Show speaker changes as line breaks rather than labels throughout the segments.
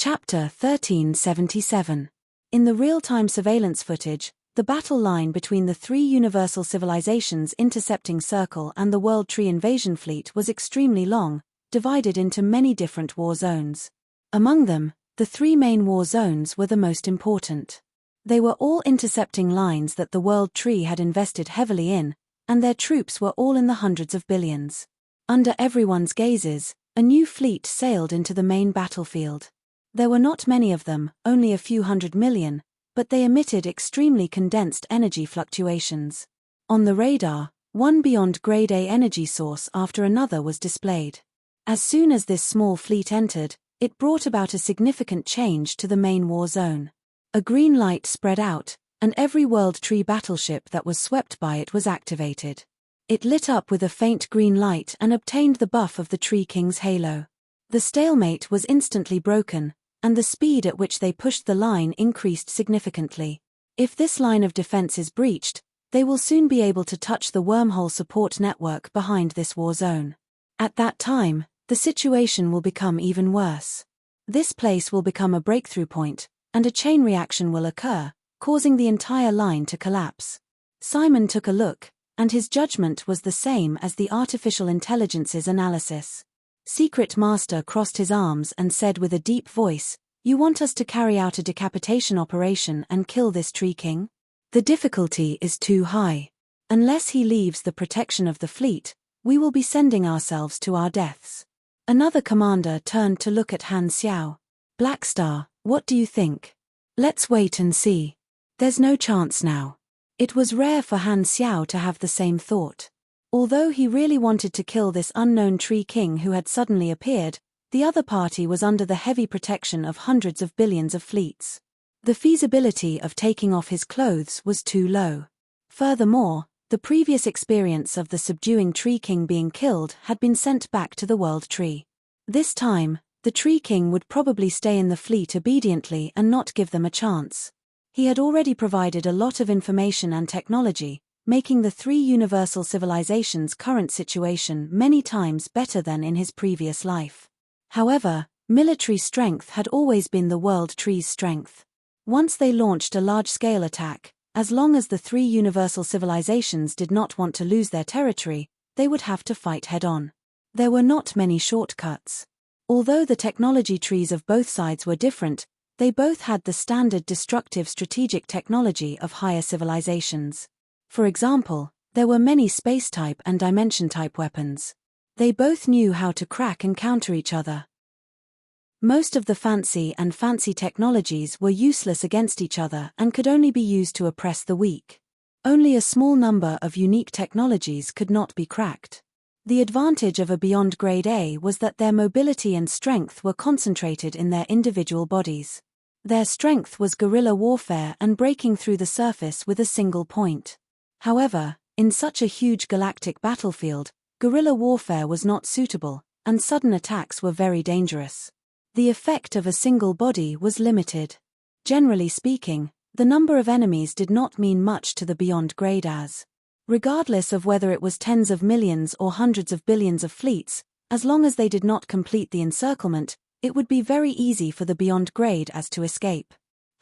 Chapter 1377. In the real-time surveillance footage, the battle line between the three universal civilizations' intercepting circle and the World Tree invasion fleet was extremely long, divided into many different war zones. Among them, the three main war zones were the most important. They were all intercepting lines that the World Tree had invested heavily in, and their troops were all in the hundreds of billions. Under everyone's gazes, a new fleet sailed into the main battlefield. There were not many of them, only a few 100 million, but they emitted extremely condensed energy fluctuations. On the radar, one beyond grade A energy source after another was displayed. As soon as this small fleet entered, it brought about a significant change to the main war zone. A green light spread out, and every World Tree battleship that was swept by it was activated. It lit up with a faint green light and obtained the buff of the Tree King's halo. The stalemate was instantly broken, and the speed at which they pushed the line increased significantly. If this line of defense is breached, they will soon be able to touch the wormhole support network behind this war zone. At that time, the situation will become even worse. This place will become a breakthrough point, and a chain reaction will occur, causing the entire line to collapse. Simon took a look, and his judgment was the same as the artificial intelligence's analysis. Secret Master crossed his arms and said with a deep voice, "You want us to carry out a decapitation operation and kill this Tree King? The difficulty is too high. Unless he leaves the protection of the fleet, we will be sending ourselves to our deaths." Another commander turned to look at Han Xiao. "Blackstar, what do you think? Let's wait and see. There's no chance now." It was rare for Han Xiao to have the same thought. Although he really wanted to kill this unknown Tree King who had suddenly appeared, the other party was under the heavy protection of hundreds of billions of fleets. The feasibility of taking off his clothes was too low. Furthermore, the previous experience of the subduing Tree King being killed had been sent back to the World Tree. This time, the Tree King would probably stay in the fleet obediently and not give them a chance. He had already provided a lot of information and technology, making the three universal civilizations' current situation many times better than in his previous life. However, military strength had always been the World Tree's strength. Once they launched a large-scale attack, as long as the three universal civilizations did not want to lose their territory, they would have to fight head-on. There were not many shortcuts. Although the technology trees of both sides were different, they both had the standard destructive strategic technology of higher civilizations. For example, there were many space-type and dimension-type weapons. They both knew how to crack and counter each other. Most of the fancy technologies were useless against each other and could only be used to oppress the weak. Only a small number of unique technologies could not be cracked. The advantage of a beyond grade A was that their mobility and strength were concentrated in their individual bodies. Their strength was guerrilla warfare and breaking through the surface with a single point. However, in such a huge galactic battlefield, guerrilla warfare was not suitable, and sudden attacks were very dangerous. The effect of a single body was limited. Generally speaking, the number of enemies did not mean much to the beyond grade As. Regardless of whether it was tens of millions or hundreds of billions of fleets, as long as they did not complete the encirclement, it would be very easy for the beyond grade As to escape.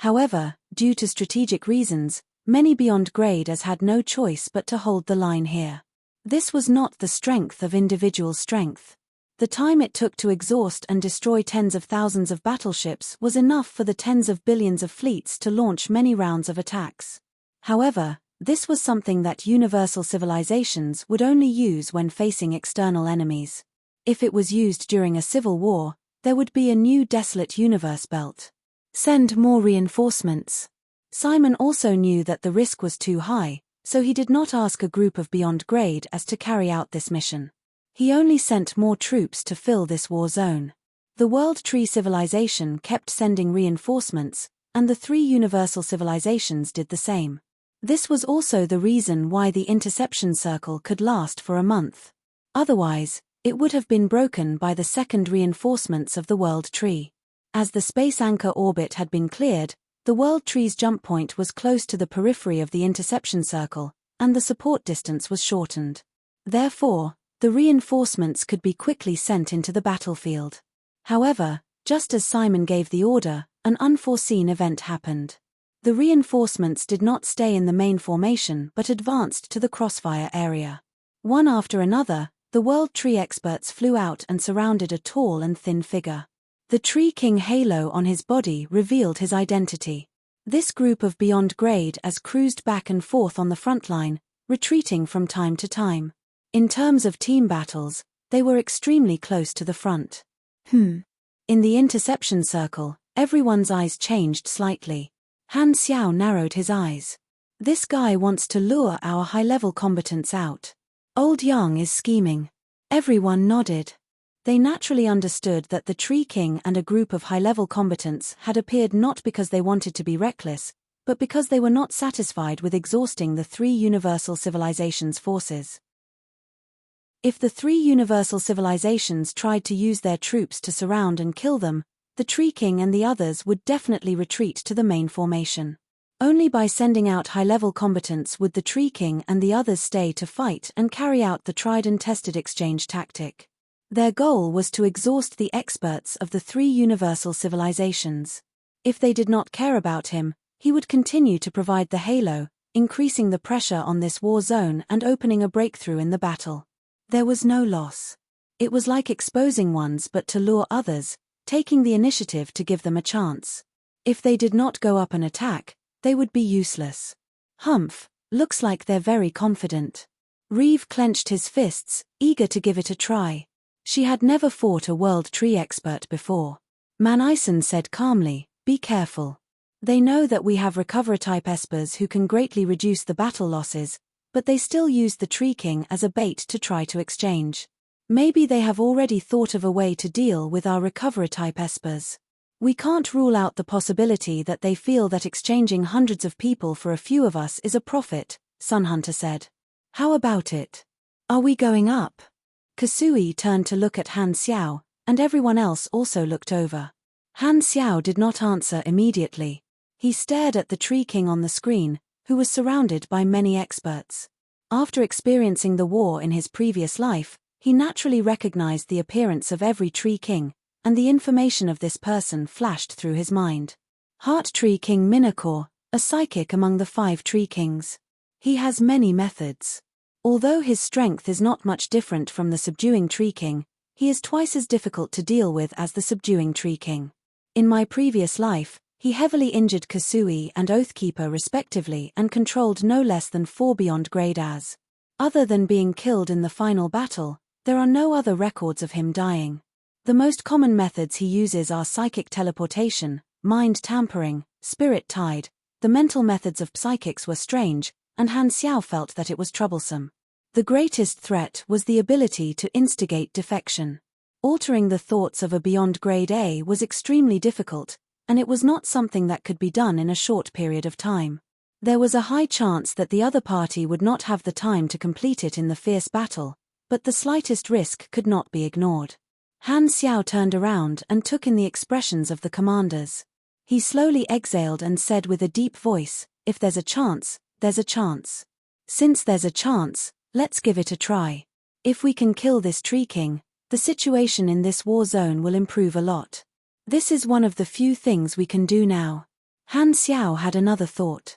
However, due to strategic reasons, many beyond grade As had no choice but to hold the line here. This was not the strength of individual strength. The time it took to exhaust and destroy tens of thousands of battleships was enough for the tens of billions of fleets to launch many rounds of attacks. However, this was something that universal civilizations would only use when facing external enemies. If it was used during a civil war, there would be a new desolate universe belt. Send more reinforcements. Simon also knew that the risk was too high, so he did not ask a group of beyond grade As to carry out this mission. He only sent more troops to fill this war zone. The World Tree civilization kept sending reinforcements, and the three universal civilizations did the same. This was also the reason why the interception circle could last for a month. Otherwise, it would have been broken by the second reinforcements of the World Tree. As the space anchor orbit had been cleared, the World Tree's jump point was close to the periphery of the interception circle, and the support distance was shortened. Therefore, the reinforcements could be quickly sent into the battlefield. However, Just as Simon gave the order, an unforeseen event happened. The reinforcements did not stay in the main formation but advanced to the crossfire area. One after another, the World Tree experts flew out and surrounded a tall and thin figure. The Tree King halo on his body revealed his identity. This group of Beyond Grade as cruised back and forth on the front line, retreating from time to time. In terms of team battles, they were extremely close to the front. In the interception circle, everyone's eyes changed slightly. Han Xiao narrowed his eyes. This guy wants to lure our high-level combatants out. Old Yang is scheming. Everyone nodded. They naturally understood that the Tree King and a group of high-level combatants had appeared not because they wanted to be reckless, but because they were not satisfied with exhausting the three universal civilizations' forces. If the three universal civilizations tried to use their troops to surround and kill them, the Tree King and the others would definitely retreat to the main formation. Only by sending out high-level combatants would the Tree King and the others stay to fight and carry out the tried-and-tested exchange tactic. Their goal was to exhaust the experts of the three universal civilizations. If they did not care about him, he would continue to provide the halo, increasing the pressure on this war zone and opening a breakthrough in the battle. There was no loss. It was like exposing ones but to lure others, taking the initiative to give them a chance. If they did not go up and attack, they would be useless. Humph, looks like they're very confident. Reeve clenched his fists, eager to give it a try. She had never fought a World Tree expert before. Man Ison said calmly, "Be careful. They know that we have recovery-type espers who can greatly reduce the battle losses, but they still use the Tree King as a bait to try to exchange. Maybe they have already thought of a way to deal with our recovery-type espers. We can't rule out the possibility that they feel that exchanging hundreds of people for a few of us is a profit," Sunhunter said. "How about it? Are we going up?" Kasui turned to look at Han Xiao, and everyone else also looked over. Han Xiao did not answer immediately. He stared at the Tree King on the screen, who was surrounded by many experts. After experiencing the war in his previous life, he naturally recognized the appearance of every Tree King, and the information of this person flashed through his mind. Heart Tree King Minakor, a psychic among the 5 Tree Kings. He has many methods. Although his strength is not much different from the subduing Tree King, he is twice as difficult to deal with as the subduing Tree King. In my previous life, he heavily injured Kasui and Oathkeeper respectively and controlled no less than 4 Beyond Grade as. Other than being killed in the final battle, there are no other records of him dying. The most common methods he uses are psychic teleportation, mind tampering, spirit tide. The mental methods of psychics were strange, and Han Xiao felt that it was troublesome. The greatest threat was the ability to instigate defection. Altering the thoughts of a Beyond Grade A was extremely difficult, and it was not something that could be done in a short period of time. There was a high chance that the other party would not have the time to complete it in the fierce battle, but the slightest risk could not be ignored. Han Xiao turned around and took in the expressions of the commanders. He slowly exhaled and said with a deep voice, "If there's a chance, there's a chance. Since there's a chance, let's give it a try. If we can kill this Tree King, the situation in this war zone will improve a lot. This is one of the few things we can do now." Han Xiao had another thought.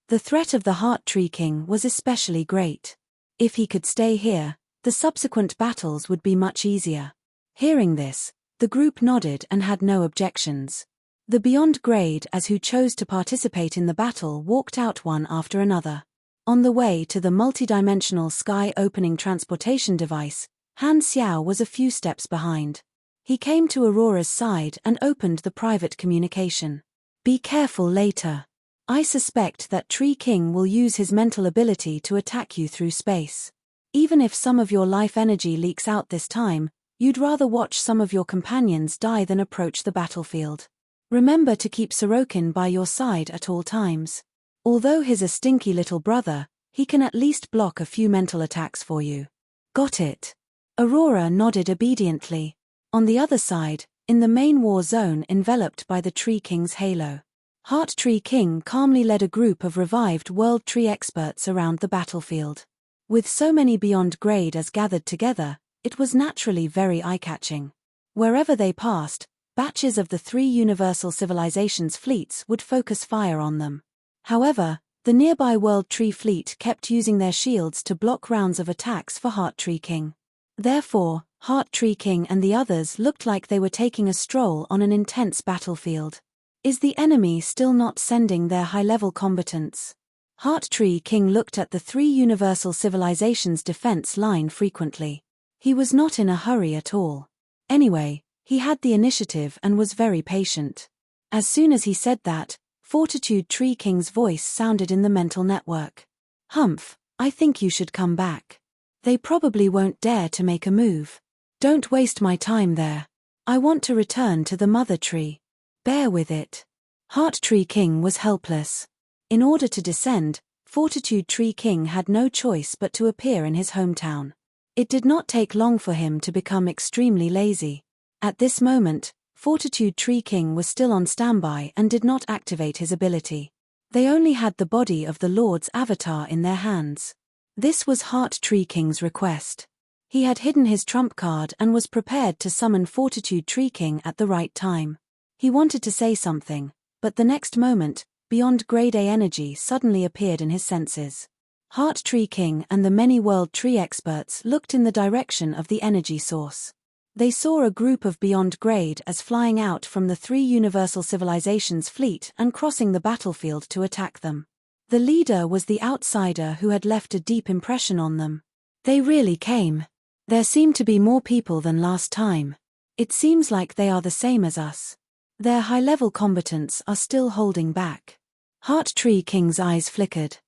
The threat of the Heart Tree King was especially great. If he could stay here, the subsequent battles would be much easier. Hearing this, the group nodded and had no objections. The Beyond Grade as who chose to participate in the battle walked out one after another. On the way to the multidimensional sky-opening transportation device, Han Xiao was a few steps behind. He came to Aurora's side and opened the private communication. "Be careful later. I suspect that Tree King will use his mental ability to attack you through space. Even if some of your life energy leaks out this time, you'd rather watch some of your companions die than approach the battlefield. Remember to keep Sorokin by your side at all times. Although he's a stinky little brother, he can at least block a few mental attacks for you." "Got it." Aurora nodded obediently. On the other side, in the main war zone enveloped by the Tree King's halo, Heart Tree King calmly led a group of revived World Tree experts around the battlefield. With so many Beyond Grade as gathered together, it was naturally very eye-catching. Wherever they passed, batches of the three universal civilizations' fleets would focus fire on them. However, the nearby World Tree fleet kept using their shields to block rounds of attacks for Heart Tree King. Therefore, Heart Tree King and the others looked like they were taking a stroll on an intense battlefield. Is the enemy still not sending their high-level combatants? Heart Tree King looked at the three universal civilizations' defense line frequently. He was not in a hurry at all. Anyway, he had the initiative and was very patient. As soon as he said that, Fortitude Tree King's voice sounded in the mental network. "Humph, I think you should come back. They probably won't dare to make a move. Don't waste my time there. I want to return to the Mother Tree. Bear with it." Heart Tree King was helpless. In order to descend, Fortitude Tree King had no choice but to appear in his hometown. It did not take long for him to become extremely lazy. At this moment, Fortitude Tree King was still on standby and did not activate his ability. They only had the body of the Lord's avatar in their hands. This was Heart Tree King's request. He had hidden his trump card and was prepared to summon Fortitude Tree King at the right time. He wanted to say something, but the next moment, Beyond Grade A energy suddenly appeared in his senses. Heart Tree King and the many World Tree experts looked in the direction of the energy source. They saw a group of Beyond Grade as flying out from the three universal civilizations' fleet and crossing the battlefield to attack them. The leader was the outsider who had left a deep impression on them. They really came. There seem to be more people than last time. It seems like they are the same as us. Their high-level combatants are still holding back. Heart Tree King's eyes flickered.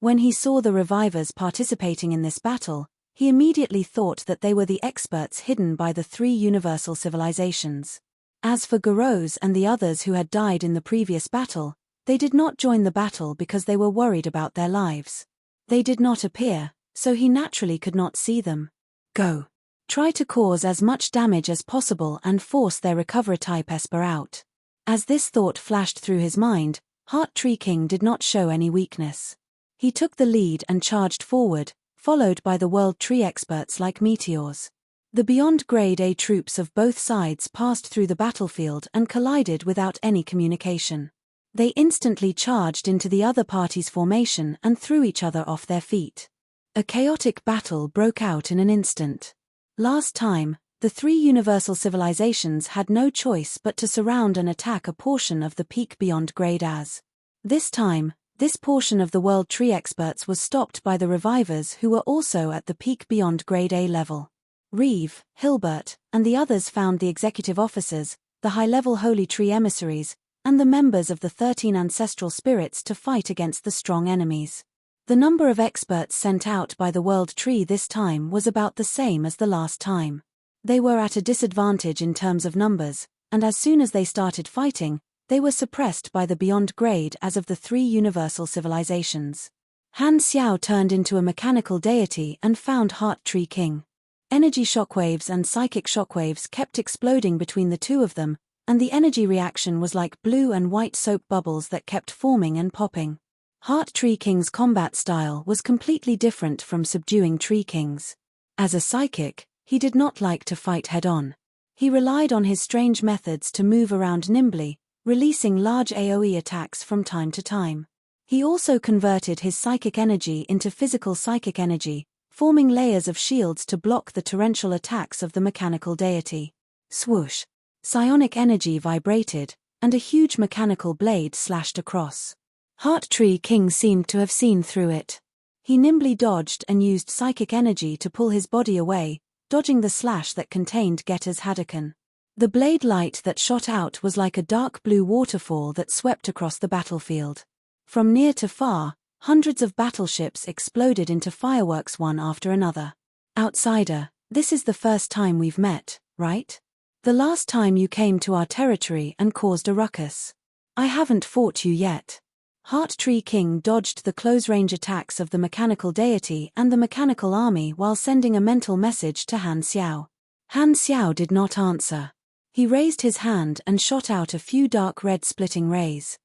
When he saw the revivers participating in this battle, he immediately thought that they were the experts hidden by the three universal civilizations. As for Garros and the others who had died in the previous battle, they did not join the battle because they were worried about their lives. They did not appear, so he naturally could not see them. Go. Try to cause as much damage as possible and force their recover-type Esper out. As this thought flashed through his mind, Heart Tree King did not show any weakness. He took the lead and charged forward, followed by the World Tree experts like meteors. The Beyond Grade A troops of both sides passed through the battlefield and collided without any communication. They instantly charged into the other party's formation and threw each other off their feet. A chaotic battle broke out in an instant. Last time, the three universal civilizations had no choice but to surround and attack a portion of the peak Beyond Grade As. This time, this portion of the World Tree experts was stopped by the revivers who were also at the peak Beyond Grade A level. Reeve, Hilbert, and the others found the executive officers, the high-level Holy Tree emissaries, and the members of the 13 ancestral spirits to fight against the strong enemies. The number of experts sent out by the World Tree this time was about the same as the last time. They were at a disadvantage in terms of numbers, and as soon as they started fighting, they were suppressed by the Beyond Grade as of the three universal civilizations. Han Xiao turned into a mechanical deity and found Heart Tree King. Energy shockwaves and psychic shockwaves kept exploding between the two of them, and the energy reaction was like blue and white soap bubbles that kept forming and popping. Heart Tree King's combat style was completely different from subduing Tree King's. As a psychic, he did not like to fight head-on. He relied on his strange methods to move around nimbly, releasing large AoE attacks from time to time. He also converted his psychic energy into physical psychic energy, forming layers of shields to block the torrential attacks of the mechanical deity. Swoosh! Psionic energy vibrated, and a huge mechanical blade slashed across. Heart Tree King seemed to have seen through it. He nimbly dodged and used psychic energy to pull his body away, dodging the slash that contained Getter's Hadouken. The blade light that shot out was like a dark blue waterfall that swept across the battlefield. From near to far, hundreds of battleships exploded into fireworks one after another. Outsider, this is the first time we've met, right? The last time you came to our territory and caused a ruckus. I haven't fought you yet. Heart Tree King dodged the close-range attacks of the mechanical deity and the mechanical army while sending a mental message to Han Xiao. Han Xiao did not answer. He raised his hand and shot out a few dark red splitting rays.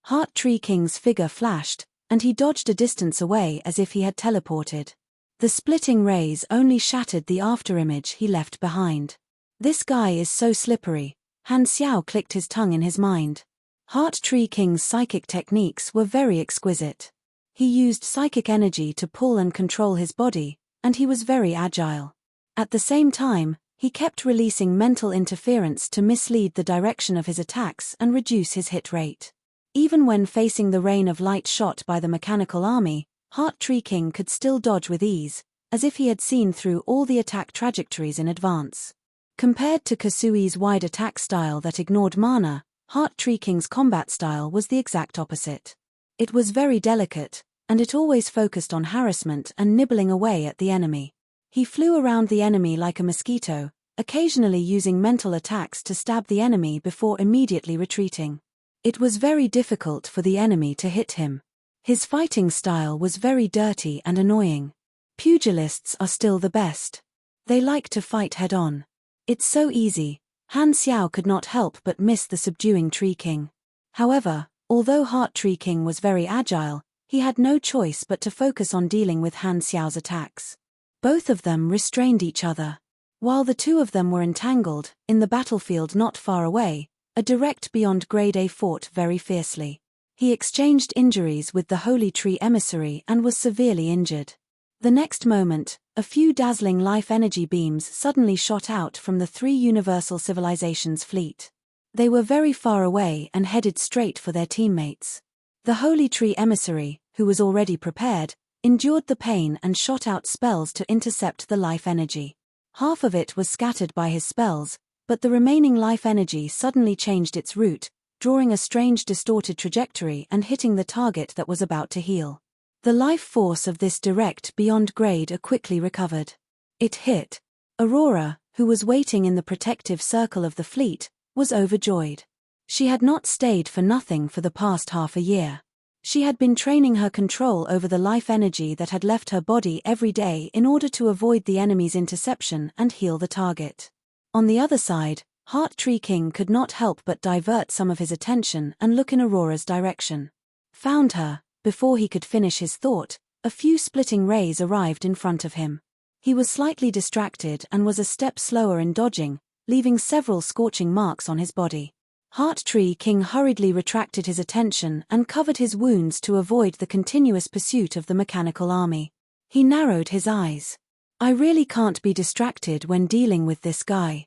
Heart Tree King's figure flashed, and he dodged a distance away as if he had teleported. The splitting rays only shattered the afterimage he left behind. This guy is so slippery. Han Xiao clicked his tongue in his mind. Heart Tree King's psychic techniques were very exquisite. He used psychic energy to pull and control his body, and he was very agile. At the same time, he kept releasing mental interference to mislead the direction of his attacks and reduce his hit rate. Even when facing the rain of light shot by the mechanical army, Heart Tree King could still dodge with ease, as if he had seen through all the attack trajectories in advance. Compared to Kasui's wide attack style that ignored mana, Heart Tree King's combat style was the exact opposite. It was very delicate, and it always focused on harassment and nibbling away at the enemy. He flew around the enemy like a mosquito, occasionally using mental attacks to stab the enemy before immediately retreating. It was very difficult for the enemy to hit him. His fighting style was very dirty and annoying. Pugilists are still the best. They like to fight head-on. It's so easy. Han Xiao could not help but miss the subduing Tree King. However, although Heart Tree King was very agile, he had no choice but to focus on dealing with Han Xiao's attacks. Both of them restrained each other. While the two of them were entangled, in the battlefield not far away, a direct beyond Grade A fought very fiercely. He exchanged injuries with the Holy Tree Emissary and was severely injured. The next moment, a few dazzling life energy beams suddenly shot out from the three Universal Civilizations fleet. They were very far away and headed straight for their teammates. The Holy Tree Emissary, who was already prepared, endured the pain and shot out spells to intercept the life energy. Half of it was scattered by his spells, but the remaining life energy suddenly changed its route, drawing a strange distorted trajectory and hitting the target that was about to heal. The life force of this direct beyond grade A quickly recovered. It hit. Aurora, who was waiting in the protective circle of the fleet, was overjoyed. She had not stayed for nothing for the past half a year. She had been training her control over the life energy that had left her body every day in order to avoid the enemy's interception and heal the target. On the other side, Heart Tree King could not help but divert some of his attention and look in Aurora's direction. Found her. Before he could finish his thought, a few splitting rays arrived in front of him. He was slightly distracted and was a step slower in dodging, leaving several scorching marks on his body. Heart Tree King hurriedly retracted his attention and covered his wounds to avoid the continuous pursuit of the mechanical army. He narrowed his eyes. I really can't be distracted when dealing with this guy.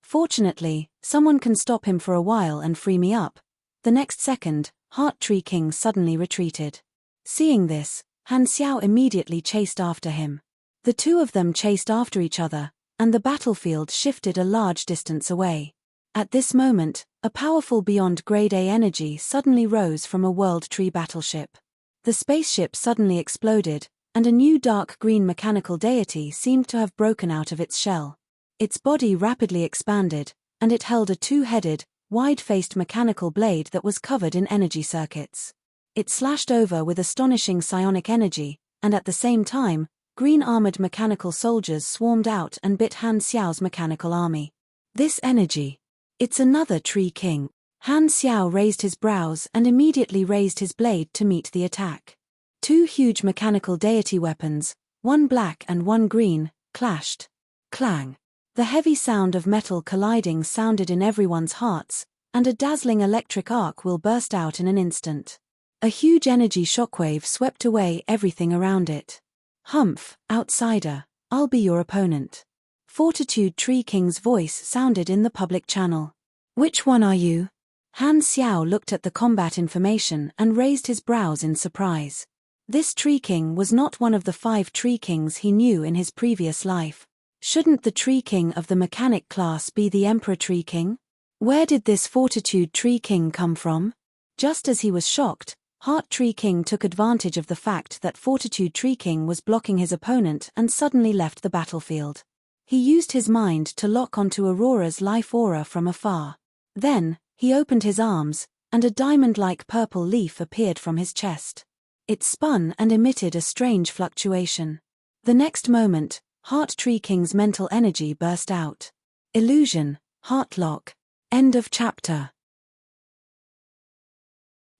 Fortunately, someone can stop him for a while and free me up. The next second, Heart Tree King suddenly retreated. Seeing this, Han Xiao immediately chased after him. The two of them chased after each other, and the battlefield shifted a large distance away. At this moment, a powerful beyond Grade A energy suddenly rose from a World Tree battleship. The spaceship suddenly exploded, and a new dark green mechanical deity seemed to have broken out of its shell. Its body rapidly expanded, and it held a two-headed, wide-faced mechanical blade that was covered in energy circuits. It slashed over with astonishing psionic energy, and at the same time, green-armored mechanical soldiers swarmed out and bit Han Xiao's mechanical army. This energy. It's another Tree King. Han Xiao raised his brows and immediately raised his blade to meet the attack. Two huge mechanical deity weapons, one black and one green, clashed. Clang. The heavy sound of metal colliding sounded in everyone's hearts, and a dazzling electric arc will burst out in an instant. A huge energy shockwave swept away everything around it. Humph, outsider, I'll be your opponent. Fortitude Tree King's voice sounded in the public channel. Which one are you? Han Xiao looked at the combat information and raised his brows in surprise. This Tree King was not one of the 5 Tree Kings he knew in his previous life. Shouldn't the Tree King of the mechanic class be the Emperor Tree King? Where did this Fortitude Tree King come from? Just as he was shocked, Heart Tree King took advantage of the fact that Fortitude Tree King was blocking his opponent and suddenly left the battlefield. He used his mind to lock onto Aurora's life aura from afar. Then, he opened his arms, and a diamond-like purple leaf appeared from his chest. It spun and emitted a strange fluctuation. The next moment, Heart Tree King's mental energy burst out. Illusion, Heartlock. End of chapter.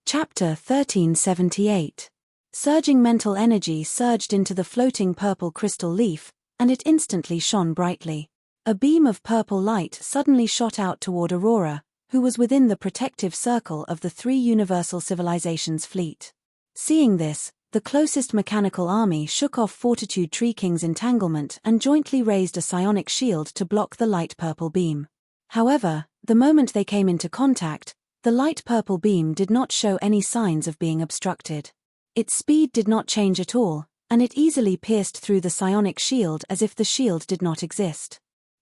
Chapter 1378. Surging mental energy surged into the floating purple crystal leaf, and it instantly shone brightly. A beam of purple light suddenly shot out toward Aurora, who was within the protective circle of the three universal civilizations' fleet. Seeing this, the closest mechanical army shook off Fortitude Tree King's entanglement and jointly raised a psionic shield to block the light purple beam. However, the moment they came into contact, the light purple beam did not show any signs of being obstructed. Its speed did not change at all, and it easily pierced through the psionic shield as if the shield did not exist.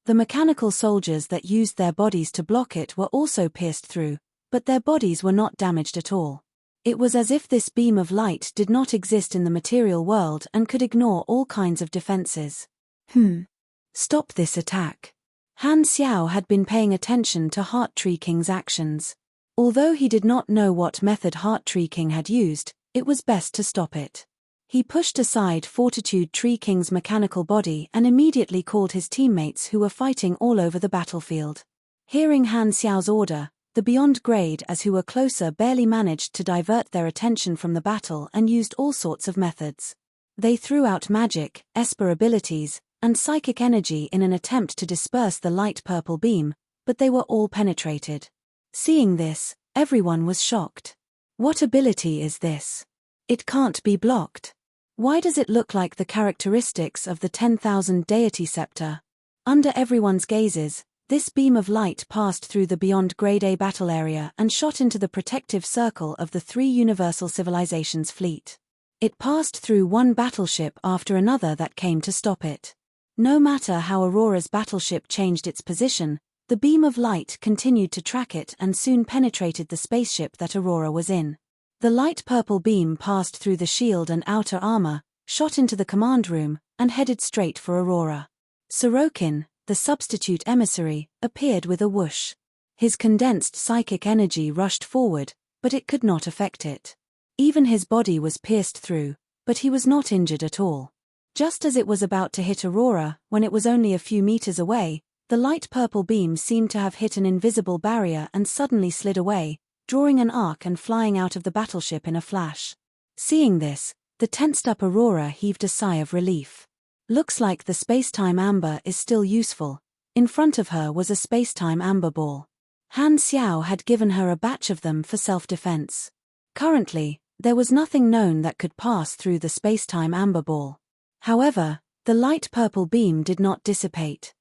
The mechanical soldiers that used their bodies to block it were also pierced through, but their bodies were not damaged at all. It was as if this beam of light did not exist in the material world and could ignore all kinds of defenses. Stop this attack. Han Xiao had been paying attention to Heart Tree King's actions. Although he did not know what method Heart Tree King had used, it was best to stop it. He pushed aside Fortitude Tree King's mechanical body and immediately called his teammates who were fighting all over the battlefield. Hearing Han Xiao's order, the beyond grade as who were closer barely managed to divert their attention from the battle and used all sorts of methods. They threw out magic, esper abilities, and psychic energy in an attempt to disperse the light purple beam, but they were all penetrated. Seeing this, everyone was shocked. What ability is this? It can't be blocked. Why does it look like the characteristics of the 10,000 deity scepter? Under everyone's gazes, this beam of light passed through the beyond grade A battle area and shot into the protective circle of the three universal civilizations' fleet. It passed through one battleship after another that came to stop it. No matter how Aurora's battleship changed its position, the beam of light continued to track it and soon penetrated the spaceship that Aurora was in. The light purple beam passed through the shield and outer armor, shot into the command room, and headed straight for Aurora. Sorokin, the substitute emissary, appeared with a whoosh. His condensed psychic energy rushed forward, but it could not affect it. Even his body was pierced through, but he was not injured at all. Just as it was about to hit Aurora, when it was only a few meters away, the light purple beam seemed to have hit an invisible barrier and suddenly slid away, drawing an arc and flying out of the battleship in a flash. Seeing this, the tensed-up Aurora heaved a sigh of relief. Looks like the space-time amber is still useful. In front of her was a space-time amber ball. Han Xiao had given her a batch of them for self-defense. Currently, there was nothing known that could pass through the space-time amber ball. However, the light purple beam did not dissipate.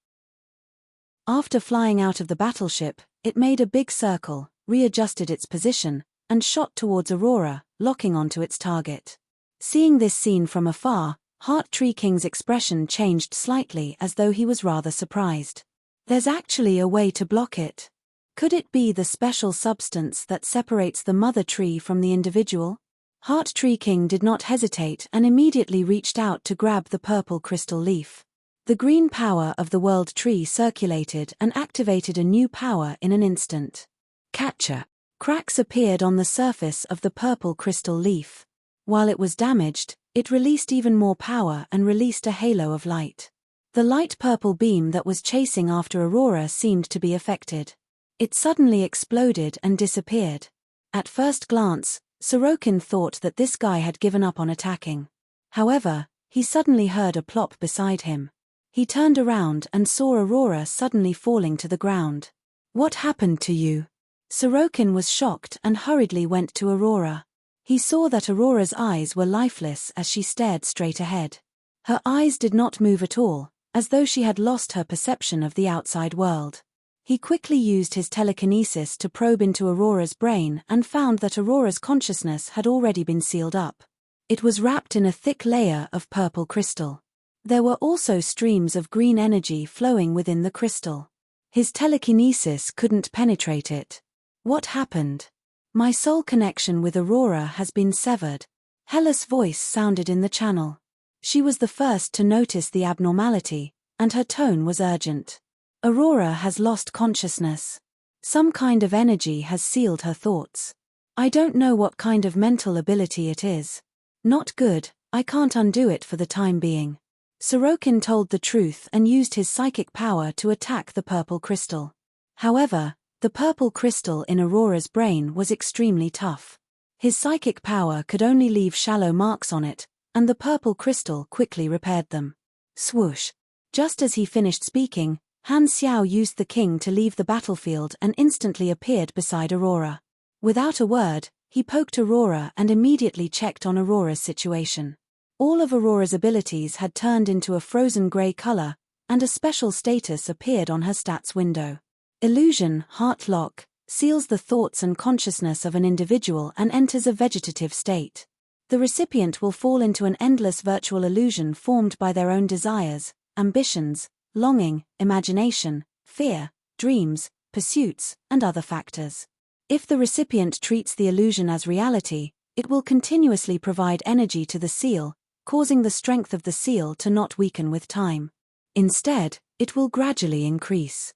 After flying out of the battleship, it made a big circle, readjusted its position, and shot towards Aurora, locking onto its target. Seeing this scene from afar, Heart Tree King's expression changed slightly as though he was rather surprised. There's actually a way to block it. Could it be the special substance that separates the mother tree from the individual? Heart Tree King did not hesitate and immediately reached out to grab the purple crystal leaf. The green power of the world tree circulated and activated a new power in an instant. Catcher. Cracks appeared on the surface of the purple crystal leaf. While it was damaged, it released even more power and released a halo of light. The light purple beam that was chasing after Aurora seemed to be affected. It suddenly exploded and disappeared. At first glance, Sorokin thought that this guy had given up on attacking. However, he suddenly heard a plop beside him. He turned around and saw Aurora suddenly falling to the ground. What happened to you? Sorokin was shocked and hurriedly went to Aurora. He saw that Aurora's eyes were lifeless as she stared straight ahead. Her eyes did not move at all, as though she had lost her perception of the outside world. He quickly used his telekinesis to probe into Aurora's brain and found that Aurora's consciousness had already been sealed up. It was wrapped in a thick layer of purple crystal. There were also streams of green energy flowing within the crystal. His telekinesis couldn't penetrate it. What happened? My soul connection with Aurora has been severed. Hela's voice sounded in the channel. She was the first to notice the abnormality, and her tone was urgent. Aurora has lost consciousness. Some kind of energy has sealed her thoughts. I don't know what kind of mental ability it is. Not good, I can't undo it for the time being. Sorokin told the truth and used his psychic power to attack the purple crystal. However, the purple crystal in Aurora's brain was extremely tough. His psychic power could only leave shallow marks on it, and the purple crystal quickly repaired them. Swoosh! Just as he finished speaking, Han Xiao used the king to leave the battlefield and instantly appeared beside Aurora. Without a word, he poked Aurora and immediately checked on Aurora's situation. All of Aurora's abilities had turned into a frozen gray color, and a special status appeared on her stats window. Illusion, Heart Lock, seals the thoughts and consciousness of an individual and enters a vegetative state. The recipient will fall into an endless virtual illusion formed by their own desires, ambitions, longing, imagination, fear, dreams, pursuits, and other factors. If the recipient treats the illusion as reality, it will continuously provide energy to the seal, causing the strength of the seal to not weaken with time. Instead, it will gradually increase.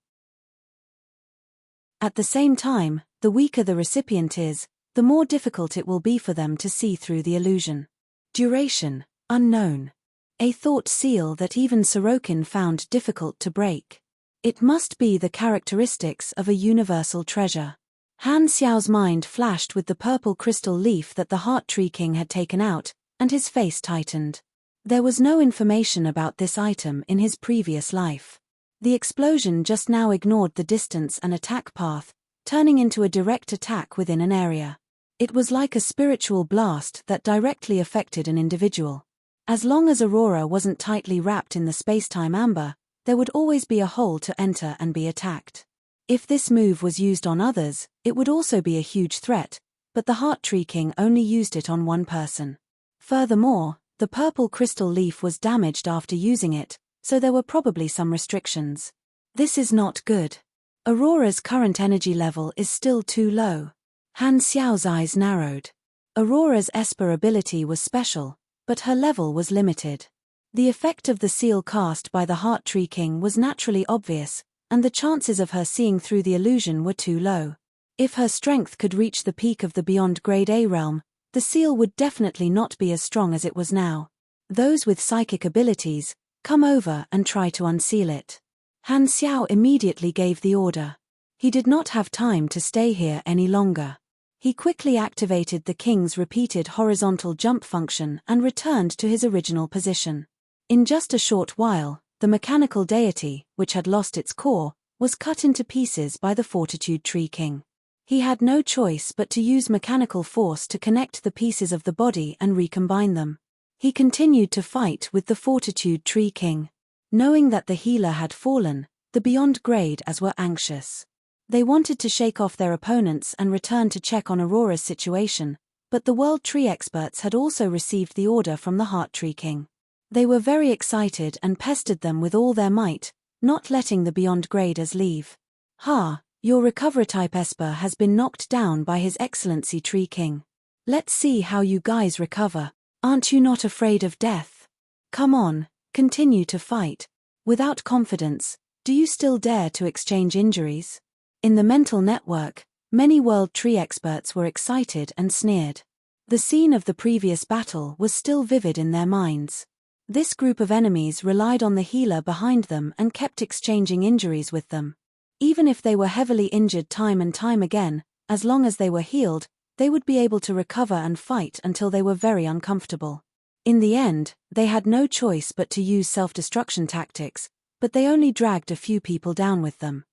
At the same time, the weaker the recipient is, the more difficult it will be for them to see through the illusion. Duration, unknown. A thought seal that even Sorokin found difficult to break. It must be the characteristics of a universal treasure. Han Xiao's mind flashed with the purple crystal leaf that the Heart Tree King had taken out, and his face tightened. There was no information about this item in his previous life. The explosion just now ignored the distance and attack path, turning into a direct attack within an area. It was like a spiritual blast that directly affected an individual. As long as Aurora wasn't tightly wrapped in the space-time amber, there would always be a hole to enter and be attacked. If this move was used on others, it would also be a huge threat, but the Heart Tree King only used it on one person. Furthermore, the purple crystal leaf was damaged after using it, so there were probably some restrictions. This is not good. Aurora's current energy level is still too low. Han Xiao's eyes narrowed. Aurora's Esper ability was special, but her level was limited. The effect of the seal cast by the Heart Tree King was naturally obvious, and the chances of her seeing through the illusion were too low. If her strength could reach the peak of the beyond Grade A realm, the seal would definitely not be as strong as it was now. Those with psychic abilities, come over and try to unseal it. Han Xiao immediately gave the order. He did not have time to stay here any longer. He quickly activated the king's repeated horizontal jump function and returned to his original position. In just a short while, the mechanical deity, which had lost its core, was cut into pieces by the Fortitude Tree King. He had no choice but to use mechanical force to connect the pieces of the body and recombine them. He continued to fight with the Fortitude Tree King. Knowing that the healer had fallen, the Beyond Grade as were anxious. They wanted to shake off their opponents and return to check on Aurora's situation, but the World Tree experts had also received the order from the Heart Tree King. They were very excited and pestered them with all their might, not letting the Beyond Graders leave. Your recover type Esper has been knocked down by His Excellency Tree King. Let's see how you guys recover. Aren't you not afraid of death? Come on, continue to fight. Without confidence, do you still dare to exchange injuries? In the mental network, many World Tree experts were excited and sneered. The scene of the previous battle was still vivid in their minds. This group of enemies relied on the healer behind them and kept exchanging injuries with them. Even if they were heavily injured time and time again, as long as they were healed, they would be able to recover and fight until they were very uncomfortable. In the end, they had no choice but to use self-destruction tactics, but they only dragged a few people down with them.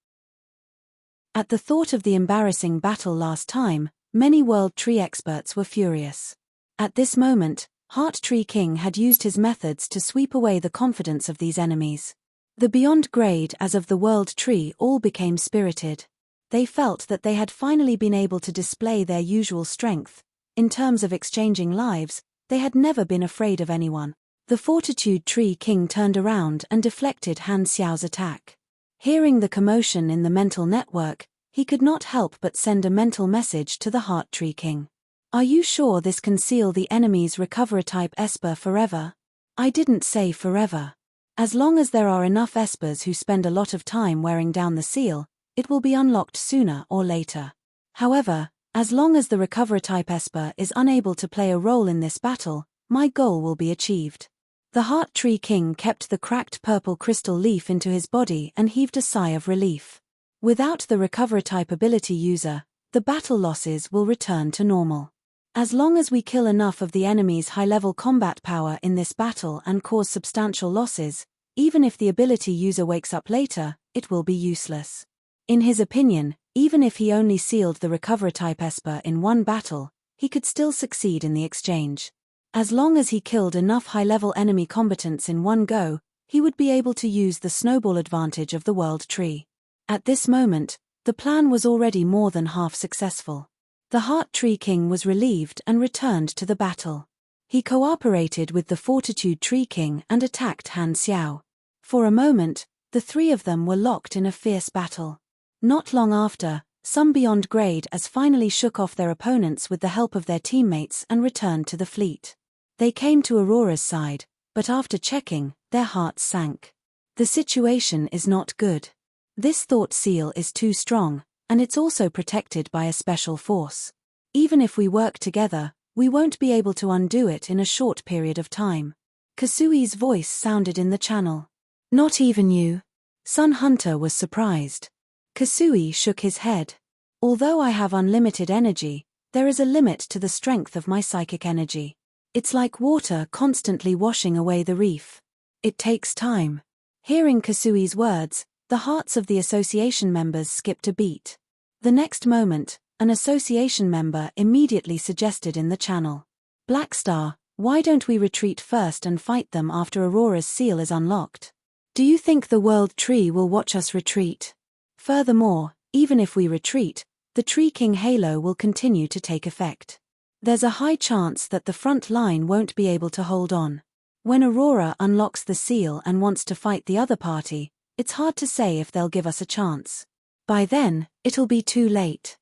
At the thought of the embarrassing battle last time, many World Tree experts were furious. At this moment, Heart Tree King had used his methods to sweep away the confidence of these enemies. The Beyond Grade as of the World Tree all became spirited. They felt that they had finally been able to display their usual strength. In terms of exchanging lives, they had never been afraid of anyone. The Fortitude Tree King turned around and deflected Han Xiao's attack. Hearing the commotion in the mental network, he could not help but send a mental message to the Heart Tree King. Are you sure this can seal the enemy's recover-type Esper forever? I didn't say forever. As long as there are enough Espers who spend a lot of time wearing down the seal, it will be unlocked sooner or later. However, as long as the recover-type Esper is unable to play a role in this battle, my goal will be achieved. The Heart Tree King kept the cracked purple crystal leaf into his body and heaved a sigh of relief. Without the recover-type ability user, the battle losses will return to normal. As long as we kill enough of the enemy's high-level combat power in this battle and cause substantial losses, even if the ability user wakes up later, it will be useless. In his opinion, even if he only sealed the recovery type Esper in one battle, he could still succeed in the exchange. As long as he killed enough high-level enemy combatants in one go, he would be able to use the snowball advantage of the world tree. At this moment, the plan was already more than half successful. The Heart Tree King was relieved and returned to the battle. He cooperated with the Fortitude Tree King and attacked Han Xiao. For a moment, the three of them were locked in a fierce battle. Not long after, some beyond grade as finally shook off their opponents with the help of their teammates and returned to the fleet. They came to Aurora's side, but after checking, their hearts sank. The situation is not good. This thought seal is too strong, and it's also protected by a special force. Even if we work together, we won't be able to undo it in a short period of time. Kasui's voice sounded in the channel. Not even you? Sun Hunter was surprised. Kasui shook his head. Although I have unlimited energy, there is a limit to the strength of my psychic energy. It's like water constantly washing away the reef. It takes time. Hearing Kasui's words, the hearts of the association members skipped a beat. The next moment, an association member immediately suggested in the channel. Blackstar, why don't we retreat first and fight them after Aurora's seal is unlocked? Do you think the World Tree will watch us retreat? Furthermore, even if we retreat, the Tree King Halo will continue to take effect. There's a high chance that the front line won't be able to hold on. When Aurora unlocks the seal and wants to fight the other party, it's hard to say if they'll give us a chance. By then, it'll be too late.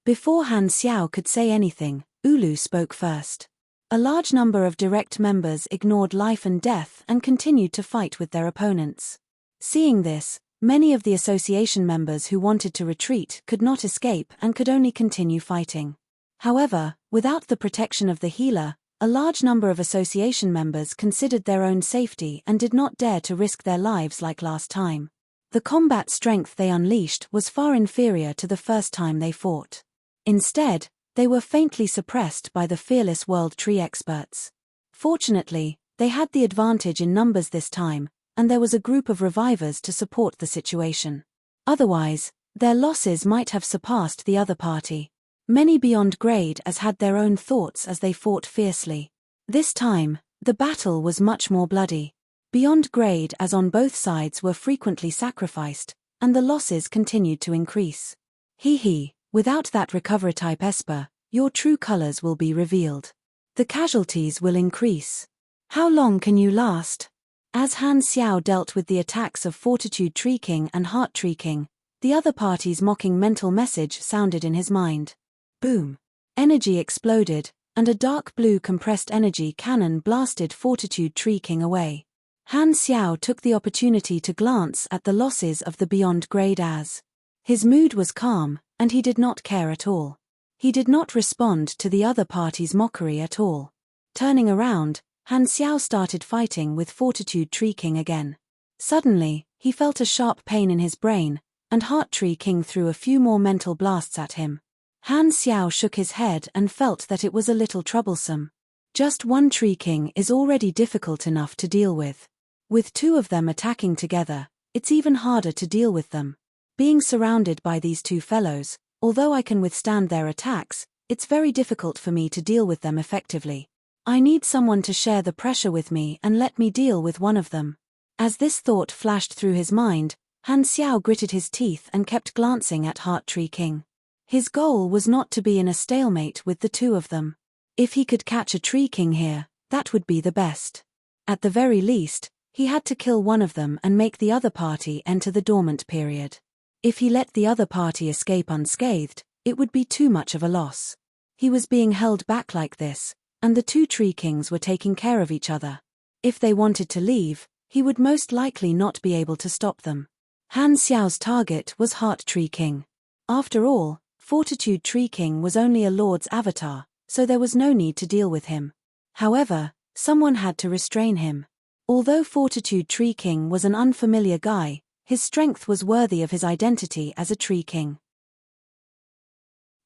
Before Han Xiao could say anything, Ulu spoke first. A large number of direct members ignored life and death and continued to fight with their opponents. Seeing this, many of the association members who wanted to retreat could not escape and could only continue fighting. However, without the protection of the healer, a large number of association members considered their own safety and did not dare to risk their lives like last time. The combat strength they unleashed was far inferior to the first time they fought. Instead, they were faintly suppressed by the fearless World Tree experts. Fortunately, they had the advantage in numbers this time, and there was a group of revivers to support the situation. Otherwise, their losses might have surpassed the other party. Many beyond grade as had their own thoughts as they fought fiercely. This time, the battle was much more bloody. Beyond grade as on both sides were frequently sacrificed, and the losses continued to increase. Without that recovery type Esper, your true colors will be revealed. The casualties will increase. How long can you last? As Han Xiao dealt with the attacks of Fortitude Tree King and Heart Tree King, the other party's mocking mental message sounded in his mind. Boom. Energy exploded, and a dark blue compressed energy cannon blasted Fortitude Tree King away. Han Xiao took the opportunity to glance at the losses of the beyond grade as. His mood was calm, and he did not care at all. He did not respond to the other party's mockery at all. Turning around, Han Xiao started fighting with Fortitude Tree King again. Suddenly, he felt a sharp pain in his brain, and Heart Tree King threw a few more mental blasts at him. Han Xiao shook his head and felt that it was a little troublesome. Just one Tree King is already difficult enough to deal with. With two of them attacking together, it's even harder to deal with them. Being surrounded by these two fellows, although I can withstand their attacks, it's very difficult for me to deal with them effectively. I need someone to share the pressure with me and let me deal with one of them. As this thought flashed through his mind, Han Xiao gritted his teeth and kept glancing at Heart Tree King. His goal was not to be in a stalemate with the two of them. If he could catch a Tree King here, that would be the best. At the very least, he had to kill one of them and make the other party enter the dormant period. If he let the other party escape unscathed, it would be too much of a loss. He was being held back like this, and the two Tree Kings were taking care of each other. If they wanted to leave, he would most likely not be able to stop them. Han Xiao's target was Heart Tree King. After all, Fortitude Tree King was only a lord's avatar, so there was no need to deal with him. However, someone had to restrain him. Although Fortitude Tree King was an unfamiliar guy, his strength was worthy of his identity as a Tree King.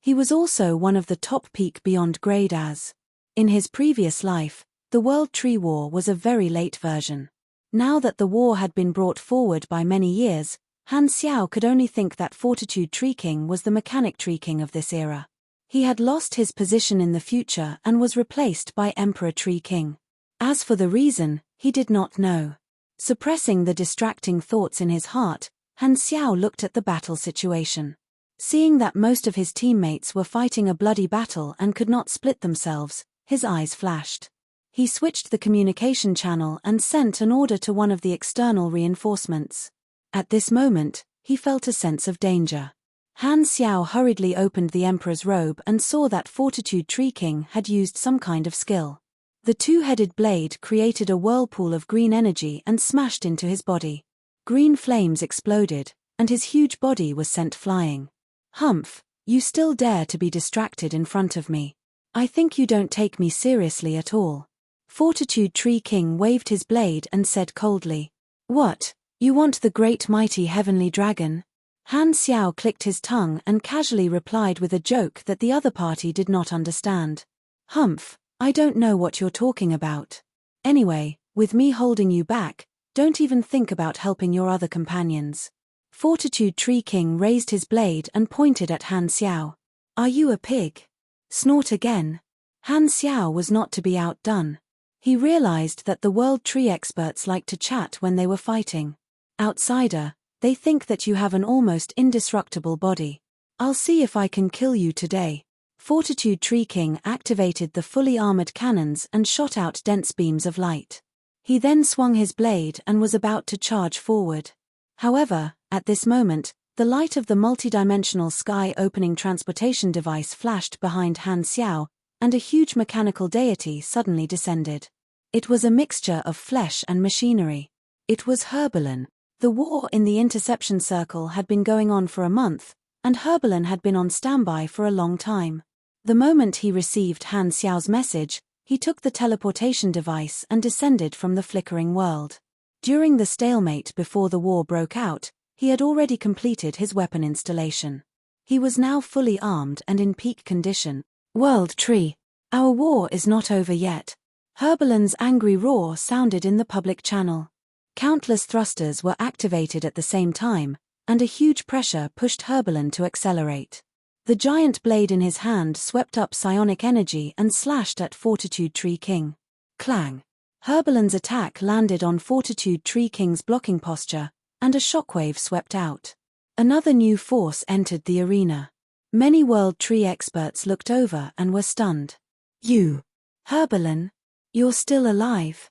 He was also one of the top peak beyond grade as. In his previous life, the World Tree War was a very late version. Now that the war had been brought forward by many years, Han Xiao could only think that Fortitude Tree King was the mechanic Tree King of this era. He had lost his position in the future and was replaced by Emperor Tree King. As for the reason, he did not know. Suppressing the distracting thoughts in his heart, Han Xiao looked at the battle situation. Seeing that most of his teammates were fighting a bloody battle and could not split themselves, his eyes flashed. He switched the communication channel and sent an order to one of the external reinforcements. At this moment, he felt a sense of danger. Han Xiao hurriedly opened the Emperor's robe and saw that Fortitude Tree King had used some kind of skill. The two-headed blade created a whirlpool of green energy and smashed into his body. Green flames exploded, and his huge body was sent flying. "Humph, you still dare to be distracted in front of me. I think you don't take me seriously at all." Fortitude Tree King waved his blade and said coldly, "What, you want the great mighty heavenly dragon?" Han Xiao clicked his tongue and casually replied with a joke that the other party did not understand. "Humph, I don't know what you're talking about. Anyway, with me holding you back, don't even think about helping your other companions." Fortitude Tree King raised his blade and pointed at Han Xiao. "Are you a pig? Snort again." Han Xiao was not to be outdone. He realized that the world tree experts liked to chat when they were fighting. "Outsider, they think that you have an almost indestructible body. I'll see if I can kill you today." Fortitude Tree King activated the fully armored cannons and shot out dense beams of light. He then swung his blade and was about to charge forward. However, at this moment, the light of the multidimensional sky-opening transportation device flashed behind Han Xiao, and a huge mechanical deity suddenly descended. It was a mixture of flesh and machinery. It was Herbalin. The war in the interception circle had been going on for a month, and Herbalin had been on standby for a long time. The moment he received Han Xiao's message, he took the teleportation device and descended from the flickering world. During the stalemate before the war broke out, he had already completed his weapon installation. He was now fully armed and in peak condition. "World Tree, our war is not over yet." Herbalin's angry roar sounded in the public channel. Countless thrusters were activated at the same time, and a huge pressure pushed Herbalin to accelerate. The giant blade in his hand swept up psionic energy and slashed at Fortitude Tree King. Clang! Herbalin's attack landed on Fortitude Tree King's blocking posture, and a shockwave swept out. Another new force entered the arena. Many world tree experts looked over and were stunned. "You, Herbalin, you're still alive."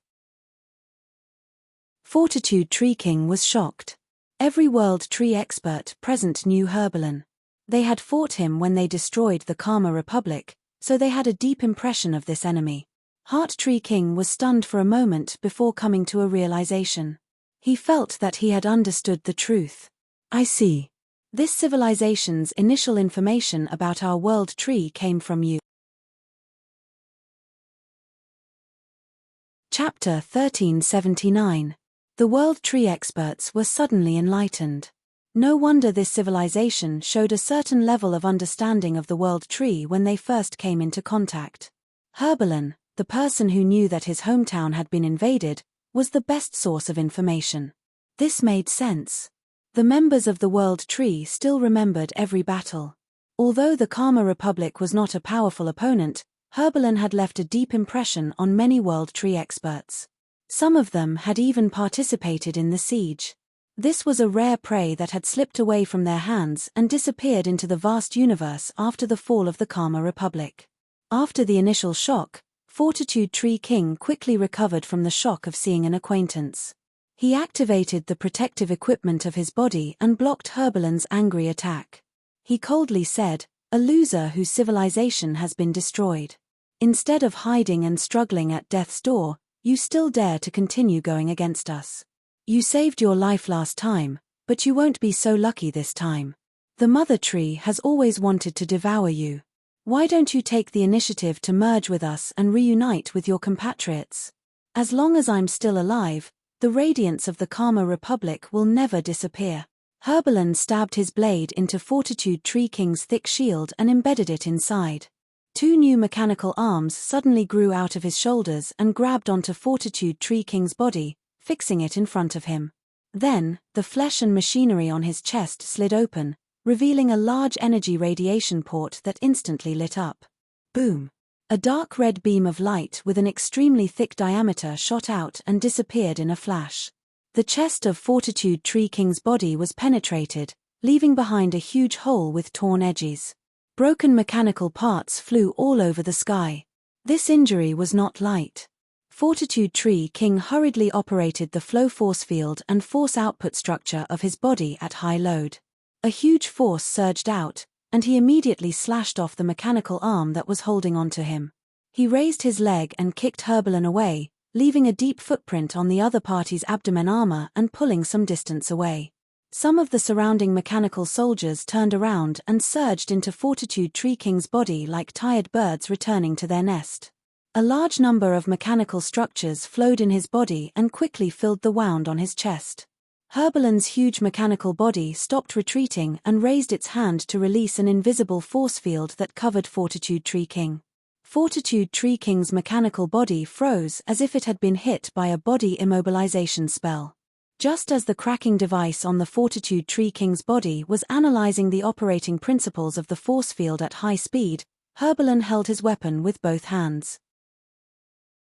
Fortitude Tree King was shocked. Every world tree expert present knew Herbalin. They had fought him when they destroyed the Karma Republic, so they had a deep impression of this enemy. Heart Tree King was stunned for a moment before coming to a realization. He felt that he had understood the truth. "I see. This civilization's initial information about our world tree came from you." Chapter 1379. The world tree experts were suddenly enlightened. No wonder this civilization showed a certain level of understanding of the world tree when they first came into contact. Herbalin, the person who knew that his hometown had been invaded, was the best source of information. This made sense. The members of the world tree still remembered every battle. Although the Karma Republic was not a powerful opponent, Herbalin had left a deep impression on many world tree experts. Some of them had even participated in the siege. This was a rare prey that had slipped away from their hands and disappeared into the vast universe after the fall of the Karma Republic. After the initial shock, Fortitude Tree King quickly recovered from the shock of seeing an acquaintance. He activated the protective equipment of his body and blocked Herbalin's angry attack. He coldly said, "A loser whose civilization has been destroyed. Instead of hiding and struggling at death's door, you still dare to continue going against us. You saved your life last time, but you won't be so lucky this time. The Mother Tree has always wanted to devour you. Why don't you take the initiative to merge with us and reunite with your compatriots? As long as I'm still alive, the radiance of the Karma Republic will never disappear." Herbalin stabbed his blade into Fortitude Tree King's thick shield and embedded it inside. Two new mechanical arms suddenly grew out of his shoulders and grabbed onto Fortitude Tree King's body, fixing it in front of him. Then, the flesh and machinery on his chest slid open, revealing a large energy radiation port that instantly lit up. Boom! A dark red beam of light with an extremely thick diameter shot out and disappeared in a flash. The chest of Fortitude Tree King's body was penetrated, leaving behind a huge hole with torn edges. Broken mechanical parts flew all over the sky. This injury was not light. Fortitude Tree King hurriedly operated the flow force field and force output structure of his body at high load. A huge force surged out, and he immediately slashed off the mechanical arm that was holding onto him. He raised his leg and kicked Herbalin away, leaving a deep footprint on the other party's abdomen armor and pulling some distance away. Some of the surrounding mechanical soldiers turned around and surged into Fortitude Tree King's body like tired birds returning to their nest. A large number of mechanical structures flowed in his body and quickly filled the wound on his chest. Herbalin's huge mechanical body stopped retreating and raised its hand to release an invisible force field that covered Fortitude Tree King. Fortitude Tree King's mechanical body froze as if it had been hit by a body immobilization spell. Just as the cracking device on the Fortitude Tree King's body was analyzing the operating principles of the force field at high speed, Herbalin held his weapon with both hands.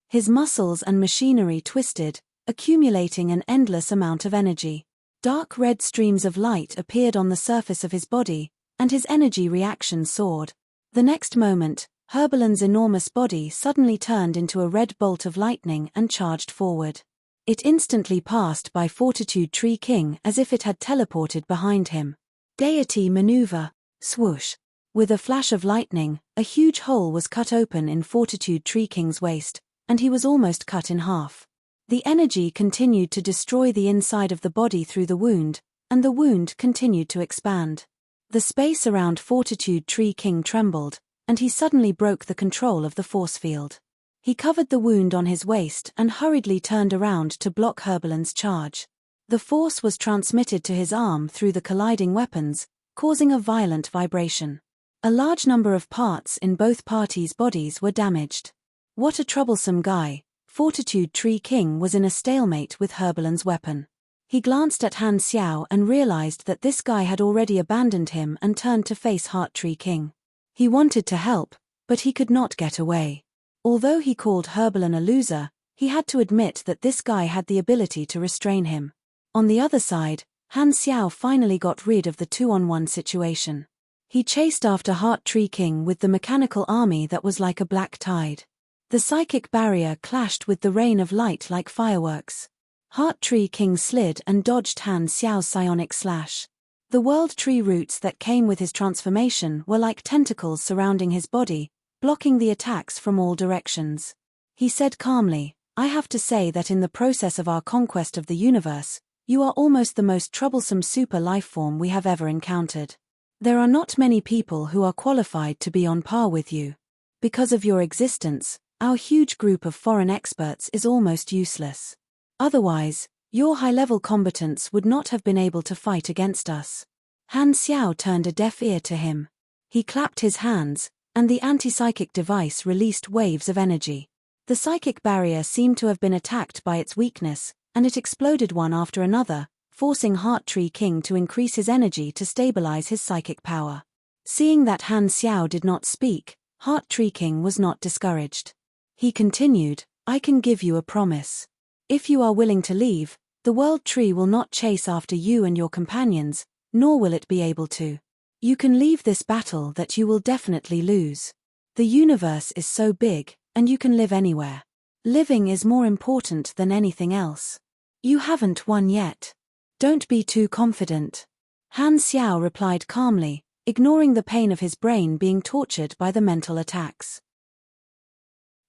His muscles and machinery twisted, accumulating an endless amount of energy. Dark red streams of light appeared on the surface of his body, and his energy reaction soared. The next moment, Herbalin's enormous body suddenly turned into a red bolt of lightning and charged forward. It instantly passed by Fortitude Tree King as if it had teleported behind him. Deity maneuver, swoosh. With a flash of lightning, a huge hole was cut open in Fortitude Tree King's waist, and he was almost cut in half. The energy continued to destroy the inside of the body through the wound, and the wound continued to expand. The space around Fortitude Tree King trembled, and he suddenly broke the control of the force field. He covered the wound on his waist and hurriedly turned around to block Herbalin's charge. The force was transmitted to his arm through the colliding weapons, causing a violent vibration. A large number of parts in both parties' bodies were damaged. What a troublesome guy. Fortitude Tree King was in a stalemate with Herbalin's weapon. He glanced at Han Xiao and realized that this guy had already abandoned him and turned to face Heart Tree King. He wanted to help, but he could not get away. Although he called Herbalin a loser, he had to admit that this guy had the ability to restrain him. On the other side, Han Xiao finally got rid of the 2-on-1 situation. He chased after Heart Tree King with the mechanical army that was like a black tide. The psychic barrier clashed with the rain of light like fireworks. Heart Tree King slid and dodged Han Xiao's psionic slash. The world tree roots that came with his transformation were like tentacles surrounding his body, blocking the attacks from all directions. He said calmly, "I have to say that in the process of our conquest of the universe, you are almost the most troublesome super lifeform we have ever encountered. There are not many people who are qualified to be on par with you. Because of your existence, our huge group of foreign experts is almost useless. Otherwise, your high-level combatants would not have been able to fight against us." Han Xiao turned a deaf ear to him. He clapped his hands, and the anti-psychic device released waves of energy. The psychic barrier seemed to have been attacked by its weakness, and it exploded one after another, forcing Heart Tree King to increase his energy to stabilize his psychic power. Seeing that Han Xiao did not speak, Heart Tree King was not discouraged. He continued, "I can give you a promise. If you are willing to leave, the world tree will not chase after you and your companions, nor will it be able to. You can leave this battle that you will definitely lose. The universe is so big, and you can live anywhere. Living is more important than anything else. You haven't won yet. Don't be too confident." Han Xiao replied calmly, ignoring the pain of his brain being tortured by the mental attacks.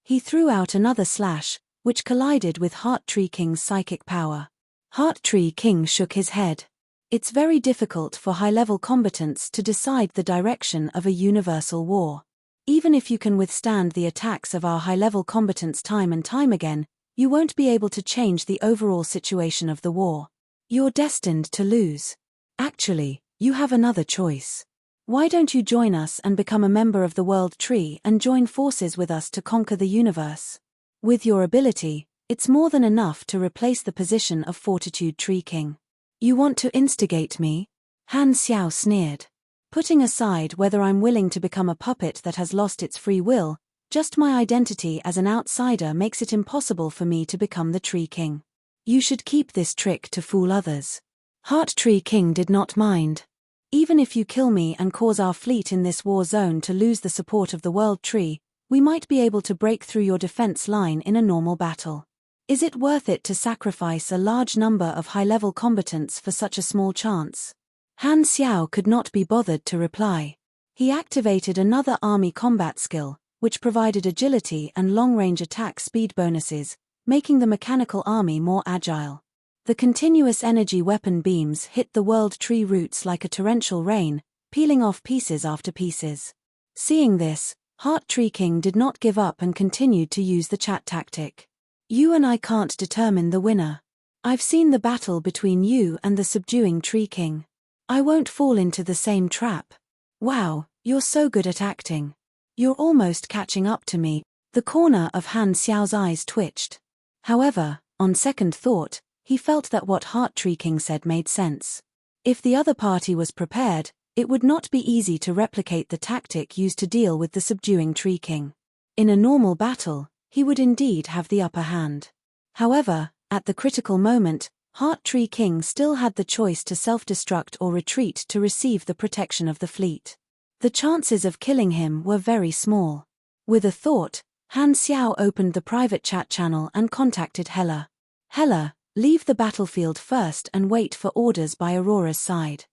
He threw out another slash, which collided with Heart Tree King's psychic power. Heart Tree King shook his head. It's very difficult for high-level combatants to decide the direction of a universal war. Even if you can withstand the attacks of our high-level combatants time and time again, you won't be able to change the overall situation of the war. You're destined to lose. Actually, you have another choice. Why don't you join us and become a member of the World Tree and join forces with us to conquer the universe? With your ability, It's more than enough to replace the position of Fortitude Tree King. You want to instigate me? Han Xiao sneered. Putting aside whether I'm willing to become a puppet that has lost its free will, just my identity as an outsider makes it impossible for me to become the Tree King. You should keep this trick to fool others. Heart Tree King did not mind. Even if you kill me and cause our fleet in this war zone to lose the support of the World Tree, we might be able to break through your defense line in a normal battle. Is it worth it to sacrifice a large number of high-level combatants for such a small chance? Han Xiao could not be bothered to reply. He activated another army combat skill, which provided agility and long-range attack speed bonuses, making the mechanical army more agile. The continuous energy weapon beams hit the World Tree roots like a torrential rain, peeling off pieces after pieces. Seeing this, Heart Tree King did not give up and continued to use the chat tactic. You and I can't determine the winner. I've seen the battle between you and the subduing Tree King. I won't fall into the same trap. Wow, you're so good at acting. You're almost catching up to me. The corner of Han Xiao's eyes twitched. However, on second thought, he felt that what Heart Tree King said made sense. If the other party was prepared, it would not be easy to replicate the tactic used to deal with the subduing Tree King. In a normal battle, he would indeed have the upper hand. However, at the critical moment, Heart Tree King still had the choice to self-destruct or retreat to receive the protection of the fleet. The chances of killing him were very small. With a thought, Han Xiao opened the private chat channel and contacted Hela. Hela, leave the battlefield first and wait for orders by Aurora's side.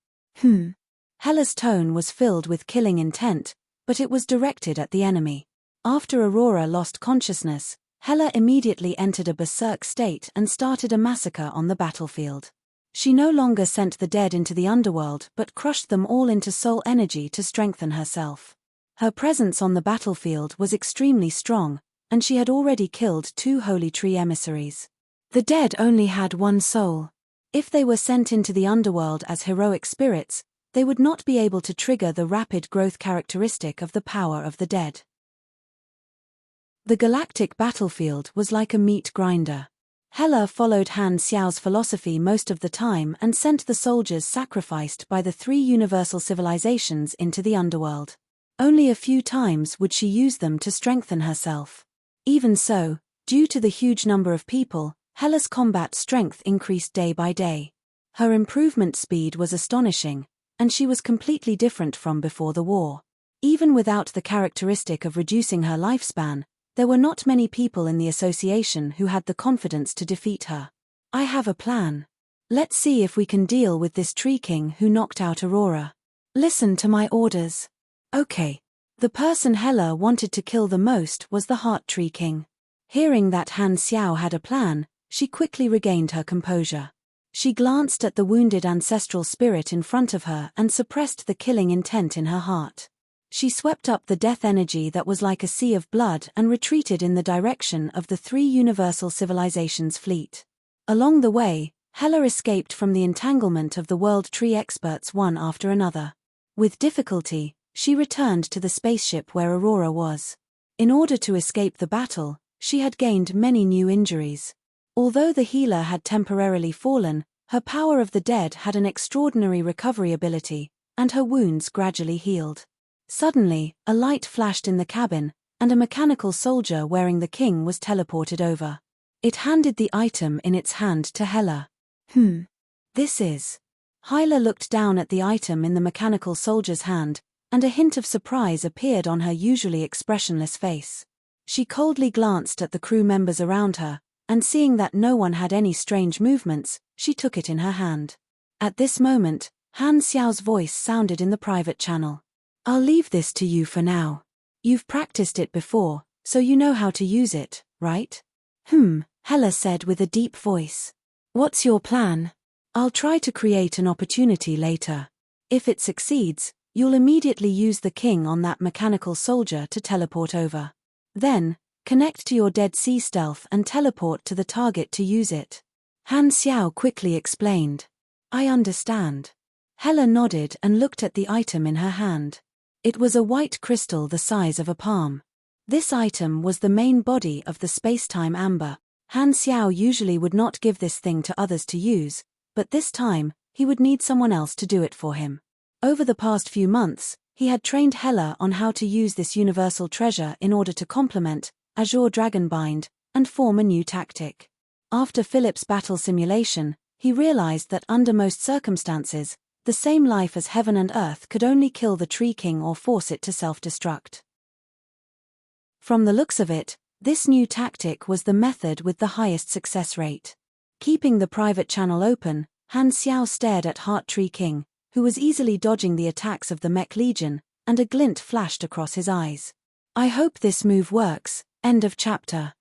Hela's tone was filled with killing intent, but it was directed at the enemy. After Aurora lost consciousness, Hela immediately entered a berserk state and started a massacre on the battlefield. She no longer sent the dead into the underworld but crushed them all into soul energy to strengthen herself. Her presence on the battlefield was extremely strong, and she had already killed 2 Holy Tree emissaries. The dead only had 1 soul. If they were sent into the underworld as heroic spirits, they would not be able to trigger the rapid growth characteristic of the power of the dead. The galactic battlefield was like a meat grinder. Hela followed Han Xiao's philosophy most of the time and sent the soldiers sacrificed by the 3 universal civilizations into the underworld. Only a few times would she use them to strengthen herself. Even so, due to the huge number of people, Hela's combat strength increased day by day. Her improvement speed was astonishing, and she was completely different from before the war. Even without the characteristic of reducing her lifespan, there were not many people in the association who had the confidence to defeat her. I have a plan. Let's see if we can deal with this Tree King who knocked out Aurora. Listen to my orders. Okay. The person Hela wanted to kill the most was the Heart Tree King. Hearing that Han Xiao had a plan, she quickly regained her composure. She glanced at the wounded ancestral spirit in front of her and suppressed the killing intent in her heart. She swept up the death energy that was like a sea of blood and retreated in the direction of the 3 universal civilizations' fleet. Along the way, Hela escaped from the entanglement of the World Tree experts one after another. With difficulty, she returned to the spaceship where Aurora was. In order to escape the battle, she had gained many new injuries. Although the healer had temporarily fallen, her power of the dead had an extraordinary recovery ability, and her wounds gradually healed. Suddenly, a light flashed in the cabin, and a mechanical soldier wearing the king was teleported over. It handed the item in its hand to Hela. This is. Hyla looked down at the item in the mechanical soldier's hand, and a hint of surprise appeared on her usually expressionless face. She coldly glanced at the crew members around her, and seeing that no one had any strange movements, she took it in her hand. At this moment, Han Xiao's voice sounded in the private channel. I'll leave this to you for now. You've practiced it before, so you know how to use it, right? Hela said with a deep voice. What's your plan? I'll try to create an opportunity later. If it succeeds, you'll immediately use the king on that mechanical soldier to teleport over. Then, connect to your Dead Sea stealth and teleport to the target to use it. Han Xiao quickly explained. I understand. Hela nodded and looked at the item in her hand. It was a white crystal the size of a palm. This item was the main body of the spacetime amber, Han Xiao usually would not give this thing to others to use, but this time, he would need someone else to do it for him. Over the past few months, he had trained Hela on how to use this universal treasure in order to complement Azure Dragonbind and form a new tactic. After Philip's battle simulation, he realized that under most circumstances, the same life as heaven and earth could only kill the Tree King or force it to self-destruct. From the looks of it, this new tactic was the method with the highest success rate. Keeping the private channel open, Han Xiao stared at Heart Tree King, who was easily dodging the attacks of the Mech Legion, and a glint flashed across his eyes. I hope this move works. End of chapter.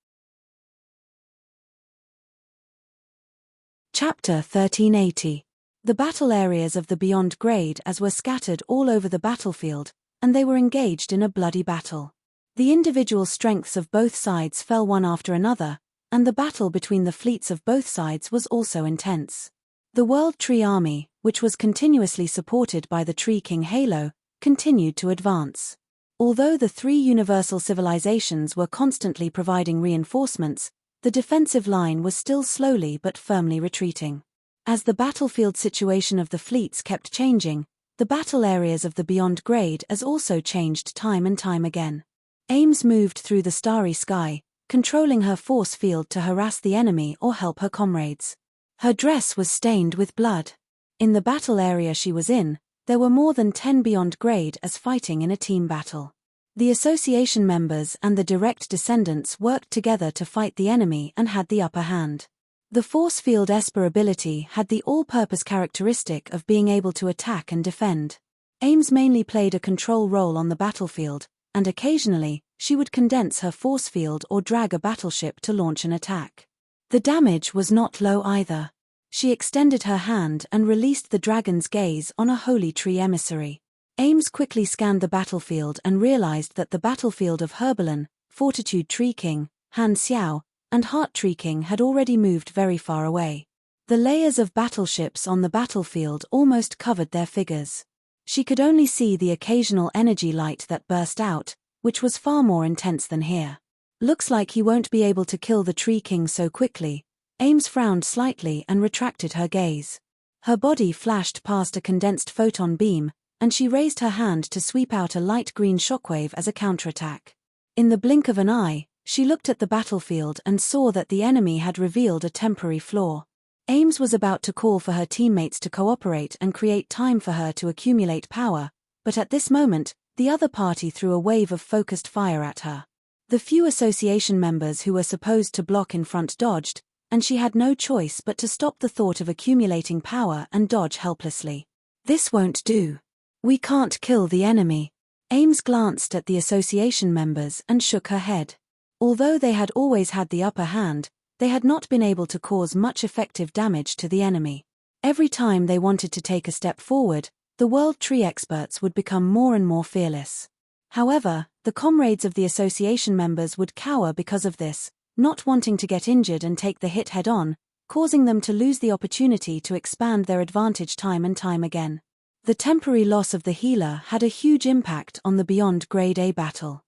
Chapter 1380. The battle areas of the Beyond Grade as were scattered all over the battlefield, and they were engaged in a bloody battle. The individual strengths of both sides fell one after another, and the battle between the fleets of both sides was also intense. The World Tree Army, which was continuously supported by the Tree King Halo, continued to advance. Although the three universal civilizations were constantly providing reinforcements, the defensive line was still slowly but firmly retreating. As the battlefield situation of the fleets kept changing, the battle areas of the Beyond Grade as also changed time and time again. Ames moved through the starry sky, controlling her force field to harass the enemy or help her comrades. Her dress was stained with blood. In the battle area she was in, there were more than 10 Beyond Grade as fighting in a team battle. The association members and the direct descendants worked together to fight the enemy and had the upper hand. The force field Esper ability had the all-purpose characteristic of being able to attack and defend. Ames mainly played a control role on the battlefield, and occasionally, she would condense her force field or drag a battleship to launch an attack. The damage was not low either. She extended her hand and released the dragon's gaze on a holy tree emissary. Ames quickly scanned the battlefield and realized that the battlefield of Herbalin, Fortitude Tree King, Han Xiao, and Heart Tree King had already moved very far away. The layers of battleships on the battlefield almost covered their figures. She could only see the occasional energy light that burst out, which was far more intense than here. Looks like he won't be able to kill the Tree King so quickly. Ames frowned slightly and retracted her gaze. Her body flashed past a condensed photon beam, and she raised her hand to sweep out a light green shockwave as a counterattack. In the blink of an eye, she looked at the battlefield and saw that the enemy had revealed a temporary flaw. Ames was about to call for her teammates to cooperate and create time for her to accumulate power, but at this moment, the other party threw a wave of focused fire at her. The few association members who were supposed to block in front dodged, and she had no choice but to stop the thought of accumulating power and dodge helplessly. This won't do. We can't kill the enemy. Ames glanced at the association members and shook her head. Although they had always had the upper hand, they had not been able to cause much effective damage to the enemy. Every time they wanted to take a step forward, the World Tree experts would become more and more fearless. However, the comrades of the association members would cower because of this, not wanting to get injured and take the hit head-on, causing them to lose the opportunity to expand their advantage time and time again. The temporary loss of the healer had a huge impact on the Beyond Grade A battle.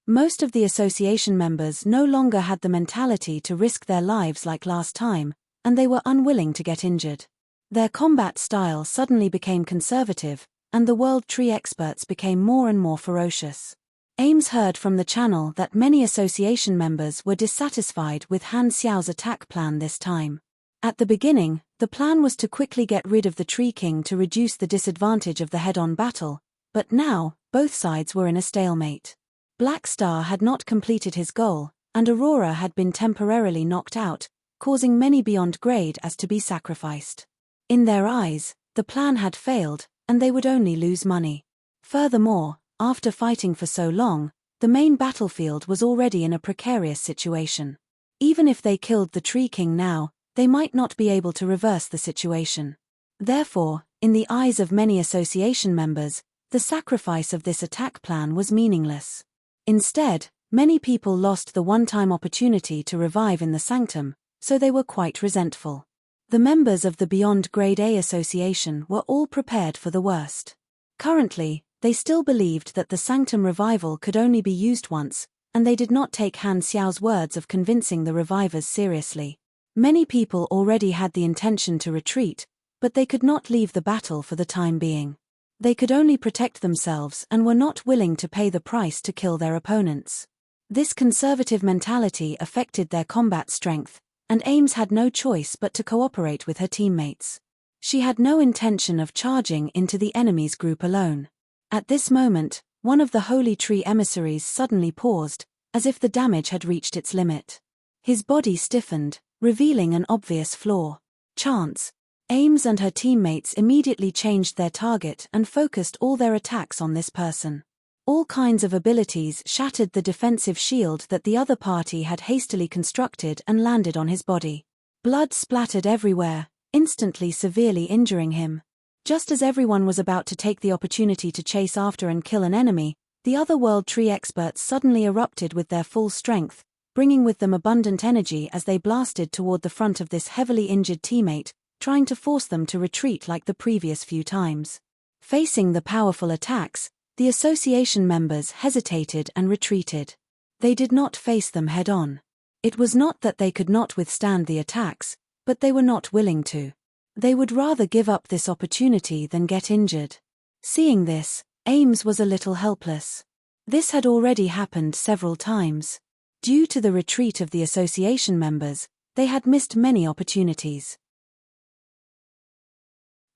Most of the association members no longer had the mentality to risk their lives like last time, and they were unwilling to get injured. Their combat style suddenly became conservative, and the World Tree experts became more and more ferocious. Ames heard from the channel that many association members were dissatisfied with Han Xiao's attack plan this time. At the beginning, the plan was to quickly get rid of the Tree King to reduce the disadvantage of the head-on battle, but now, both sides were in a stalemate. Black Star had not completed his goal, and Aurora had been temporarily knocked out, causing many Beyond Grade as to be sacrificed. In their eyes, the plan had failed, and they would only lose money. Furthermore, after fighting for so long, the main battlefield was already in a precarious situation. Even if they killed the Tree King now, they might not be able to reverse the situation. Therefore, in the eyes of many association members, the sacrifice of this attack plan was meaningless. Instead, many people lost the one-time opportunity to revive in the Sanctum, so they were quite resentful. The members of the Beyond Grade A Association were all prepared for the worst. Currently, they still believed that the Sanctum revival could only be used once, and they did not take Han Xiao's words of convincing the revivers seriously. Many people already had the intention to retreat, but they could not leave the battle for the time being. They could only protect themselves and were not willing to pay the price to kill their opponents. This conservative mentality affected their combat strength, and Ames had no choice but to cooperate with her teammates. She had no intention of charging into the enemy's group alone. At this moment, one of the Holy Tree emissaries suddenly paused, as if the damage had reached its limit. His body stiffened, revealing an obvious flaw. Chance. Ames and her teammates immediately changed their target and focused all their attacks on this person. All kinds of abilities shattered the defensive shield that the other party had hastily constructed and landed on his body. Blood splattered everywhere, instantly severely injuring him. Just as everyone was about to take the opportunity to chase after and kill an enemy, the other World Tree experts suddenly erupted with their full strength, bringing with them abundant energy as they blasted toward the front of this heavily injured teammate, trying to force them to retreat like the previous few times. Facing the powerful attacks, the association members hesitated and retreated. They did not face them head-on. It was not that they could not withstand the attacks, but they were not willing to. They would rather give up this opportunity than get injured. Seeing this, Ames was a little helpless. This had already happened several times. Due to the retreat of the association members, they had missed many opportunities.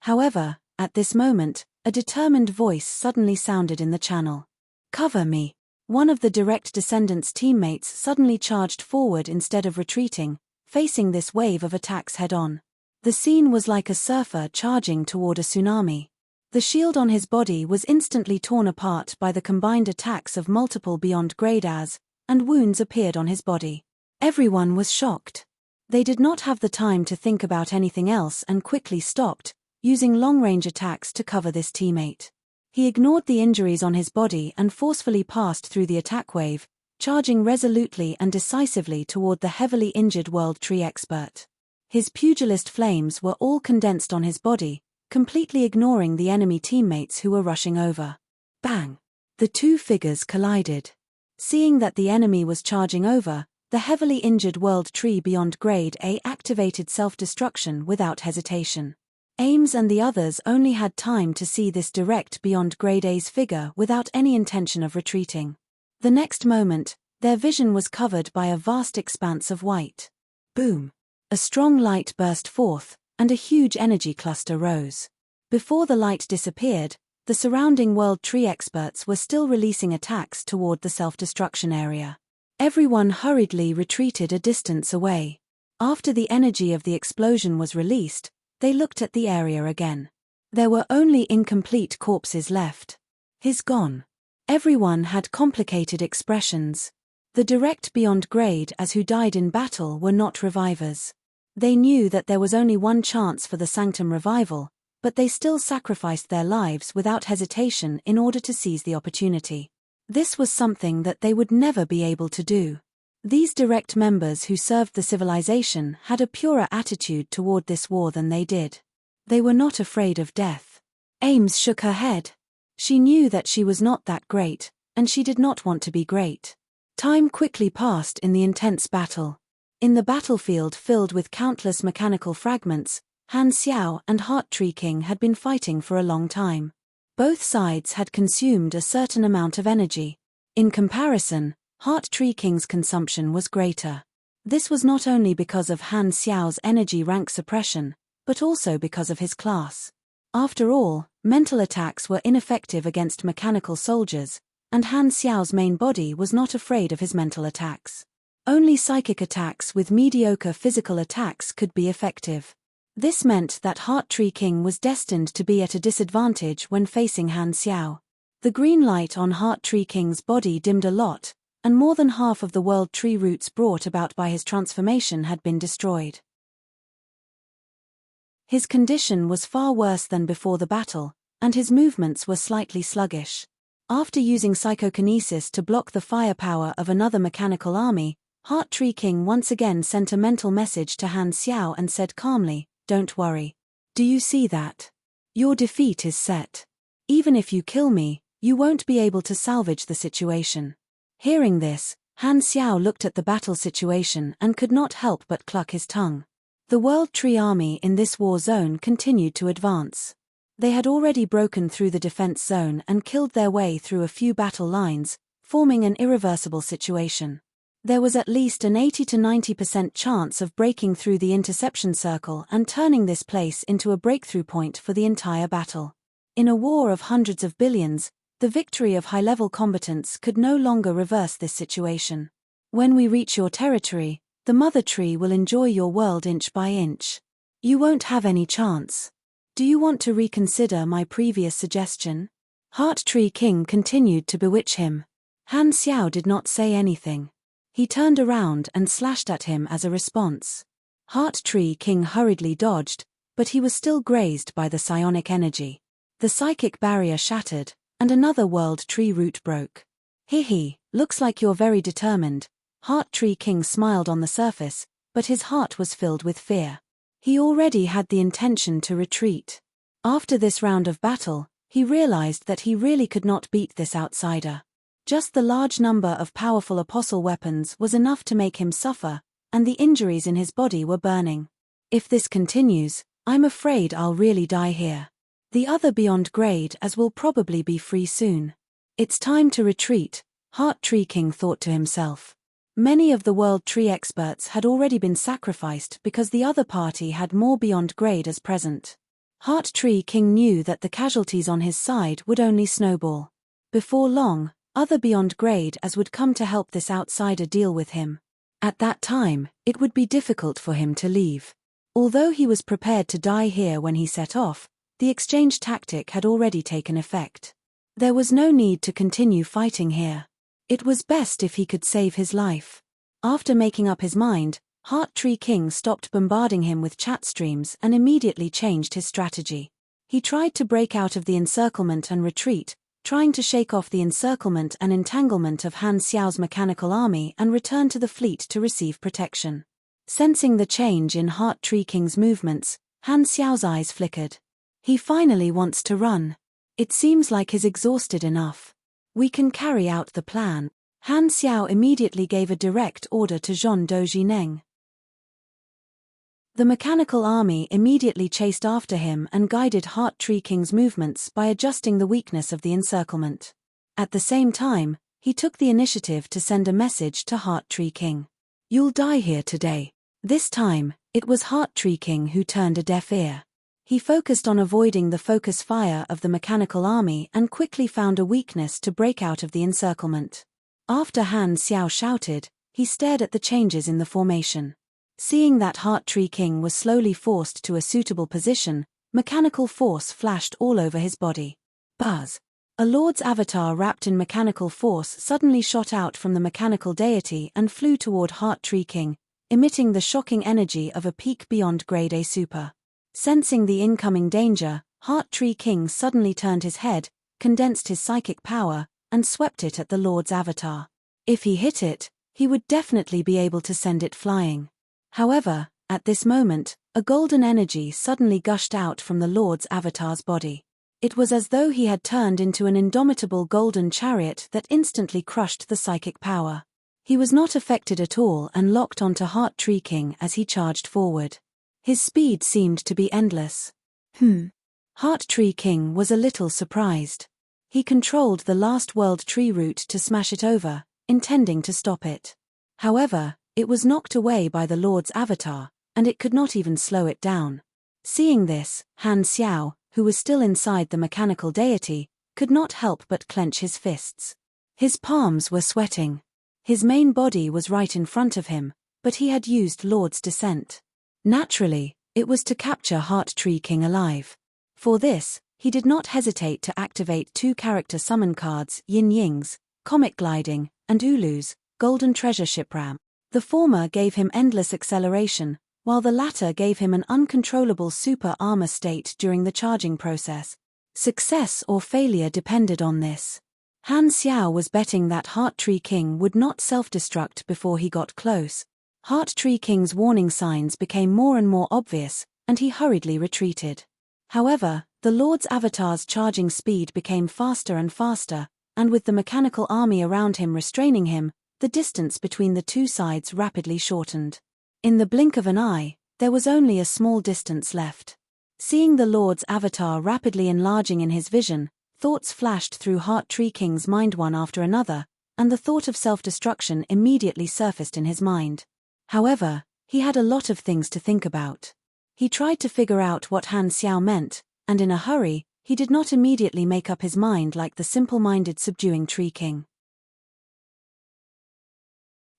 However, at this moment, a determined voice suddenly sounded in the channel. "Cover me." One of the direct descendants' teammates suddenly charged forward instead of retreating, facing this wave of attacks head-on. The scene was like a surfer charging toward a tsunami. The shield on his body was instantly torn apart by the combined attacks of multiple beyond grade as, and wounds appeared on his body. Everyone was shocked. They did not have the time to think about anything else and quickly stopped, using long-range attacks to cover this teammate. He ignored the injuries on his body and forcefully passed through the attack wave, charging resolutely and decisively toward the heavily injured World Tree expert. His pugilist flames were all condensed on his body, completely ignoring the enemy teammates who were rushing over. Bang! The two figures collided. Seeing that the enemy was charging over, the heavily injured World Tree beyond Grade A activated self-destruction without hesitation. Ames and the others only had time to see this direct beyond Grade A's figure without any intention of retreating. The next moment, their vision was covered by a vast expanse of white. Boom! A strong light burst forth, and a huge energy cluster rose. Before the light disappeared, the surrounding World Tree experts were still releasing attacks toward the self-destruction area. Everyone hurriedly retreated a distance away. After the energy of the explosion was released, they looked at the area again. There were only incomplete corpses left. He's gone. Everyone had complicated expressions. The direct beyond grade as who died in battle were not revivers. They knew that there was only one chance for the Sanctum revival, but they still sacrificed their lives without hesitation in order to seize the opportunity. This was something that they would never be able to do. These direct members who served the civilization had a purer attitude toward this war than they did. They were not afraid of death. Ames shook her head. She knew that she was not that great, and she did not want to be great. Time quickly passed in the intense battle. In the battlefield filled with countless mechanical fragments, Han Xiao and Heart Tree King had been fighting for a long time. Both sides had consumed a certain amount of energy. In comparison, Heart Tree King's consumption was greater. This was not only because of Han Xiao's energy rank suppression, but also because of his class. After all, mental attacks were ineffective against mechanical soldiers, and Han Xiao's main body was not afraid of his mental attacks. Only psychic attacks with mediocre physical attacks could be effective. This meant that Heart Tree King was destined to be at a disadvantage when facing Han Xiao. The green light on Heart Tree King's body dimmed a lot, and more than half of the World Tree roots brought about by his transformation had been destroyed. His condition was far worse than before the battle, and his movements were slightly sluggish. After using psychokinesis to block the firepower of another mechanical army, Heart Tree King once again sent a mental message to Han Xiao and said calmly, "Don't worry. Do you see that? Your defeat is set. Even if you kill me, you won't be able to salvage the situation." Hearing this, Han Xiao looked at the battle situation and could not help but cluck his tongue. The World Tree Army in this war zone continued to advance. They had already broken through the defense zone and killed their way through a few battle lines, forming an irreversible situation. There was at least an 80 to 90% chance of breaking through the interception circle and turning this place into a breakthrough point for the entire battle. In a war of hundreds of billions, the victory of high-level combatants could no longer reverse this situation. When we reach your territory, the Mother Tree will enjoy your world inch by inch. You won't have any chance. Do you want to reconsider my previous suggestion? Heart Tree King continued to bewitch him. Han Xiao did not say anything. He turned around and slashed at him as a response. Heart Tree King hurriedly dodged, but he was still grazed by the psionic energy. The psychic barrier shattered, and another world tree root broke. Hee, looks like you're very determined. Heart Tree King smiled on the surface, but his heart was filled with fear. He already had the intention to retreat. After this round of battle, he realized that he really could not beat this outsider. Just the large number of powerful apostle weapons was enough to make him suffer, and the injuries in his body were burning. If this continues, I'm afraid I'll really die here. The other beyond grade as will probably be free soon. It's time to retreat, Heart Tree King thought to himself. Many of the World Tree experts had already been sacrificed because the other party had more beyond grade as present. Heart Tree King knew that the casualties on his side would only snowball. Before long, other beyond grade as would come to help this outsider deal with him. At that time, it would be difficult for him to leave. Although he was prepared to die here when he set off, the exchange tactic had already taken effect. There was no need to continue fighting here. It was best if he could save his life. After making up his mind, Heart Tree King stopped bombarding him with chat streams and immediately changed his strategy. He tried to break out of the encirclement and retreat, trying to shake off the encirclement and entanglement of Han Xiao's mechanical army and return to the fleet to receive protection. Sensing the change in Heart Tree King's movements, Han Xiao's eyes flickered. He finally wants to run. It seems like he's exhausted enough. We can carry out the plan. Han Xiao immediately gave a direct order to Zhong Dojineng. The mechanical army immediately chased after him and guided Heart Tree King's movements by adjusting the weakness of the encirclement. At the same time, he took the initiative to send a message to Heart Tree King. You'll die here today. This time, it was Heart Tree King who turned a deaf ear. He focused on avoiding the focus fire of the mechanical army and quickly found a weakness to break out of the encirclement. After Han Xiao shouted, he stared at the changes in the formation. Seeing that Heart Tree King was slowly forced to a suitable position, mechanical force flashed all over his body. Buzz! A Lord's avatar wrapped in mechanical force suddenly shot out from the mechanical deity and flew toward Heart Tree King, emitting the shocking energy of a peak beyond Grade A Super. Sensing the incoming danger, Heart Tree King suddenly turned his head, condensed his psychic power, and swept it at the Lord's avatar. If he hit it, he would definitely be able to send it flying. However, at this moment, a golden energy suddenly gushed out from the Lord's avatar's body. It was as though he had turned into an indomitable golden chariot that instantly crushed the psychic power. He was not affected at all and locked onto Heart Tree King as he charged forward. His speed seemed to be endless. Heart Tree King was a little surprised. He controlled the last world tree root to smash it over, intending to stop it. However, it was knocked away by the Lord's avatar, and it could not even slow it down. Seeing this, Han Xiao, who was still inside the mechanical deity, could not help but clench his fists. His palms were sweating. His main body was right in front of him, but he had used Lord's Descent. Naturally, it was to capture Heart Tree King alive. For this, he did not hesitate to activate 2 character summon cards, Yin Ying's, Comic Gliding, and Ulu's, Golden Treasure Ship Ram. The former gave him endless acceleration, while the latter gave him an uncontrollable super armor state during the charging process. Success or failure depended on this. Han Xiao was betting that Heart Tree King would not self-destruct before he got close. Heart Tree King's warning signs became more and more obvious, and he hurriedly retreated. However, the Lord's avatar's charging speed became faster and faster, and with the mechanical army around him restraining him, the distance between the two sides rapidly shortened. In the blink of an eye, there was only a small distance left. Seeing the Lord's avatar rapidly enlarging in his vision, thoughts flashed through Heart Tree King's mind one after another, and the thought of self-destruction immediately surfaced in his mind. However, he had a lot of things to think about. He tried to figure out what Han Xiao meant, and in a hurry, he did not immediately make up his mind like the simple-minded subduing Tree King.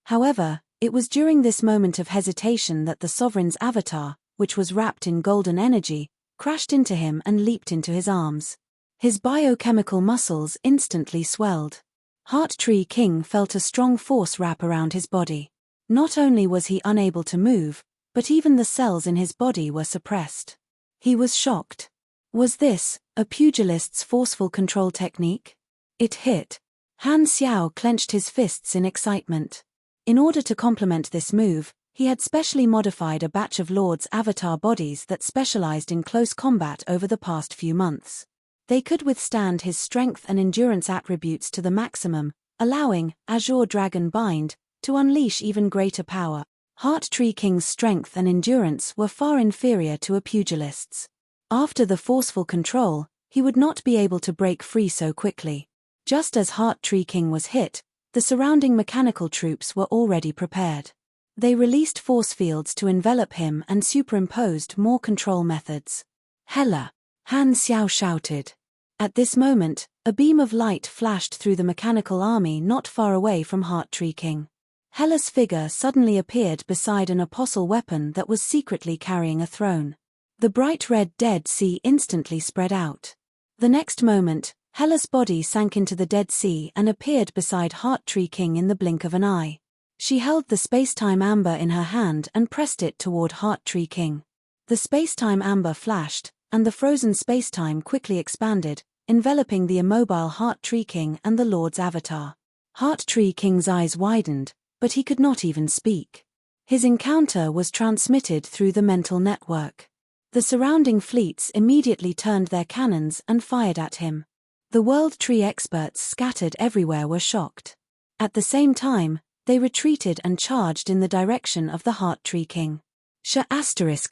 However, it was during this moment of hesitation that the sovereign's avatar, which was wrapped in golden energy, crashed into him and leaped into his arms. His biochemical muscles instantly swelled. Heart Tree King felt a strong force wrap around his body. Not only was he unable to move, but even the cells in his body were suppressed. He was shocked. Was this a pugilist's forceful control technique? It hit. Han Xiao clenched his fists in excitement. In order to complement this move, he had specially modified a batch of Lord's avatar bodies that specialized in close combat over the past few months. They could withstand his strength and endurance attributes to the maximum, allowing Azure Dragon Bind to unleash even greater power. Heart Tree King's strength and endurance were far inferior to a pugilist's. After the forceful control, he would not be able to break free so quickly. Just as Heart Tree King was hit, the surrounding mechanical troops were already prepared. They released force fields to envelop him and superimposed more control methods. Hela! Han Xiao shouted. At this moment, a beam of light flashed through the mechanical army not far away from Heart Tree King. Hela's figure suddenly appeared beside an apostle weapon that was secretly carrying a throne. The bright red Dead Sea instantly spread out. The next moment, Hela's body sank into the Dead Sea and appeared beside Heart Tree King in the blink of an eye. She held the space-time amber in her hand and pressed it toward Heart Tree King. The space-time amber flashed, and the frozen space-time quickly expanded, enveloping the immobile Heart Tree King and the Lord's avatar. Heart Tree King's eyes widened, but he could not even speak. His encounter was transmitted through the mental network. The surrounding fleets immediately turned their cannons and fired at him. The World Tree experts scattered everywhere were shocked. At the same time, they retreated and charged in the direction of the Heart Tree King.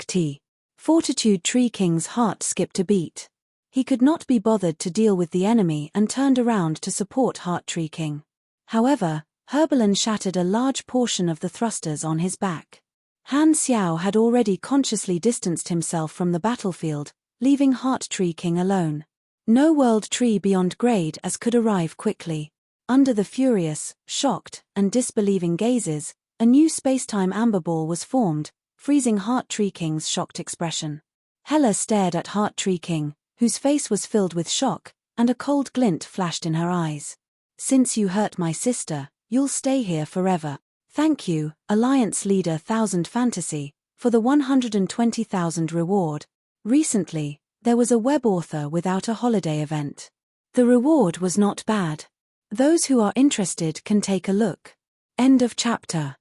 T. Fortitude Tree King's heart skipped a beat. He could not be bothered to deal with the enemy and turned around to support Heart Tree King. However, Herbalan shattered a large portion of the thrusters on his back. Han Xiao had already consciously distanced himself from the battlefield, leaving Heart Tree King alone. No World Tree beyond grade as could arrive quickly. Under the furious, shocked, and disbelieving gazes, a new space-time amber ball was formed, freezing Heart Tree King's shocked expression. Hela stared at Heart Tree King, whose face was filled with shock, and a cold glint flashed in her eyes. "Since you hurt my sister, you'll stay here forever. Thank you, Alliance Leader 1000 Fantasy, for the 120,000 reward. Recently, there was a web author without a holiday event. The reward was not bad. Those who are interested can take a look." End of chapter.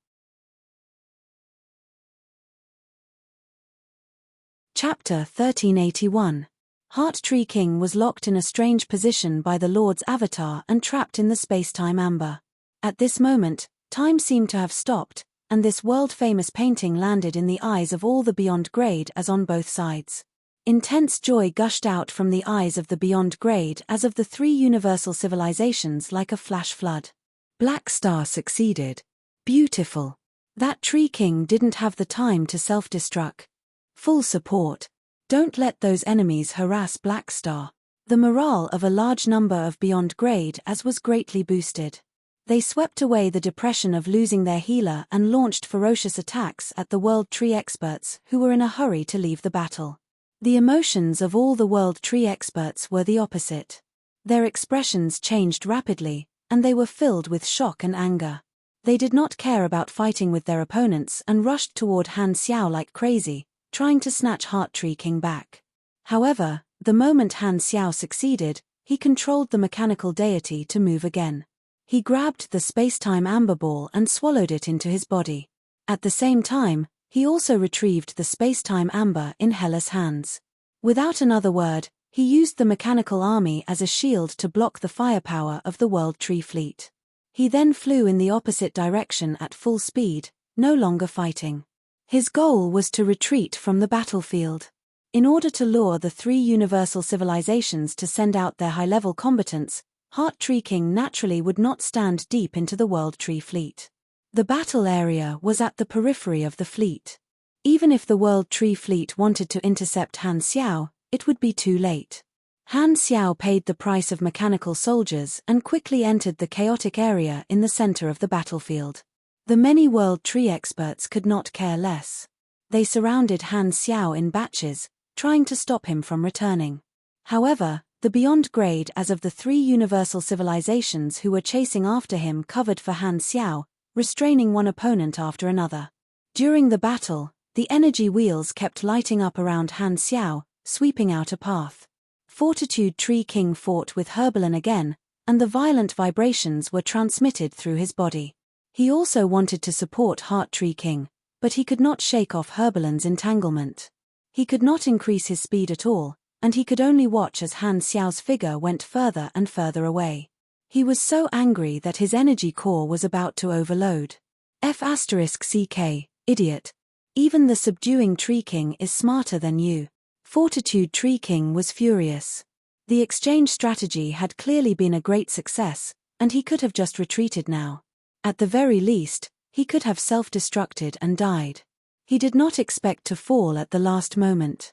Chapter 1381. Heart Tree King was locked in a strange position by the Lord's avatar and trapped in the space-time amber. At this moment, time seemed to have stopped, and this world-famous painting landed in the eyes of all the Beyond Grade as on both sides. Intense joy gushed out from the eyes of the Beyond Grade as of the three universal civilizations like a flash flood. Black Star succeeded. Beautiful. That Tree King didn't have the time to self-destruct. Full support. Don't let those enemies harass Black Star. The morale of a large number of Beyond Grade as was greatly boosted. They swept away the depression of losing their healer and launched ferocious attacks at the World Tree experts who were in a hurry to leave the battle. The emotions of all the World Tree experts were the opposite. Their expressions changed rapidly, and they were filled with shock and anger. They did not care about fighting with their opponents and rushed toward Han Xiao like crazy, trying to snatch Heart Tree King back. However, the moment Han Xiao succeeded, he controlled the mechanical deity to move again. He grabbed the space-time amber ball and swallowed it into his body. At the same time, he also retrieved the space-time amber in Hela's hands. Without another word, he used the mechanical army as a shield to block the firepower of the World Tree fleet. He then flew in the opposite direction at full speed, no longer fighting. His goal was to retreat from the battlefield. In order to lure the three universal civilizations to send out their high-level combatants, Heart Tree King naturally would not stand deep into the World Tree fleet. The battle area was at the periphery of the fleet. Even if the World Tree fleet wanted to intercept Han Xiao, it would be too late. Han Xiao paid the price of mechanical soldiers and quickly entered the chaotic area in the center of the battlefield. The many World Tree experts could not care less. They surrounded Han Xiao in batches, trying to stop him from returning. However, the beyond grade as of the three universal civilizations who were chasing after him covered for Han Xiao, restraining one opponent after another. During the battle, the energy wheels kept lighting up around Han Xiao, sweeping out a path. Fortitude Tree King fought with Herbalin again, and the violent vibrations were transmitted through his body. He also wanted to support Heart Tree King, but he could not shake off Herbalin's entanglement. He could not increase his speed at all, and he could only watch as Han Xiao's figure went further and further away. He was so angry that his energy core was about to overload. F***CK, idiot. Even the subduing Tree King is smarter than you. Fortitude Tree King was furious. The exchange strategy had clearly been a great success, and he could have just retreated now. At the very least, he could have self-destructed and died. He did not expect to fall at the last moment.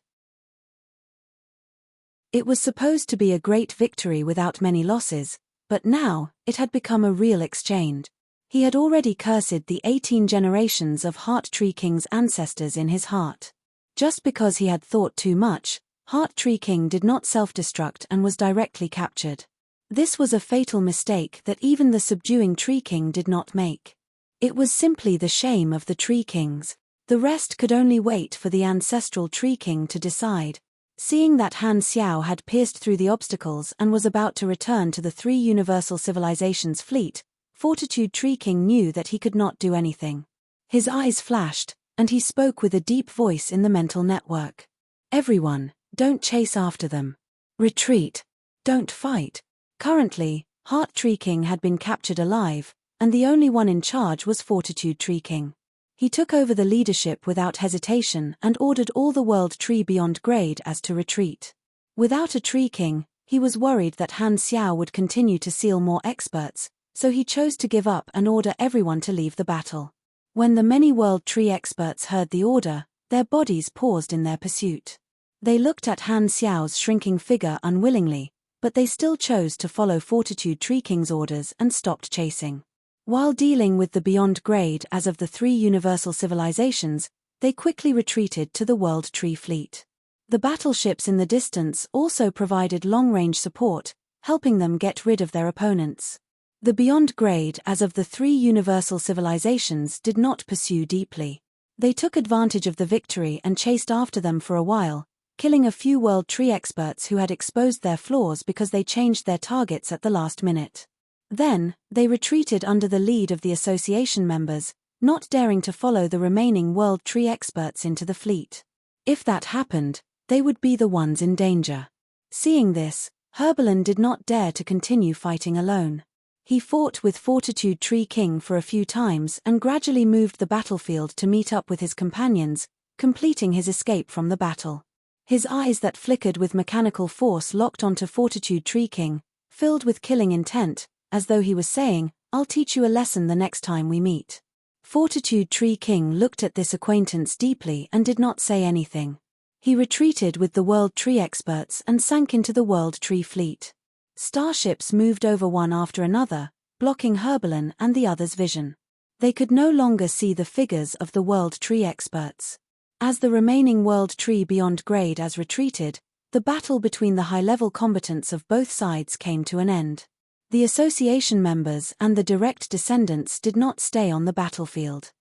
It was supposed to be a great victory without many losses, but now, it had become a real exchange. He had already cursed the 18 generations of Heart Tree King's ancestors in his heart. Just because he had thought too much, Heart Tree King did not self-destruct and was directly captured. This was a fatal mistake that even the subduing Tree King did not make. It was simply the shame of the Tree Kings. The rest could only wait for the ancestral Tree King to decide. Seeing that Han Xiao had pierced through the obstacles and was about to return to the three universal civilizations' fleet, Fortitude Tree King knew that he could not do anything. His eyes flashed, and he spoke with a deep voice in the mental network. Everyone, don't chase after them. Retreat. Don't fight. Currently, Heart Tree King had been captured alive, and the only one in charge was Fortitude Tree King. He took over the leadership without hesitation and ordered all the World Tree beyond grade as to retreat. Without a Tree King, he was worried that Han Xiao would continue to seal more experts, so he chose to give up and order everyone to leave the battle. When the many World Tree experts heard the order, their bodies paused in their pursuit. They looked at Han Xiao's shrinking figure unwillingly, but they still chose to follow Fortitude Tree King's orders and stopped chasing. While dealing with the beyond grade as of the three universal civilizations, they quickly retreated to the World Tree fleet. The battleships in the distance also provided long-range support, helping them get rid of their opponents. The beyond grade as of the three universal civilizations did not pursue deeply. They took advantage of the victory and chased after them for a while, killing a few World Tree experts who had exposed their flaws because they changed their targets at the last minute. Then, they retreated under the lead of the association members, not daring to follow the remaining World Tree experts into the fleet. If that happened, they would be the ones in danger. Seeing this, Herbalin did not dare to continue fighting alone. He fought with Fortitude Tree King for a few times and gradually moved the battlefield to meet up with his companions, completing his escape from the battle. His eyes that flickered with mechanical force locked onto Fortitude Tree King, filled with killing intent, as though he was saying, "I'll teach you a lesson the next time we meet." Fortitude Tree King looked at this acquaintance deeply and did not say anything. He retreated with the World Tree experts and sank into the World Tree fleet. Starships moved over one after another, blocking Herbalin and the others' vision. They could no longer see the figures of the World Tree experts. As the remaining World Tree beyond grade as retreated, the battle between the high-level combatants of both sides came to an end. The association members and the direct descendants did not stay on the battlefield.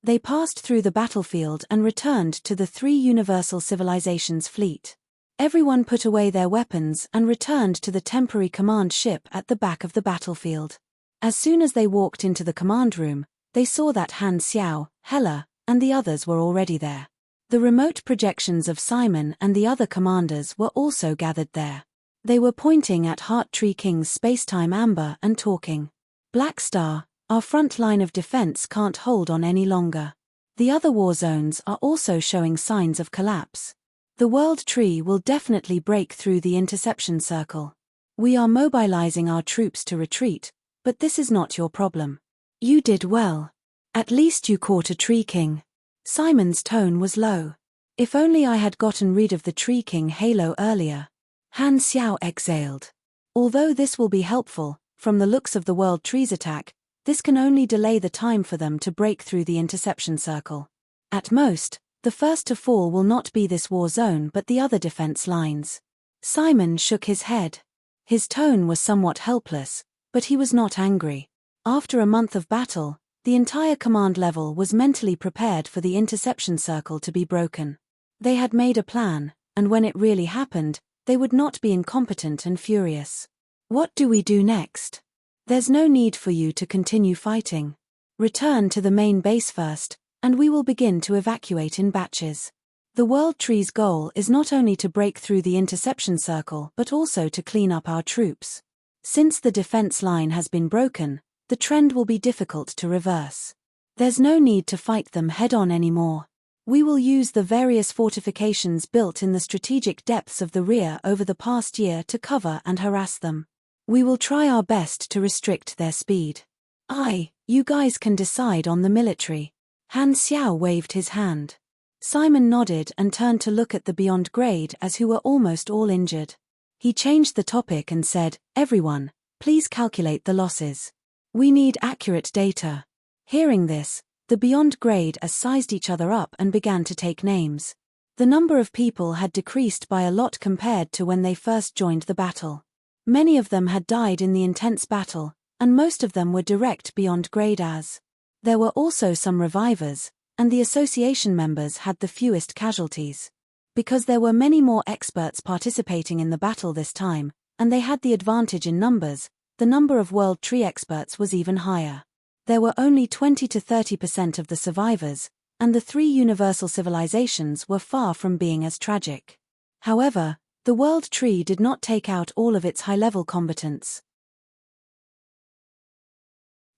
They passed through the battlefield and returned to the three universal civilizations' fleet. Everyone put away their weapons and returned to the temporary command ship at the back of the battlefield. As soon as they walked into the command room, they saw that Han Xiao, Hela, and the others were already there. The remote projections of Simon and the other commanders were also gathered there. They were pointing at Heart Tree King's spacetime amber and talking. Black Star, our front line of defense can't hold on any longer. The other war zones are also showing signs of collapse. The World Tree will definitely break through the interception circle. We are mobilizing our troops to retreat, but this is not your problem. You did well. At least you caught a Tree King. Simon's tone was low. If only I had gotten rid of the Tree King halo earlier. Han Xiao exhaled. Although this will be helpful, from the looks of the World Tree's attack, this can only delay the time for them to break through the interception circle. At most, the first to fall will not be this war zone but the other defense lines. Simon shook his head. His tone was somewhat helpless, but he was not angry. After a month of battle, the entire command level was mentally prepared for the interception circle to be broken. They had made a plan, and when it really happened, they would not be incompetent and furious. What do we do next? There's no need for you to continue fighting. Return to the main base first, and we will begin to evacuate in batches. The World Tree's goal is not only to break through the interception circle but also to clean up our troops. Since the defense line has been broken, the trend will be difficult to reverse. There's no need to fight them head-on anymore. We will use the various fortifications built in the strategic depths of the rear over the past year to cover and harass them. We will try our best to restrict their speed. You guys can decide on the military. Han Xiao waved his hand. Simon nodded and turned to look at the Beyond Grade as who were almost all injured. He changed the topic and said, "Everyone, please calculate the losses. We need accurate data." Hearing this, the Beyond Grade sized each other up and began to take names. The number of people had decreased by a lot compared to when they first joined the battle. Many of them had died in the intense battle, and most of them were direct Beyond Grade as. There were also some revivers, and the association members had the fewest casualties. Because there were many more experts participating in the battle this time, and they had the advantage in numbers, the number of World Tree experts was even higher. There were only 20 to 30% of the survivors, and the three universal civilizations were far from being as tragic. However, the World Tree did not take out all of its high-level combatants.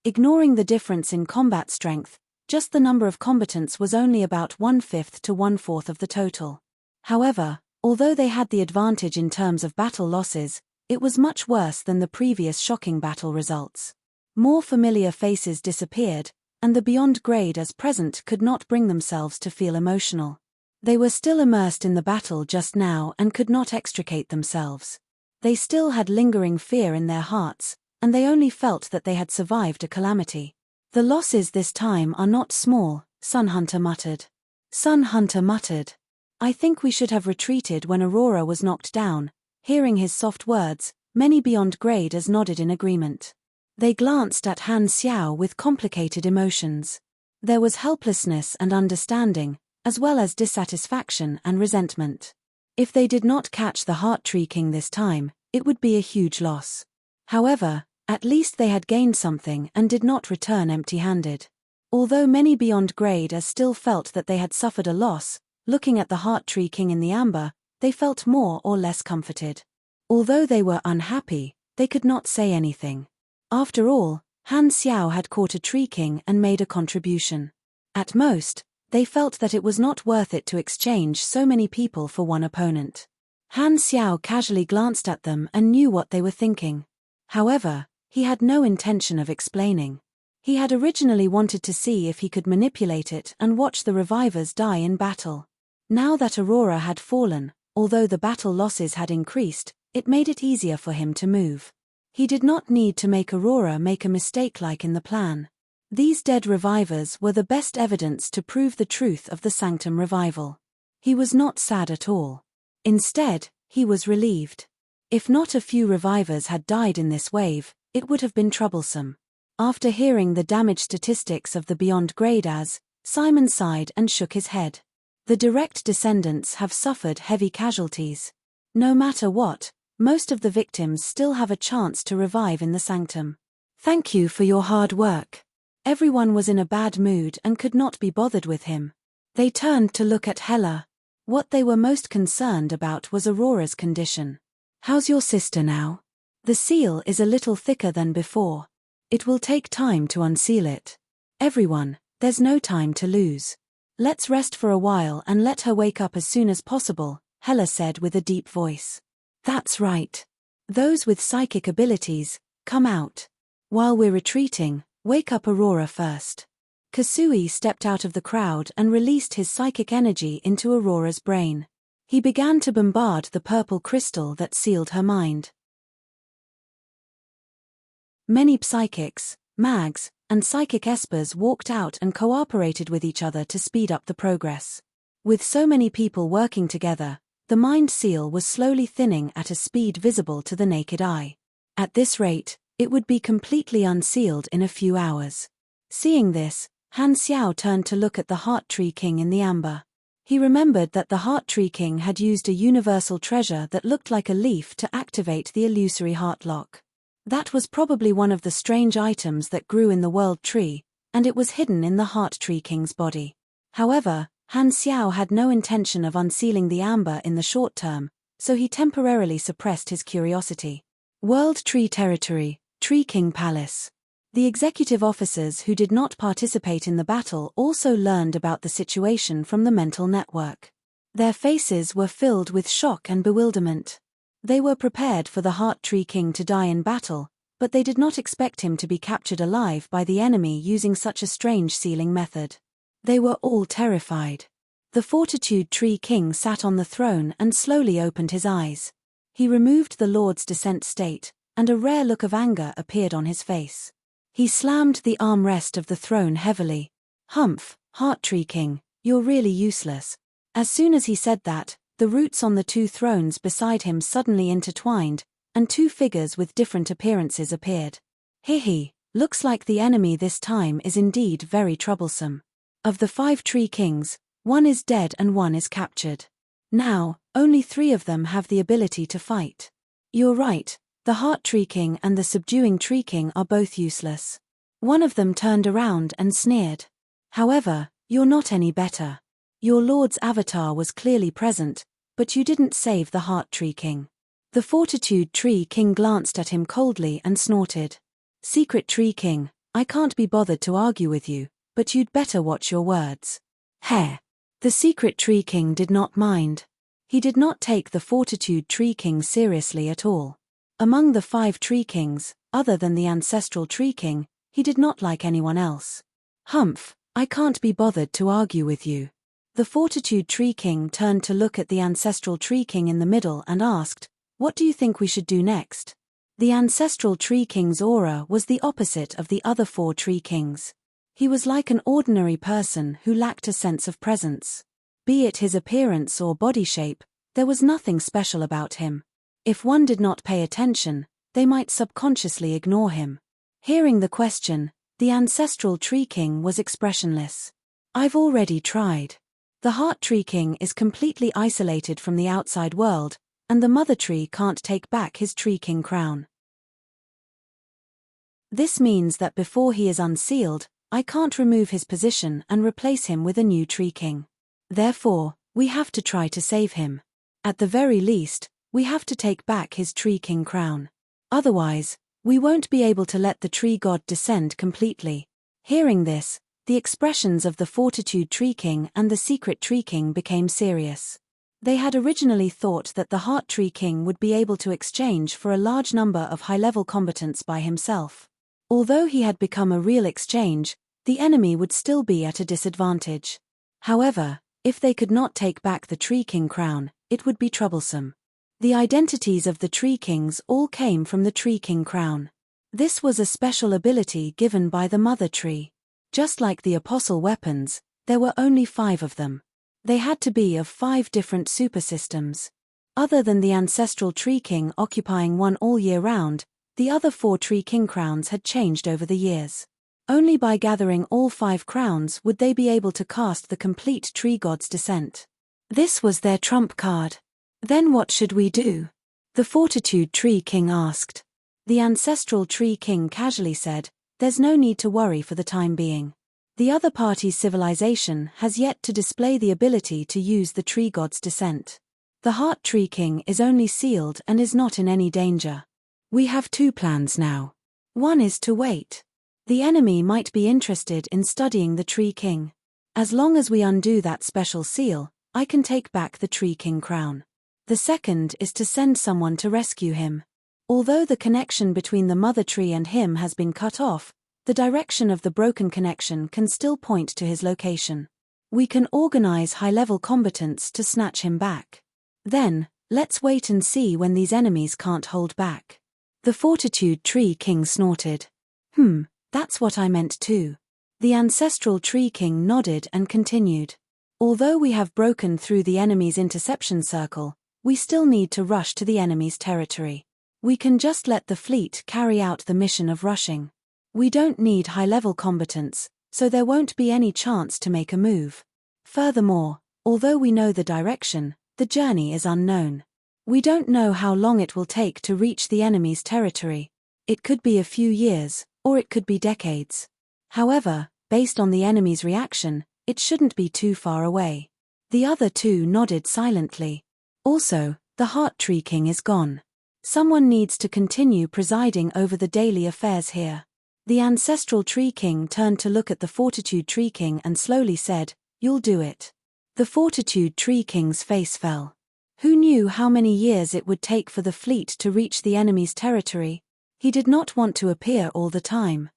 Ignoring the difference in combat strength, just the number of combatants was only about 1/5 to 1/4 of the total. However, although they had the advantage in terms of battle losses, it was much worse than the previous shocking battle results. More familiar faces disappeared, and the Beyond Grade as present could not bring themselves to feel emotional. They were still immersed in the battle just now and could not extricate themselves. They still had lingering fear in their hearts, and they only felt that they had survived a calamity. "The losses this time are not small," Sunhunter muttered. Sunhunter muttered. "I think we should have retreated when Aurora was knocked down." Hearing his soft words, many Beyond Grade nodded in agreement. They glanced at Han Xiao with complicated emotions. There was helplessness and understanding, as well as dissatisfaction and resentment. If they did not catch the Heart Tree King this time, it would be a huge loss. However, at least they had gained something and did not return empty-handed. Although many Beyond Grade still felt that they had suffered a loss, looking at the Heart Tree King in the amber, they felt more or less comforted. Although they were unhappy, they could not say anything. After all, Han Xiao had caught a Tree King and made a contribution. At most, they felt that it was not worth it to exchange so many people for one opponent. Han Xiao casually glanced at them and knew what they were thinking. However, he had no intention of explaining. He had originally wanted to see if he could manipulate it and watch the revivers die in battle. Now that Aurora had fallen, although the battle losses had increased, it made it easier for him to move. He did not need to make Aurora make a mistake like in the plan. These dead revivers were the best evidence to prove the truth of the Sanctum revival. He was not sad at all. Instead, he was relieved. If not a few revivers had died in this wave, it would have been troublesome. After hearing the damage statistics of the Beyond Grade Simon sighed and shook his head. The direct descendants have suffered heavy casualties. No matter what, most of the victims still have a chance to revive in the Sanctum. Thank you for your hard work. Everyone was in a bad mood and could not be bothered with him. They turned to look at Hela. What they were most concerned about was Aurora's condition. How's your sister now? The seal is a little thicker than before. It will take time to unseal it. Everyone, there's no time to lose. Let's rest for a while and let her wake up as soon as possible, Hela said with a deep voice. That's right. Those with psychic abilities, come out. While we're retreating, wake up Aurora first. Kasui stepped out of the crowd and released his psychic energy into Aurora's brain. He began to bombard the purple crystal that sealed her mind. Many psychics, mags, and psychic espers walked out and cooperated with each other to speed up the progress. With so many people working together, the mind seal was slowly thinning at a speed visible to the naked eye. At this rate, it would be completely unsealed in a few hours. Seeing this, Han Xiao turned to look at the Heart Tree King in the amber. He remembered that the Heart Tree King had used a universal treasure that looked like a leaf to activate the illusory heart lock. That was probably one of the strange items that grew in the World Tree, and it was hidden in the Heart Tree King's body. However, Han Xiao had no intention of unsealing the amber in the short term, so he temporarily suppressed his curiosity. World Tree Territory, Tree King Palace. The executive officers who did not participate in the battle also learned about the situation from the mental network. Their faces were filled with shock and bewilderment. They were prepared for the Heart Tree King to die in battle, but they did not expect him to be captured alive by the enemy using such a strange sealing method. They were all terrified. The Fortitude Tree King sat on the throne and slowly opened his eyes. He removed the Lord's Descent state, and a rare look of anger appeared on his face. He slammed the armrest of the throne heavily. Humph, Heart Tree King, you're really useless. As soon as he said that, the roots on the two thrones beside him suddenly intertwined, and two figures with different appearances appeared. Hehe, looks like the enemy this time is indeed very troublesome. Of the 5 Tree Kings, one is dead and one is captured. Now, only 3 of them have the ability to fight. You're right, the Heart Tree King and the Subduing Tree King are both useless. One of them turned around and sneered. However, you're not any better. Your Lord's avatar was clearly present, but you didn't save the Heart Tree King. The Fortitude Tree King glanced at him coldly and snorted. Secret Tree King, I can't be bothered to argue with you, but you'd better watch your words. Heh. The Secret Tree King did not mind. He did not take the Fortitude Tree King seriously at all. Among the 5 Tree Kings, other than the Ancestral Tree King, he did not like anyone else. Humph, I can't be bothered to argue with you. The Fortitude Tree King turned to look at the Ancestral Tree King in the middle and asked, what do you think we should do next? The Ancestral Tree King's aura was the opposite of the other 4 Tree Kings. He was like an ordinary person who lacked a sense of presence. Be it his appearance or body shape, there was nothing special about him. If one did not pay attention, they might subconsciously ignore him. Hearing the question, the Ancestral Tree King was expressionless. I've already tried. The Heart Tree King is completely isolated from the outside world, and the Mother Tree can't take back his Tree King crown. This means that before he is unsealed, I can't remove his position and replace him with a new Tree King. Therefore, we have to try to save him. At the very least, we have to take back his Tree King crown. Otherwise, we won't be able to let the Tree God descend completely. Hearing this, the expressions of the Fortitude Tree King and the Secret Tree King became serious. They had originally thought that the Heart Tree King would be able to exchange for a large number of high-level combatants by himself. Although he had become a real exchange, the enemy would still be at a disadvantage. However, if they could not take back the Tree King crown, it would be troublesome. The identities of the Tree Kings all came from the Tree King crown. This was a special ability given by the Mother Tree. Just like the Apostle weapons, there were only 5 of them. They had to be of 5 different supersystems. Other than the Ancestral Tree King occupying one all year round, the other 4 Tree King crowns had changed over the years. Only by gathering all 5 crowns would they be able to cast the complete Tree God's Descent. This was their trump card. Then what should we do? The Fortitude Tree King asked. The Ancestral Tree King casually said, there's no need to worry for the time being. The other party's civilization has yet to display the ability to use the Tree God's Descent. The Heart Tree King is only sealed and is not in any danger. We have two plans now. One is to wait. The enemy might be interested in studying the Tree King. As long as we undo that special seal, I can take back the Tree King crown. The second is to send someone to rescue him. Although the connection between the mother tree and him has been cut off, the direction of the broken connection can still point to his location. We can organize high-level combatants to snatch him back. Then, let's wait and see when these enemies can't hold back. The Fortitude Tree King snorted. That's what I meant too. The Ancestral Tree King nodded and continued. Although we have broken through the enemy's interception circle, we still need to rush to the enemy's territory. We can just let the fleet carry out the mission of rushing. We don't need high-level combatants, so there won't be any chance to make a move. Furthermore, although we know the direction, the journey is unknown. We don't know how long it will take to reach the enemy's territory. It could be a few years, or it could be decades. However, based on the enemy's reaction, it shouldn't be too far away. The other two nodded silently. Also, the Heart Tree King is gone. Someone needs to continue presiding over the daily affairs here. The Ancestral Tree King turned to look at the Fortitude Tree King and slowly said, "You'll do it." The Fortitude Tree King's face fell. Who knew how many years it would take for the fleet to reach the enemy's territory? He did not want to appear all the time.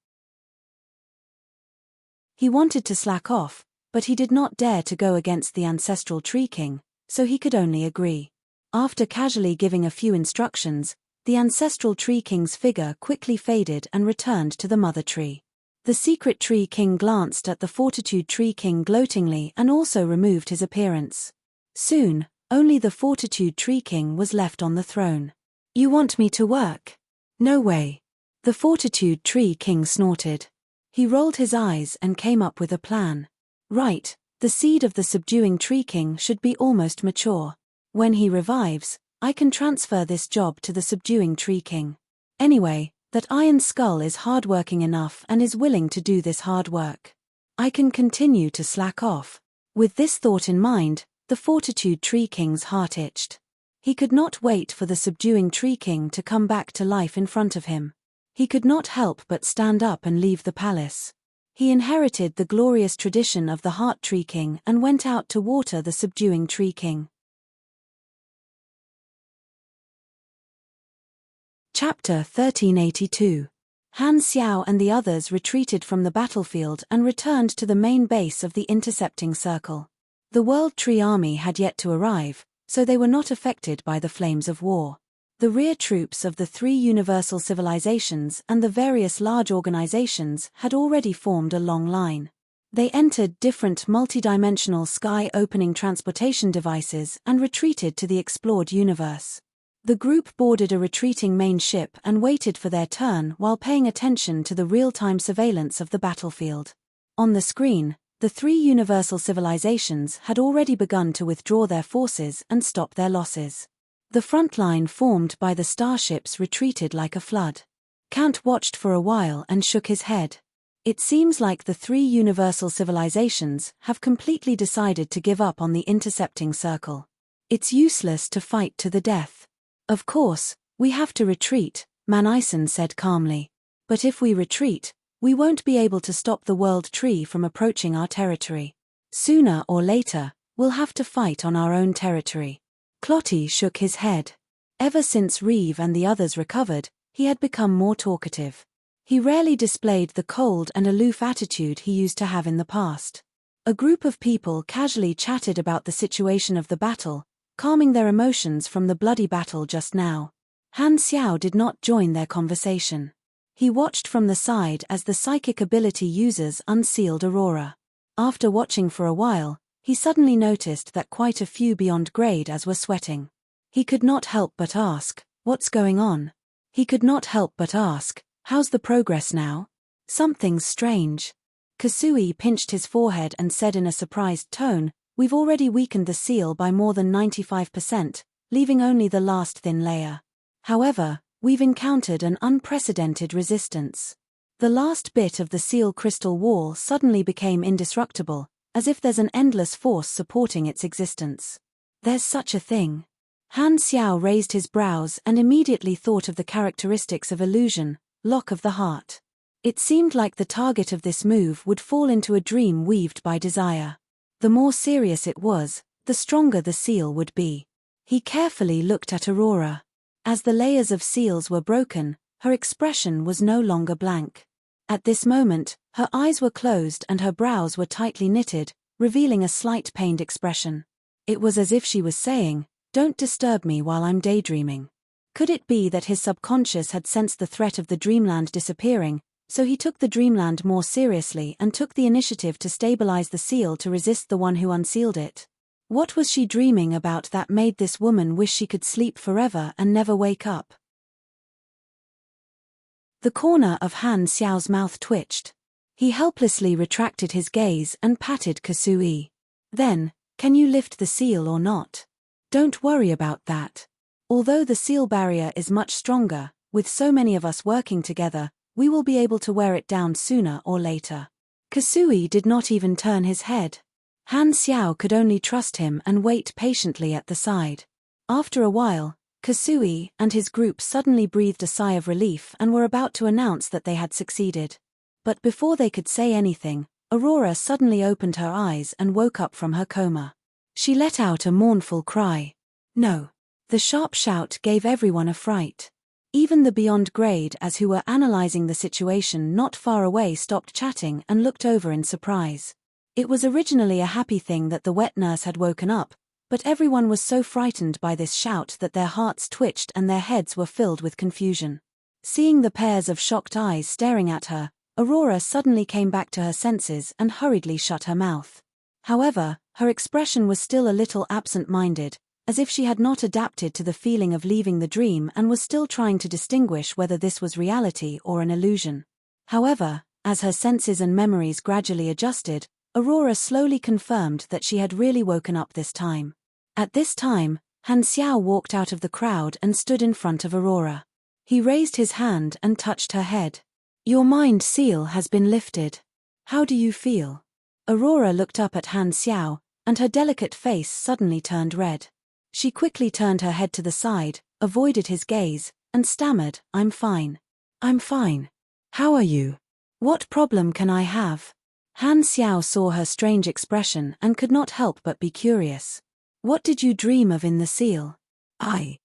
He wanted to slack off, but he did not dare to go against the Ancestral Tree King, so he could only agree. After casually giving a few instructions, the Ancestral Tree King's figure quickly faded and returned to the mother tree. The Secret Tree King glanced at the Fortitude Tree King gloatingly and also removed his appearance. Soon, only the Fortitude Tree King was left on the throne. "You want me to work? No way." The Fortitude Tree King snorted. He rolled his eyes and came up with a plan. "Right, the seed of the Subduing Tree King should be almost mature. When he revives, I can transfer this job to the Subduing Tree King. Anyway, that Iron Skull is hardworking enough and is willing to do this hard work. I can continue to slack off." With this thought in mind, the Fortitude Tree King's heart itched. He could not wait for the Subduing Tree King to come back to life in front of him. He could not help but stand up and leave the palace. He inherited the glorious tradition of the Heart Tree King and went out to water the Subduing Tree King. Chapter 1382. Han Xiao and the others retreated from the battlefield and returned to the main base of the intercepting circle. The World Tree Army had yet to arrive, so they were not affected by the flames of war. The rear troops of the three universal civilizations and the various large organizations had already formed a long line. They entered different multidimensional sky-opening transportation devices and retreated to the explored universe. The group boarded a retreating main ship and waited for their turn while paying attention to the real-time surveillance of the battlefield. On the screen, the three universal civilizations had already begun to withdraw their forces and stop their losses. The front line formed by the starships retreated like a flood. Count watched for a while and shook his head. It seems like the three universal civilizations have completely decided to give up on the intercepting circle. It's useless to fight to the death. "Of course, we have to retreat," Manison said calmly. "But if we retreat, we won't be able to stop the World Tree from approaching our territory. Sooner or later, we'll have to fight on our own territory." Clotty shook his head. Ever since Reeve and the others recovered, he had become more talkative. He rarely displayed the cold and aloof attitude he used to have in the past. A group of people casually chatted about the situation of the battle, calming their emotions from the bloody battle just now. Han Xiao did not join their conversation. He watched from the side as the psychic ability users unsealed Aurora. After watching for a while, he suddenly noticed that quite a few beyond grade as were sweating. He could not help but ask, "What's going on?" He could not help but ask, "How's the progress now?" "Something's strange." Kasui pinched his forehead and said in a surprised tone, "We've already weakened the seal by more than 95%, leaving only the last thin layer. However, we've encountered an unprecedented resistance. The last bit of the seal crystal wall suddenly became indestructible, as if there's an endless force supporting its existence." "There's such a thing." Han Xiao raised his brows and immediately thought of the characteristics of illusion, lock of the heart. It seemed like the target of this move would fall into a dream weaved by desire. The more serious it was, the stronger the seal would be. He carefully looked at Aurora. As the layers of seals were broken, her expression was no longer blank. At this moment, her eyes were closed and her brows were tightly knitted, revealing a slight pained expression. It was as if she was saying, "Don't disturb me while I'm daydreaming." Could it be that his subconscious had sensed the threat of the dreamland disappearing, so he took the dreamland more seriously and took the initiative to stabilize the seal to resist the one who unsealed it? What was she dreaming about that made this woman wish she could sleep forever and never wake up? The corner of Han Xiao's mouth twitched. He helplessly retracted his gaze and patted Kasui. Then, "Can you lift the seal or not?" "Don't worry about that. Although the seal barrier is much stronger, with so many of us working together, we will be able to wear it down sooner or later." Kasui did not even turn his head. Han Xiao could only trust him and wait patiently at the side. After a while, Kasui and his group suddenly breathed a sigh of relief and were about to announce that they had succeeded. But before they could say anything, Aurora suddenly opened her eyes and woke up from her coma. She let out a mournful cry. "No!" The sharp shout gave everyone a fright. Even the beyond grade as who were analyzing the situation not far away stopped chatting and looked over in surprise. It was originally a happy thing that the wet nurse had woken up, but everyone was so frightened by this shout that their hearts twitched and their heads were filled with confusion. Seeing the pairs of shocked eyes staring at her, Aurora suddenly came back to her senses and hurriedly shut her mouth. However, her expression was still a little absent-minded, as if she had not adapted to the feeling of leaving the dream and was still trying to distinguish whether this was reality or an illusion. However, as her senses and memories gradually adjusted, Aurora slowly confirmed that she had really woken up this time. At this time, Han Xiao walked out of the crowd and stood in front of Aurora. He raised his hand and touched her head. "Your mind seal has been lifted. How do you feel?" Aurora looked up at Han Xiao, and her delicate face suddenly turned red. She quickly turned her head to the side, avoided his gaze, and stammered, "I'm fine. I'm fine. How are you? What problem can I have?" Han Xiao saw her strange expression and could not help but be curious. "What did you dream of in the seal?" I,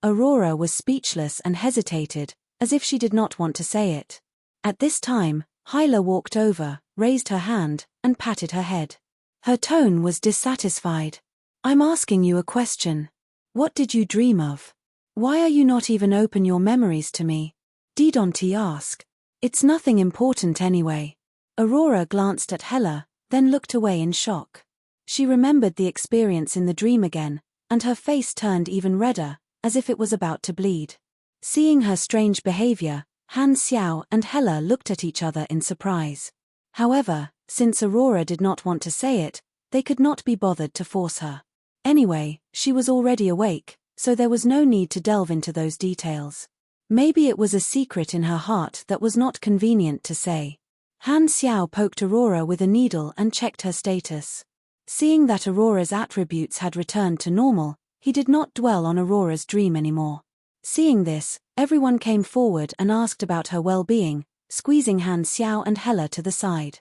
Aurora was speechless and hesitated, as if she did not want to say it. At this time, Hyla walked over, raised her hand, and patted her head. Her tone was dissatisfied. "I'm asking you a question. What did you dream of? Why are you not even open your memories to me?" Didonti asked. "It's nothing important anyway." Aurora glanced at Hela, then looked away in shock. She remembered the experience in the dream again, and her face turned even redder, as if it was about to bleed. Seeing her strange behavior, Han Xiao and Hela looked at each other in surprise. However, since Aurora did not want to say it, they could not be bothered to force her. Anyway, she was already awake, so there was no need to delve into those details. Maybe it was a secret in her heart that was not convenient to say. Han Xiao poked Aurora with a needle and checked her status. Seeing that Aurora's attributes had returned to normal, he did not dwell on Aurora's dream anymore. Seeing this, everyone came forward and asked about her well-being, squeezing Han Xiao and Hela to the side.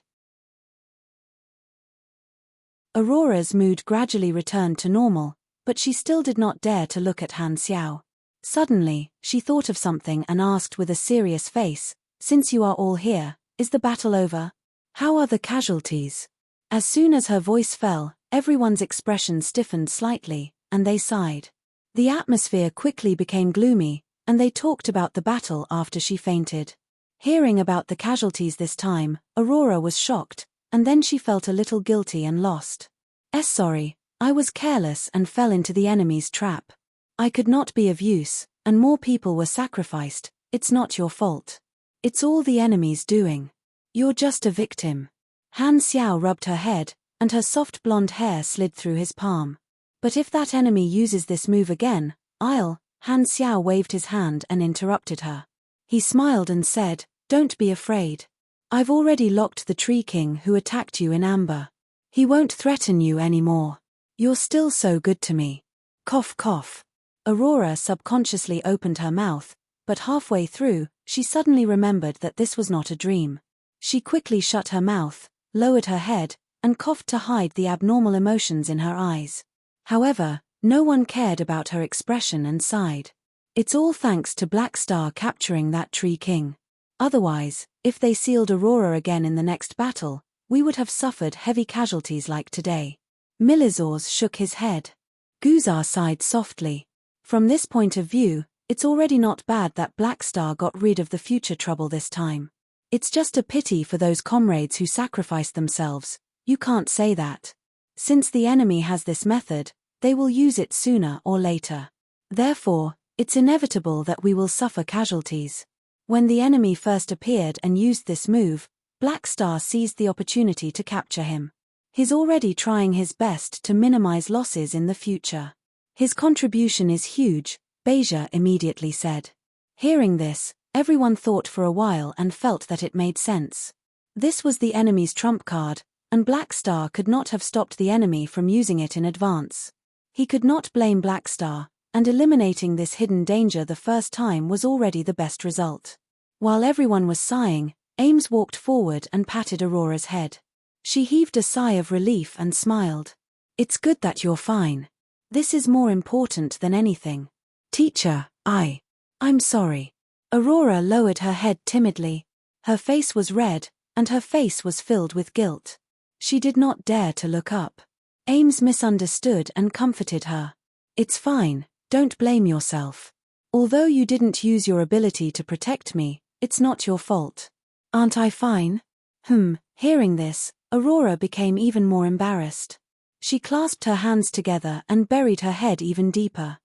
Aurora's mood gradually returned to normal, but she still did not dare to look at Han Xiao. Suddenly, she thought of something and asked with a serious face, "Since you are all here, is the battle over? How are the casualties?" As soon as her voice fell, everyone's expression stiffened slightly, and they sighed. The atmosphere quickly became gloomy, and they talked about the battle after she fainted. Hearing about the casualties this time, Aurora was shocked, and then she felt a little guilty and lost. Sorry, I was careless and fell into the enemy's trap. I could not be of use, and more people were sacrificed. It's not your fault. It's all the enemy's doing. You're just a victim." Han Xiao rubbed her head, and her soft blonde hair slid through his palm. "But if that enemy uses this move again, Han Xiao waved his hand and interrupted her. He smiled and said, "Don't be afraid. I've already locked the Tree King who attacked you in amber. He won't threaten you anymore. You're still so good to me." Cough cough. Aurora subconsciously opened her mouth, but halfway through, she suddenly remembered that this was not a dream. She quickly shut her mouth, lowered her head, and coughed to hide the abnormal emotions in her eyes. However, no one cared about her expression and sighed. It's all thanks to Black Star capturing that Tree King. Otherwise, if they sealed Aurora again in the next battle, we would have suffered heavy casualties like today. Milizors shook his head. Guzar sighed softly. From this point of view, it's already not bad that Black Star got rid of the future trouble this time. It's just a pity for those comrades who sacrificed themselves. You can't say that. Since the enemy has this method, they will use it sooner or later. Therefore, it's inevitable that we will suffer casualties. When the enemy first appeared and used this move, Black Star seized the opportunity to capture him. He's already trying his best to minimize losses in the future. His contribution is huge, Beja immediately said. Hearing this, everyone thought for a while and felt that it made sense. This was the enemy's trump card, and Black Star could not have stopped the enemy from using it in advance. He could not blame Black Star, and eliminating this hidden danger the first time was already the best result. While everyone was sighing, Ames walked forward and patted Aurora's head. She heaved a sigh of relief and smiled. It's good that you're fine. This is more important than anything. Teacher, I'm sorry. Aurora lowered her head timidly. Her face was red, and her face was filled with guilt. She did not dare to look up. Ames misunderstood and comforted her. It's fine, don't blame yourself. Although you didn't use your ability to protect me, it's not your fault. Aren't I fine? Hearing this, Aurora became even more embarrassed. She clasped her hands together and buried her head even deeper.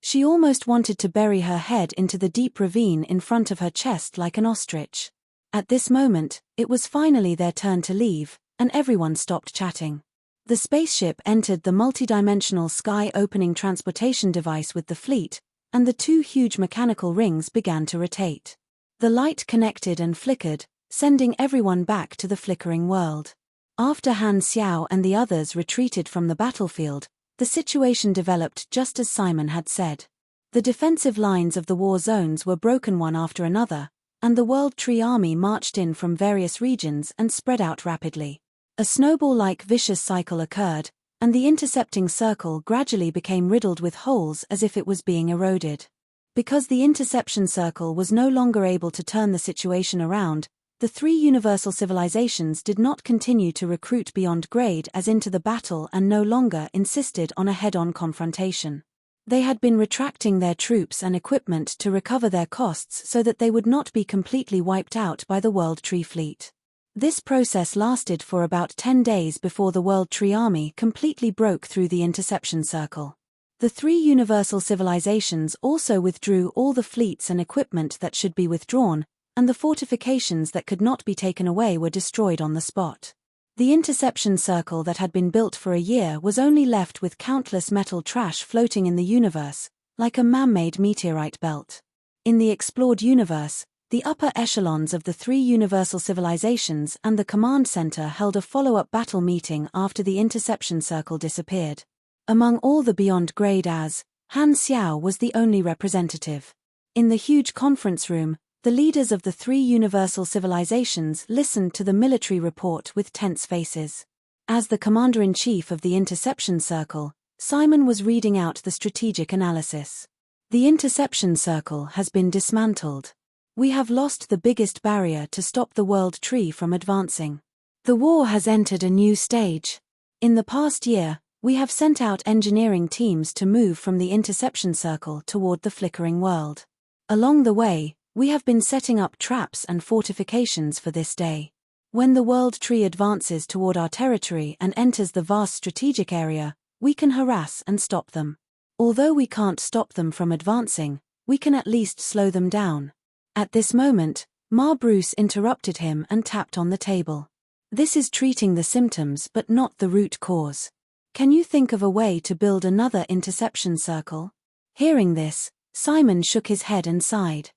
She almost wanted to bury her head into the deep ravine in front of her chest like an ostrich. At this moment, it was finally their turn to leave, and everyone stopped chatting. The spaceship entered the multidimensional sky-opening transportation device with the fleet, and the two huge mechanical rings began to rotate. The light connected and flickered, sending everyone back to the flickering world. After Han Xiao and the others retreated from the battlefield, the situation developed just as Simon had said. The defensive lines of the war zones were broken one after another, and the World Tree Army marched in from various regions and spread out rapidly. A snowball-like vicious cycle occurred, and the intercepting circle gradually became riddled with holes as if it was being eroded. Because the interception circle was no longer able to turn the situation around, the three universal civilizations did not continue to recruit beyond grade as into the battle and no longer insisted on a head-on confrontation. They had been retracting their troops and equipment to recover their costs so that they would not be completely wiped out by the World Tree Fleet. This process lasted for about 10 days before the World Tree Army completely broke through the interception circle. The three universal civilizations also withdrew all the fleets and equipment that should be withdrawn, and the fortifications that could not be taken away were destroyed on the spot. The interception circle that had been built for a year was only left with countless metal trash floating in the universe, like a man-made meteorite belt. In the explored universe, the upper echelons of the three universal civilizations and the command center held a follow-up battle meeting after the interception circle disappeared. Among all the beyond grade as, Han Xiao was the only representative. In the huge conference room, the leaders of the three universal civilizations listened to the military report with tense faces. As the commander-in-chief of the interception circle, Simon was reading out the strategic analysis. The interception circle has been dismantled. We have lost the biggest barrier to stop the World Tree from advancing. The war has entered a new stage. In the past year, we have sent out engineering teams to move from the interception circle toward the flickering world. Along the way, we have been setting up traps and fortifications for this day. When the World Tree advances toward our territory and enters the vast strategic area, we can harass and stop them. Although we can't stop them from advancing, we can at least slow them down. At this moment, Ma Bruce interrupted him and tapped on the table. This is treating the symptoms but not the root cause. Can you think of a way to build another interception circle? Hearing this, Simon shook his head and sighed.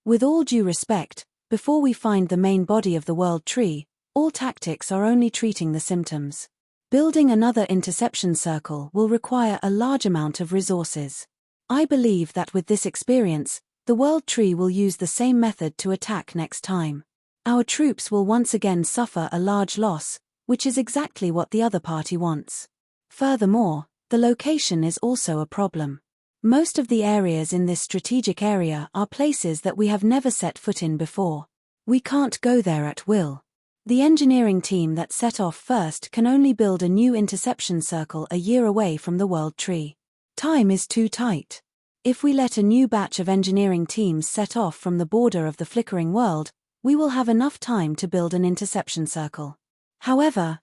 With all due respect, before we find the main body of the World Tree, All tactics are only treating the symptoms. Building another interception circle will require a large amount of resources. I believe that with this experience, the World Tree will use the same method to attack next time. Our troops will once again suffer a large loss, which is exactly what the other party wants. Furthermore, the location is also a problem. Most of the areas in this strategic area are places that we have never set foot in before. We can't go there at will. The engineering team that set off first can only build a new interception circle a year away from the World Tree. Time is too tight. If we let a new batch of engineering teams set off from the border of the flickering world, we will have enough time to build an interception circle. However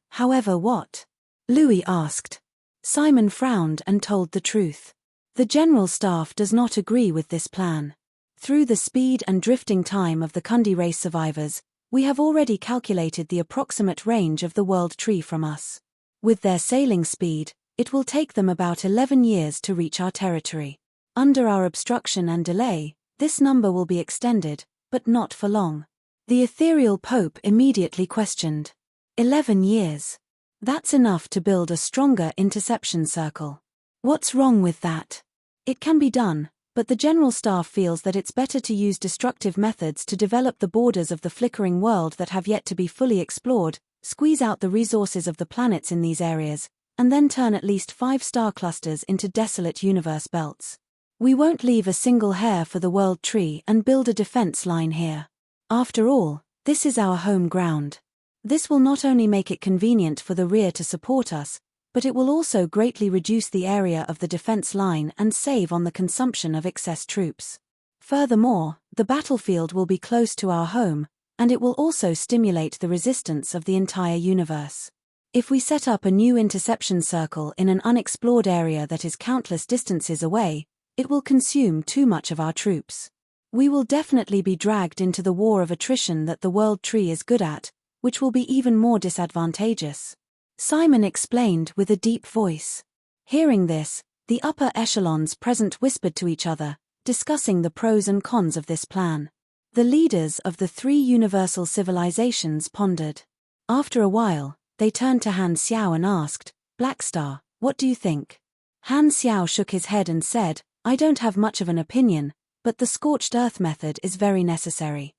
what? Louis asked. Simon frowned and told the truth. The General Staff does not agree with this plan. Through the speed and drifting time of the Kundi race survivors, we have already calculated the approximate range of the World Tree from us. With their sailing speed, it will take them about 11 years to reach our territory. Under our obstruction and delay, this number will be extended, but not for long. The ethereal Pope immediately questioned. 11 years. That's enough to build a stronger interception circle. What's wrong with that? It can be done, but the General Staff feels that it's better to use destructive methods to develop the borders of the flickering world that have yet to be fully explored, squeeze out the resources of the planets in these areas, and then turn at least 5 star clusters into desolate universe belts. We won't leave a single hair for the World Tree and build a defense line here. After all, this is our home ground. This will not only make it convenient for the rear to support us, but it will also greatly reduce the area of the defense line and save on the consumption of excess troops. Furthermore, the battlefield will be close to our home, and it will also stimulate the resistance of the entire universe. If we set up a new interception circle in an unexplored area that is countless distances away, it will consume too much of our troops. We will definitely be dragged into the war of attrition that the World Tree is good at, which will be even more disadvantageous. Simon explained with a deep voice. Hearing this, the upper echelons present whispered to each other, discussing the pros and cons of this plan. The leaders of the 3 universal civilizations pondered. After a while, they turned to Han Xiao and asked, Blackstar, what do you think? Han Xiao shook his head and said, I don't have much of an opinion, but the scorched earth method is very necessary.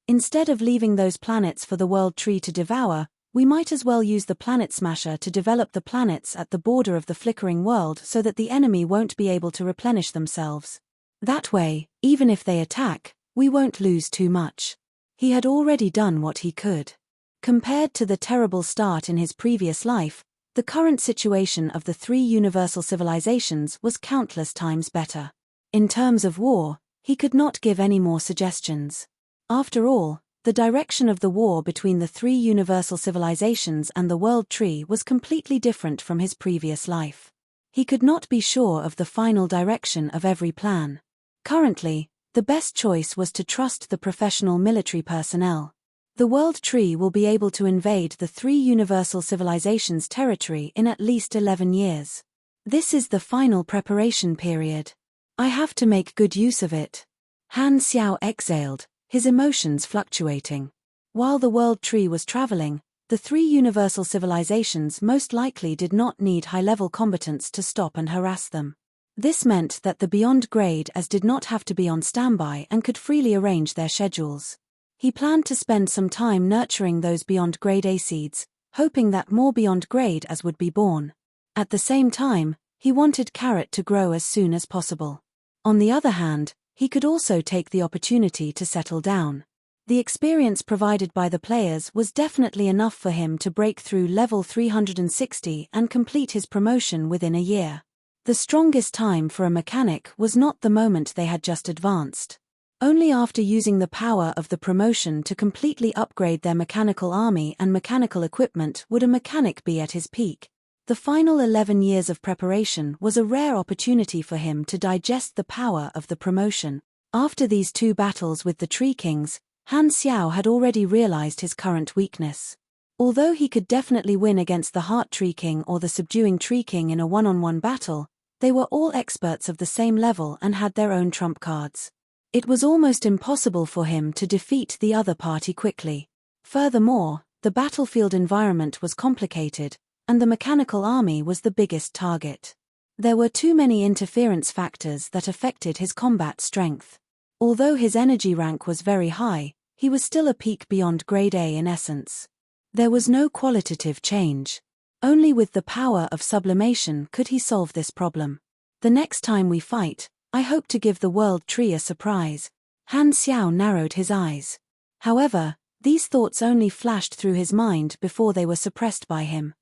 Instead of leaving those planets for the World Tree to devour, we might as well use the Planet Smasher to develop the planets at the border of the flickering world so that the enemy won't be able to replenish themselves. That way, even if they attack, we won't lose too much. He had already done what he could. Compared to the terrible start in his previous life, the current situation of the 3 universal civilizations was countless times better. In terms of war, he could not give any more suggestions. After all, the direction of the war between the 3 universal civilizations and the World Tree was completely different from his previous life. He could not be sure of the final direction of every plan. Currently, the best choice was to trust the professional military personnel. The World Tree will be able to invade the 3 universal civilizations' territory in at least 11 years. This is the final preparation period. I have to make good use of it. Han Xiao exhaled, his emotions fluctuating. While the World Tree was traveling, the 3 universal civilizations most likely did not need high-level combatants to stop and harass them. This meant that the Beyond Grade as did not have to be on standby and could freely arrange their schedules. He planned to spend some time nurturing those Beyond Grade A seeds, hoping that more Beyond Grade as would be born. At the same time, he wanted Carrot to grow as soon as possible. On the other hand, he could also take the opportunity to settle down. The experience provided by the players was definitely enough for him to break through level 360 and complete his promotion within a year. The strongest time for a mechanic was not the moment they had just advanced. Only after using the power of the promotion to completely upgrade their mechanical army and mechanical equipment would a mechanic be at his peak. The final 11 years of preparation was a rare opportunity for him to digest the power of the promotion. After these 2 battles with the Tree Kings, Han Xiao had already realized his current weakness. Although he could definitely win against the Heart Tree King or the Subduing Tree King in a one-on-one battle, they were all experts of the same level and had their own trump cards. It was almost impossible for him to defeat the other party quickly. Furthermore, the battlefield environment was complicated, and the mechanical army was the biggest target. There were too many interference factors that affected his combat strength. Although his energy rank was very high, he was still a peak beyond grade A in essence. There was no qualitative change. Only with the power of sublimation could he solve this problem. The next time we fight, I hope to give the world tree a surprise. Han Xiao narrowed his eyes. However, these thoughts only flashed through his mind before they were suppressed by him.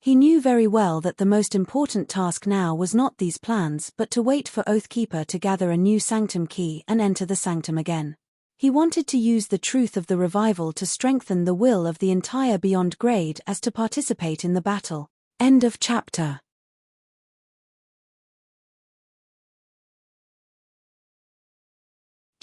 He knew very well that the most important task now was not these plans but to wait for Oathkeeper to gather a new sanctum key and enter the sanctum again. He wanted to use the truth of the revival to strengthen the will of the entire Beyond Grade as to participate in the battle. End of chapter.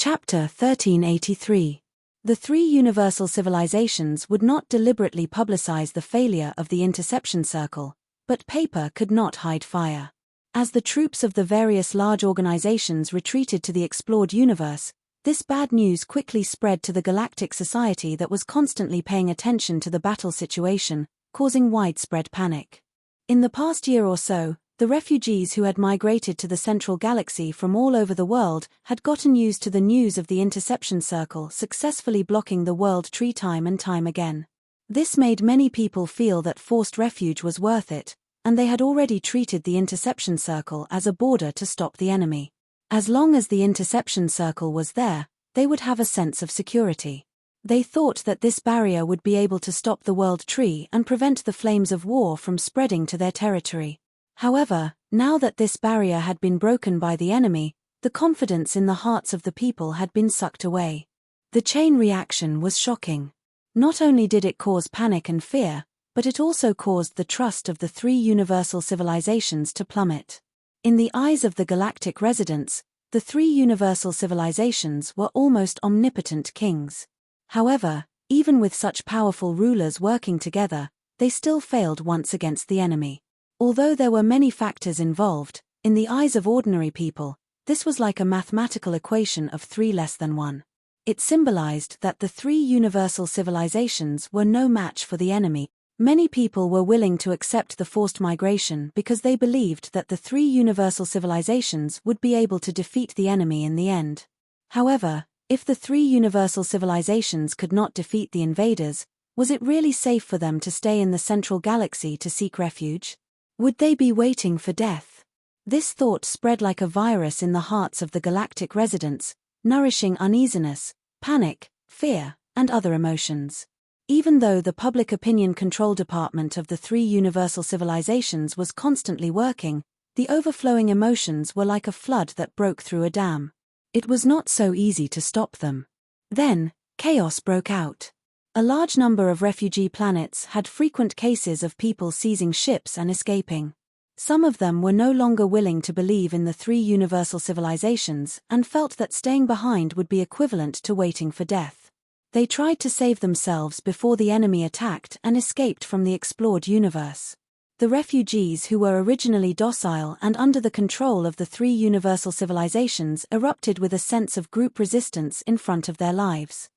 Chapter 1383. The three universal civilizations would not deliberately publicize the failure of the interception circle, but paper could not hide fire. As the troops of the various large organizations retreated to the explored universe, this bad news quickly spread to the galactic society that was constantly paying attention to the battle situation, causing widespread panic. In the past year or so, the refugees who had migrated to the central galaxy from all over the world had gotten used to the news of the interception circle successfully blocking the world tree time and time again. This made many people feel that forced refuge was worth it, and they had already treated the interception circle as a border to stop the enemy. As long as the interception circle was there, they would have a sense of security. They thought that this barrier would be able to stop the world tree and prevent the flames of war from spreading to their territory. However, now that this barrier had been broken by the enemy, the confidence in the hearts of the people had been sucked away. The chain reaction was shocking. Not only did it cause panic and fear, but it also caused the trust of the three universal civilizations to plummet. In the eyes of the galactic residents, the three universal civilizations were almost omnipotent kings. However, even with such powerful rulers working together, they still failed once against the enemy. Although there were many factors involved, in the eyes of ordinary people, this was like a mathematical equation of 3 less than 1. It symbolized that the three universal civilizations were no match for the enemy. Many people were willing to accept the forced migration because they believed that the three universal civilizations would be able to defeat the enemy in the end. However, if the three universal civilizations could not defeat the invaders, was it really safe for them to stay in the central galaxy to seek refuge? Would they be waiting for death? This thought spread like a virus in the hearts of the galactic residents, nourishing uneasiness, panic, fear, and other emotions. Even though the public opinion control department of the three universal civilizations was constantly working, the overflowing emotions were like a flood that broke through a dam. It was not so easy to stop them. Then, chaos broke out. A large number of refugee planets had frequent cases of people seizing ships and escaping. Some of them were no longer willing to believe in the three universal civilizations and felt that staying behind would be equivalent to waiting for death. They tried to save themselves before the enemy attacked and escaped from the explored universe. The refugees who were originally docile and under the control of the three universal civilizations erupted with a sense of group resistance in front of their lives.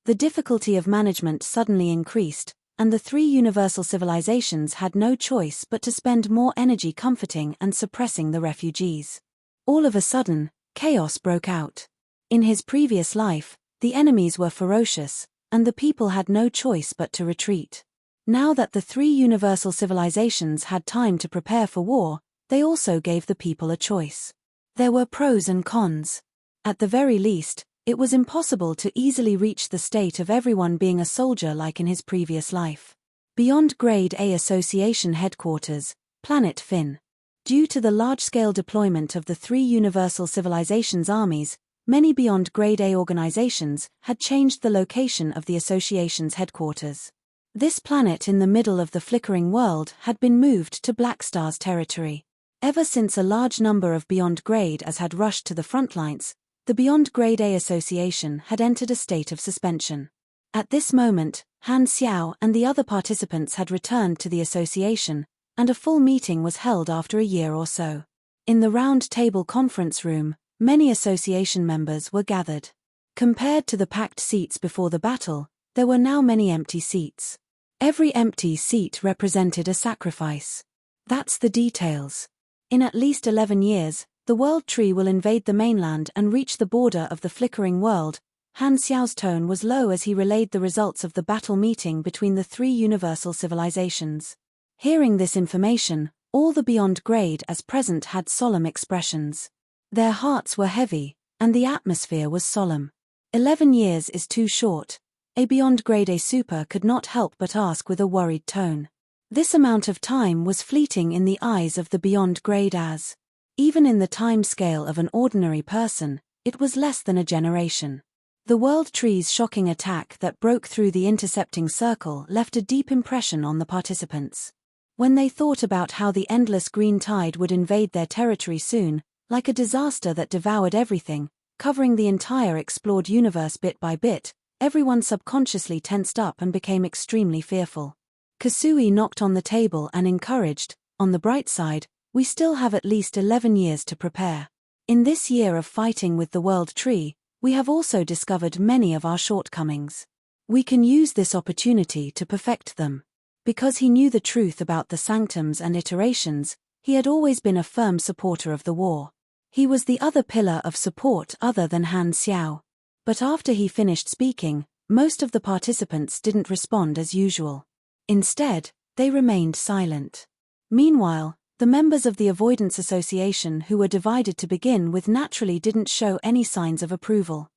The difficulty of management suddenly increased, and the three universal civilizations had no choice but to spend more energy comforting and suppressing the refugees. All of a sudden, chaos broke out. In his previous life, the enemies were ferocious, and the people had no choice but to retreat. Now that the three universal civilizations had time to prepare for war, they also gave the people a choice. There were pros and cons. At the very least, it was impossible to easily reach the state of everyone being a soldier like in his previous life. Beyond Grade A Association Headquarters, Planet Finn. Due to the large-scale deployment of the three universal civilizations' armies, many Beyond Grade A organizations had changed the location of the association's headquarters. This planet in the middle of the flickering world had been moved to Black Star's territory. Ever since a large number of Beyond Grade As had rushed to the front lines, the Beyond Grade A Association had entered a state of suspension. At this moment, Han Xiao and the other participants had returned to the association, and a full meeting was held after a year or so. In the round table conference room, many association members were gathered. Compared to the packed seats before the battle, there were now many empty seats. Every empty seat represented a sacrifice. That's the details. In at least 11 years, the World Tree will invade the mainland and reach the border of the flickering world. Han Xiao's tone was low as he relayed the results of the battle meeting between the three universal civilizations. Hearing this information, all the beyond grade as present had solemn expressions. Their hearts were heavy, and the atmosphere was solemn. 11 years is too short. A beyond grade A super could not help but ask with a worried tone. This amount of time was fleeting in the eyes of the beyond grade as. Even in the time scale of an ordinary person, it was less than a generation. The World Tree's shocking attack that broke through the intercepting circle left a deep impression on the participants. When they thought about how the endless green tide would invade their territory soon, like a disaster that devoured everything, covering the entire explored universe bit by bit, everyone subconsciously tensed up and became extremely fearful. Kasui knocked on the table and encouraged, on the bright side, we still have at least 11 years to prepare. In this year of fighting with the World Tree, we have also discovered many of our shortcomings. We can use this opportunity to perfect them. Because he knew the truth about the sanctums and iterations, he had always been a firm supporter of the war. He was the other pillar of support other than Han Xiao. But after he finished speaking, most of the participants didn't respond as usual. Instead, they remained silent. Meanwhile, the members of the Avoidance Association who were divided to begin with naturally didn't show any signs of approval.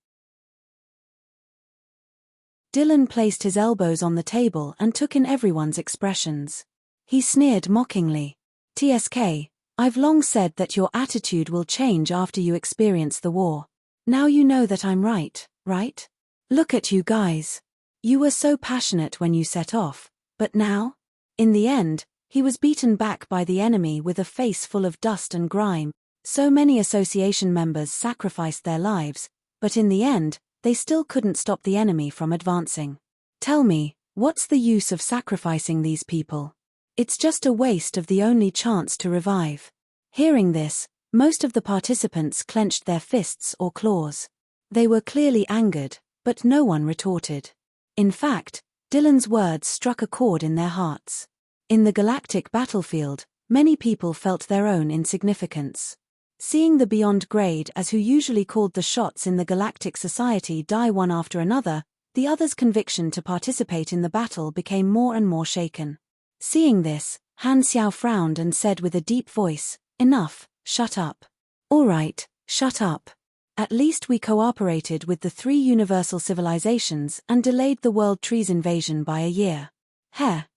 Dylan placed his elbows on the table and took in everyone's expressions. He sneered mockingly. TSK, I've long said that your attitude will change after you experience the war. Now you know that I'm right, right? Look at you guys. You were so passionate when you set off, but now? In the end, he was beaten back by the enemy with a face full of dust and grime. So many association members sacrificed their lives, but in the end, they still couldn't stop the enemy from advancing. Tell me, what's the use of sacrificing these people? It's just a waste of the only chance to revive. Hearing this, most of the participants clenched their fists or claws. They were clearly angered, but no one retorted. In fact, Dylan's words struck a chord in their hearts. In the galactic battlefield, many people felt their own insignificance. Seeing the beyond grade as who usually called the shots in the galactic society die one after another, the others' conviction to participate in the battle became more and more shaken. Seeing this, Han Xiao frowned and said with a deep voice, "Enough, shut up." "All right, shut up. At least we cooperated with the three universal civilizations and delayed the World Tree's invasion by a year."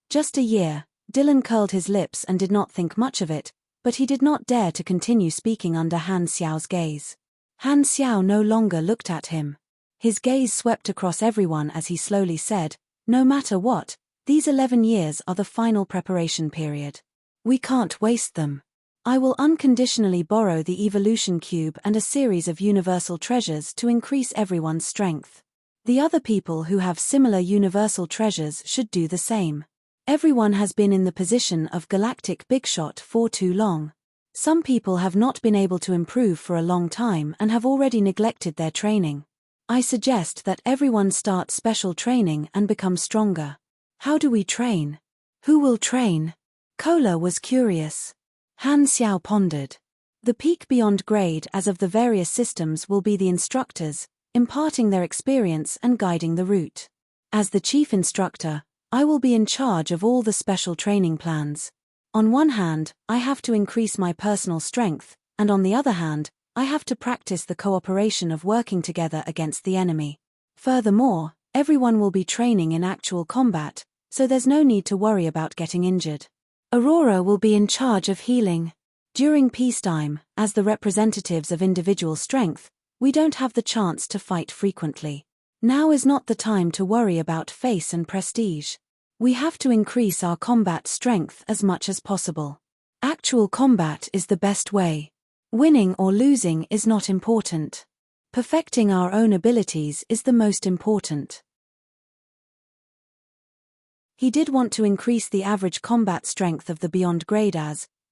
Just a year. Dylan curled his lips and did not think much of it, but he did not dare to continue speaking under Han Xiao's gaze. Han Xiao no longer looked at him. His gaze swept across everyone as he slowly said, "No matter what, these 11 years are the final preparation period. We can't waste them. I will unconditionally borrow the evolution cube and a series of universal treasures to increase everyone's strength. The other people who have similar universal treasures should do the same. Everyone has been in the position of galactic big shot for too long. Some people have not been able to improve for a long time and have already neglected their training. I suggest that everyone start special training and become stronger." "How do we train? Who will train?" Kola was curious. Han Xiao pondered. "The peak beyond grade as of the various systems will be the instructors, imparting their experience and guiding the route. As the chief instructor, I will be in charge of all the special training plans. On one hand, I have to increase my personal strength, and on the other hand, I have to practice the cooperation of working together against the enemy. Furthermore, everyone will be training in actual combat, so there's no need to worry about getting injured. Aurora will be in charge of healing. During peacetime, as the representatives of individual strength, we don't have the chance to fight frequently. Now is not the time to worry about face and prestige. We have to increase our combat strength as much as possible. Actual combat is the best way. Winning or losing is not important. Perfecting our own abilities is the most important." He did want to increase the average combat strength of the beyond grade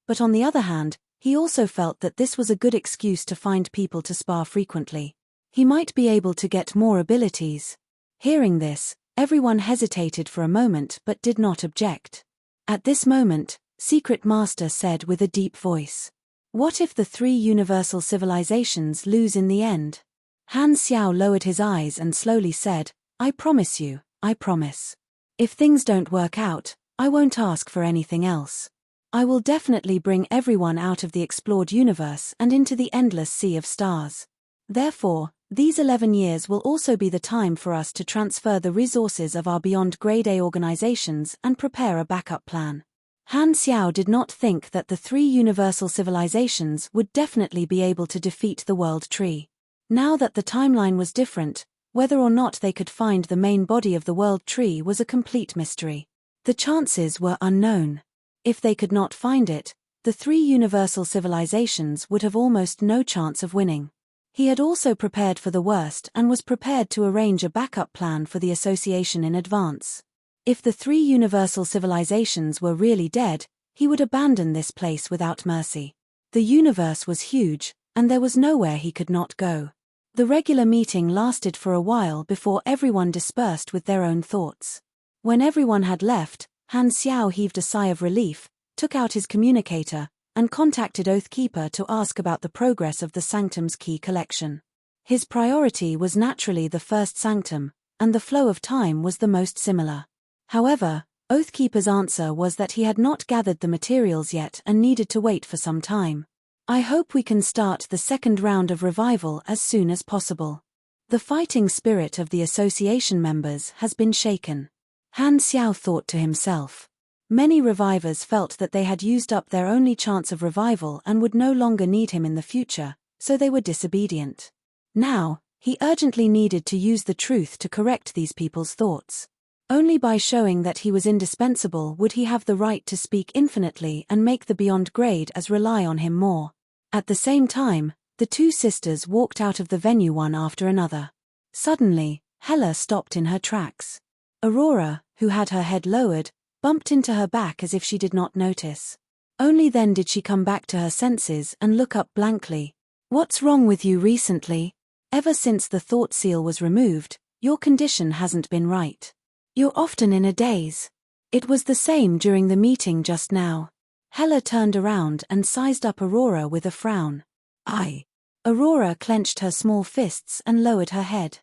but on the other hand, he also felt that this was a good excuse to find people to spar frequently. He might be able to get more abilities. Hearing this, everyone hesitated for a moment but did not object. At this moment, Secret Master said with a deep voice, "What if the 3 universal civilizations lose in the end?" Han Xiao lowered his eyes and slowly said, "I promise you, I promise. If things don't work out, I won't ask for anything else. I will definitely bring everyone out of the explored universe and into the endless sea of stars. Therefore, these 11 years will also be the time for us to transfer the resources of our beyond grade A organizations and prepare a backup plan." Han Xiao did not think that the 3 universal civilizations would definitely be able to defeat the World Tree. Now that the timeline was different, whether or not they could find the main body of the World Tree was a complete mystery. The chances were unknown. If they could not find it, the 3 universal civilizations would have almost no chance of winning. He had also prepared for the worst and was prepared to arrange a backup plan for the association in advance. If the 3 universal civilizations were really dead, he would abandon this place without mercy. The universe was huge, and there was nowhere he could not go. The regular meeting lasted for a while before everyone dispersed with their own thoughts. When everyone had left, Han Xiao heaved a sigh of relief, took out his communicator, and contacted Oathkeeper to ask about the progress of the Sanctum's key collection. His priority was naturally the first Sanctum, and the flow of time was the most similar. However, Oathkeeper's answer was that he had not gathered the materials yet and needed to wait for some time. "I hope we can start the second round of revival as soon as possible. The fighting spirit of the association members has been shaken." Han Xiao thought to himself. Many revivers felt that they had used up their only chance of revival and would no longer need him in the future, so they were disobedient. Now, he urgently needed to use the truth to correct these people's thoughts. Only by showing that he was indispensable would he have the right to speak infinitely and make the beyond grade as rely on him more. At the same time, the 2 sisters walked out of the venue one after another. Suddenly, Hela stopped in her tracks. Aurora, who had her head lowered, bumped into her back as if she did not notice. Only then did she come back to her senses and look up blankly. "What's wrong with you recently? Ever since the thought seal was removed, your condition hasn't been right. You're often in a daze." It was the same during the meeting just now. Hela turned around and sized up Aurora with a frown. "I." Aurora clenched her small fists and lowered her head.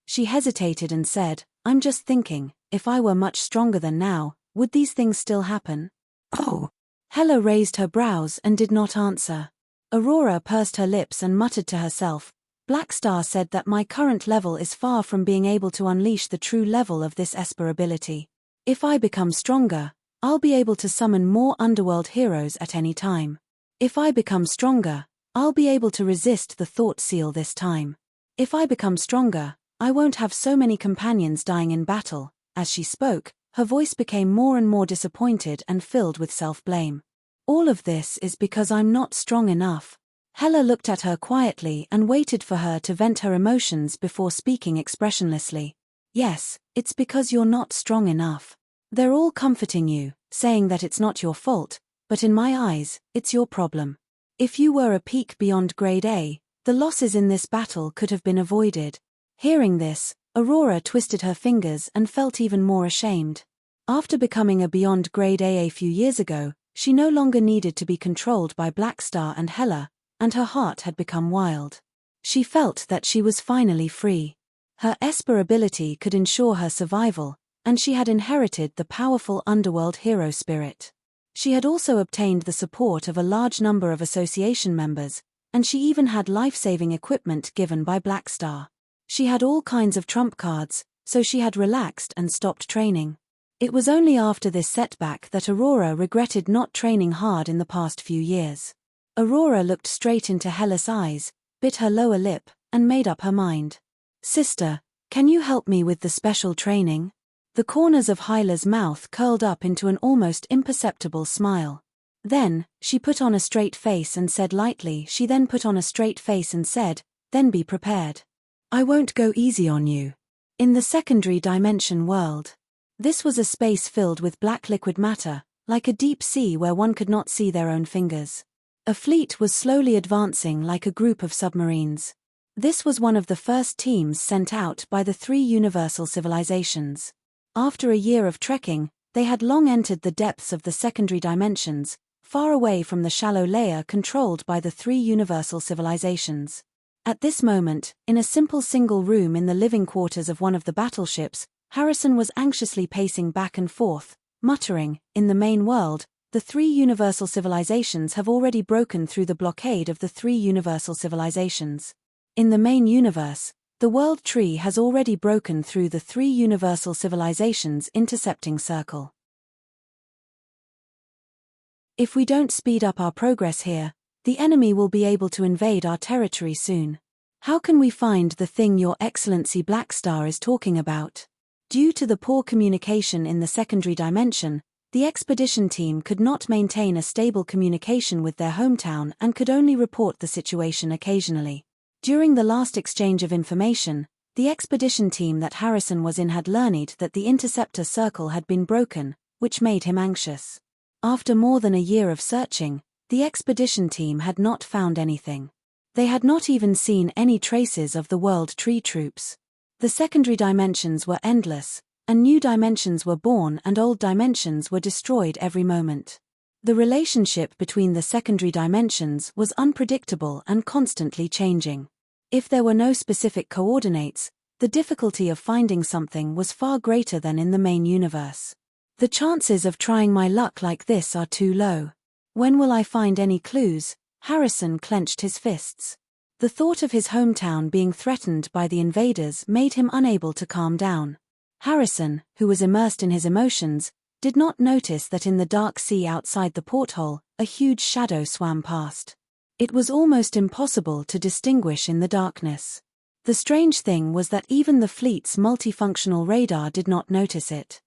She hesitated and said, "I'm just thinking, if I were much stronger than now, would these things still happen?" "Oh." Hela raised her brows and did not answer. Aurora pursed her lips and muttered to herself, "Black Star said that my current level is far from being able to unleash the true level of this Esper ability. If I become stronger, I'll be able to summon more underworld heroes at any time. If I become stronger, I'll be able to resist the thought seal this time. If I become stronger, I won't have so many companions dying in battle." As she spoke, her voice became more and more disappointed and filled with self-blame. "All of this is because I'm not strong enough." Hela looked at her quietly and waited for her to vent her emotions before speaking expressionlessly. "Yes, it's because you're not strong enough. They're all comforting you, saying that it's not your fault, but in my eyes, it's your problem. If you were a peak beyond grade A, the losses in this battle could have been avoided." Hearing this, Aurora twisted her fingers and felt even more ashamed. After becoming a beyond grade A few years ago, she no longer needed to be controlled by Black Star and Hela, and her heart had become wild. She felt that she was finally free. Her Esper ability could ensure her survival, and she had inherited the powerful underworld hero spirit. She had also obtained the support of a large number of association members, and she even had life-saving equipment given by Black Star. She had all kinds of trump cards, so she had relaxed and stopped training. It was only after this setback that Aurora regretted not training hard in the past few years. Aurora looked straight into Hela's eyes, bit her lower lip, and made up her mind. "Sister, can you help me with the special training?" The corners of Hyla's mouth curled up into an almost imperceptible smile. Then, she put on a straight face and said lightly. She then put on a straight face and said, "Then be prepared. I won't go easy on you." In the secondary dimension world. This was a space filled with black liquid matter, like a deep sea where one could not see their own fingers. A fleet was slowly advancing like a group of submarines. This was one of the first teams sent out by the three universal civilizations. After a year of trekking, they had long entered the depths of the secondary dimensions, far away from the shallow layer controlled by the three universal civilizations. At this moment, in a simple single room in the living quarters of one of the battleships, Harrison was anxiously pacing back and forth, muttering, "In the main world, the three universal civilizations have already broken through the blockade of the three universal civilizations. In the main universe, the world tree has already broken through the three universal civilizations' intercepting circle. If we don't speed up our progress here, the enemy will be able to invade our territory soon. How can we find the thing Your Excellency Blackstar is talking about?" Due to the poor communication in the secondary dimension, the expedition team could not maintain a stable communication with their hometown and could only report the situation occasionally. During the last exchange of information, the expedition team that Harrison was in had learned that the interceptor circle had been broken, which made him anxious. After more than a year of searching, the expedition team had not found anything. They had not even seen any traces of the World Tree troops. The secondary dimensions were endless, and new dimensions were born and old dimensions were destroyed every moment. The relationship between the secondary dimensions was unpredictable and constantly changing. If there were no specific coordinates, the difficulty of finding something was far greater than in the main universe. The chances of trying my luck like this are too low. When will I find any clues? Harrison clenched his fists. The thought of his hometown being threatened by the invaders made him unable to calm down. Harrison, who was immersed in his emotions, did not notice that in the dark sea outside the porthole, a huge shadow swam past. It was almost impossible to distinguish in the darkness. The strange thing was that even the fleet's multifunctional radar did not notice it.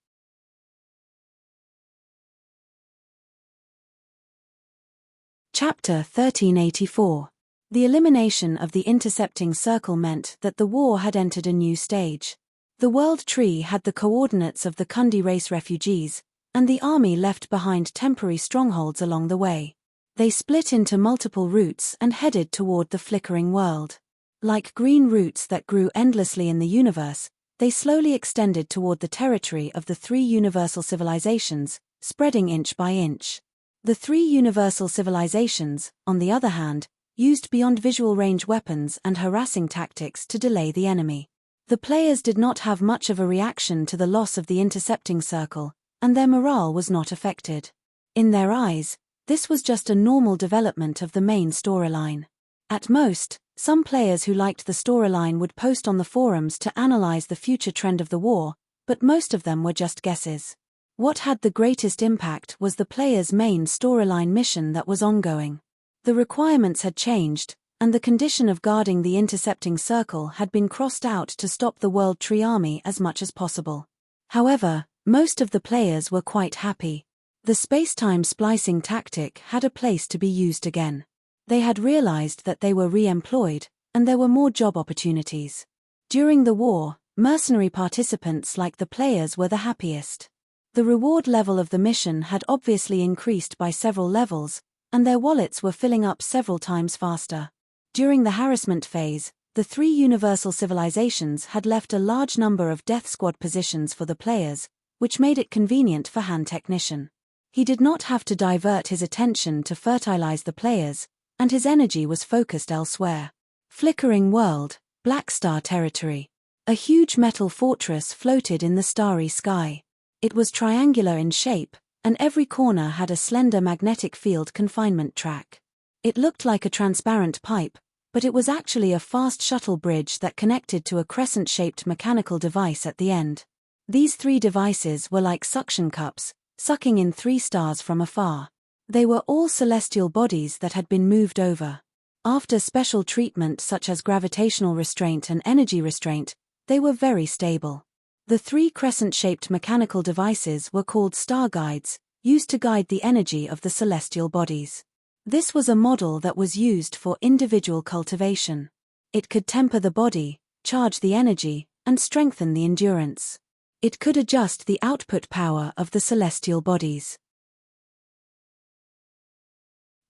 Chapter 1384. The elimination of the intercepting circle meant that the war had entered a new stage. The World Tree had the coordinates of the Kundi race refugees, and the army left behind temporary strongholds along the way. They split into multiple routes and headed toward the flickering world. Like green roots that grew endlessly in the universe, they slowly extended toward the territory of the three universal civilizations, spreading inch by inch. The three universal civilizations, on the other hand, used beyond visual range weapons and harassing tactics to delay the enemy. The players did not have much of a reaction to the loss of the intercepting circle, and their morale was not affected. In their eyes, this was just a normal development of the main storyline. At most, some players who liked the storyline would post on the forums to analyze the future trend of the war, but most of them were just guesses. What had the greatest impact was the player's main storyline mission that was ongoing. The requirements had changed, and the condition of guarding the intercepting circle had been crossed out to stop the World Tree Army as much as possible. However, most of the players were quite happy. The space-time splicing tactic had a place to be used again. They had realized that they were re-employed, and there were more job opportunities. During the war, mercenary participants like the players were the happiest. The reward level of the mission had obviously increased by several levels, and their wallets were filling up several times faster. During the harassment phase, the three universal civilizations had left a large number of death squad positions for the players, which made it convenient for Han Technician. He did not have to divert his attention to fertilize the players, and his energy was focused elsewhere. Flickering world, Black Star territory. A huge metal fortress floated in the starry sky. It was triangular in shape, and every corner had a slender magnetic field confinement track. It looked like a transparent pipe, but it was actually a fast shuttle bridge that connected to a crescent-shaped mechanical device at the end. These three devices were like suction cups, sucking in 3 stars from afar. They were all celestial bodies that had been moved over. After special treatment such as gravitational restraint and energy restraint, they were very stable. The 3 crescent-shaped mechanical devices were called star guides, used to guide the energy of the celestial bodies. This was a model that was used for individual cultivation. It could temper the body, charge the energy, and strengthen the endurance. It could adjust the output power of the celestial bodies.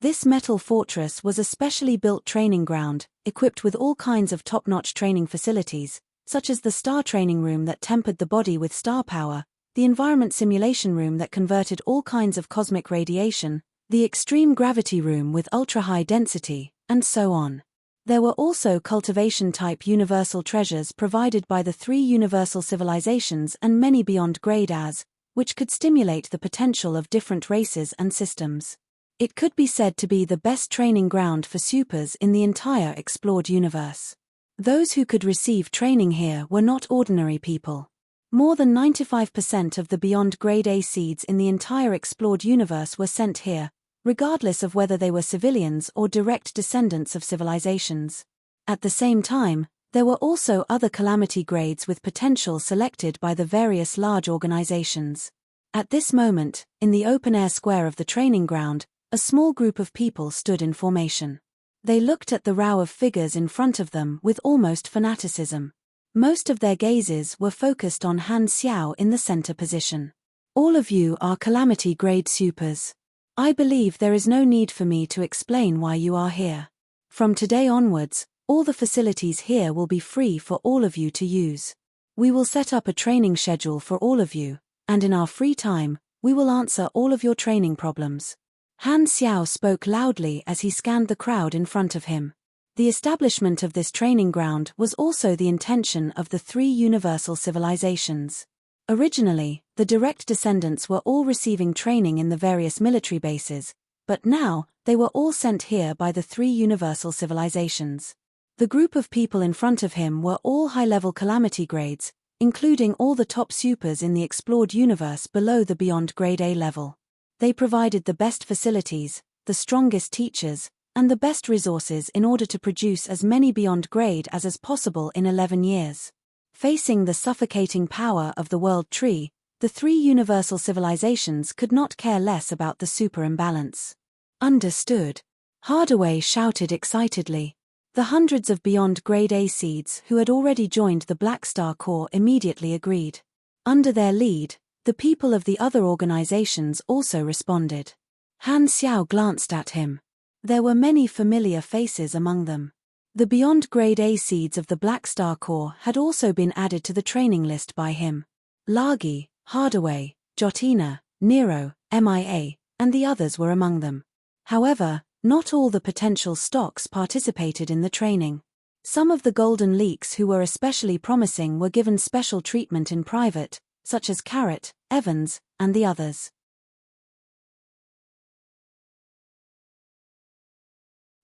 This metal fortress was a specially built training ground, equipped with all kinds of top-notch training facilities, such as the star training room that tempered the body with star power, the environment simulation room that converted all kinds of cosmic radiation, the extreme gravity room with ultra-high density, and so on. There were also cultivation-type universal treasures provided by the 3 universal civilizations and many beyond grade as, which could stimulate the potential of different races and systems. It could be said to be the best training ground for supers in the entire explored universe. Those who could receive training here were not ordinary people. More than 95% of the beyond grade A seeds in the entire explored universe were sent here, regardless of whether they were civilians or direct descendants of civilizations. At the same time, there were also other calamity grades with potential selected by the various large organizations. At this moment, in the open-air square of the training ground, a small group of people stood in formation. They looked at the row of figures in front of them with almost fanaticism. Most of their gazes were focused on Han Xiao in the center position. All of you are calamity grade supers. I believe there is no need for me to explain why you are here. From today onwards, all the facilities here will be free for all of you to use. We will set up a training schedule for all of you, and in our free time, we will answer all of your training problems. Han Xiao spoke loudly as he scanned the crowd in front of him. The establishment of this training ground was also the intention of the 3 universal civilizations. Originally, the direct descendants were all receiving training in the various military bases, but now, they were all sent here by the 3 universal civilizations. The group of people in front of him were all high-level calamity grades, including all the top supers in the explored universe below the beyond grade A level. They provided the best facilities, the strongest teachers, and the best resources in order to produce as many beyond grade as possible in 11 years. Facing the suffocating power of the world tree, the 3 universal civilizations could not care less about the super imbalance. Understood. Hardaway shouted excitedly. The hundreds of beyond grade A seeds who had already joined the Black Star Corps immediately agreed. Under their lead, the people of the other organizations also responded. Han Xiao glanced at him. There were many familiar faces among them. The beyond grade A seeds of the Black Star Corps had also been added to the training list by him. Lagi, Hardaway, Jotina, Nero, MIA, and the others were among them. However, not all the potential stocks participated in the training. Some of the golden leaks who were especially promising were given special treatment in private, such as Carrot, Evans, and the others.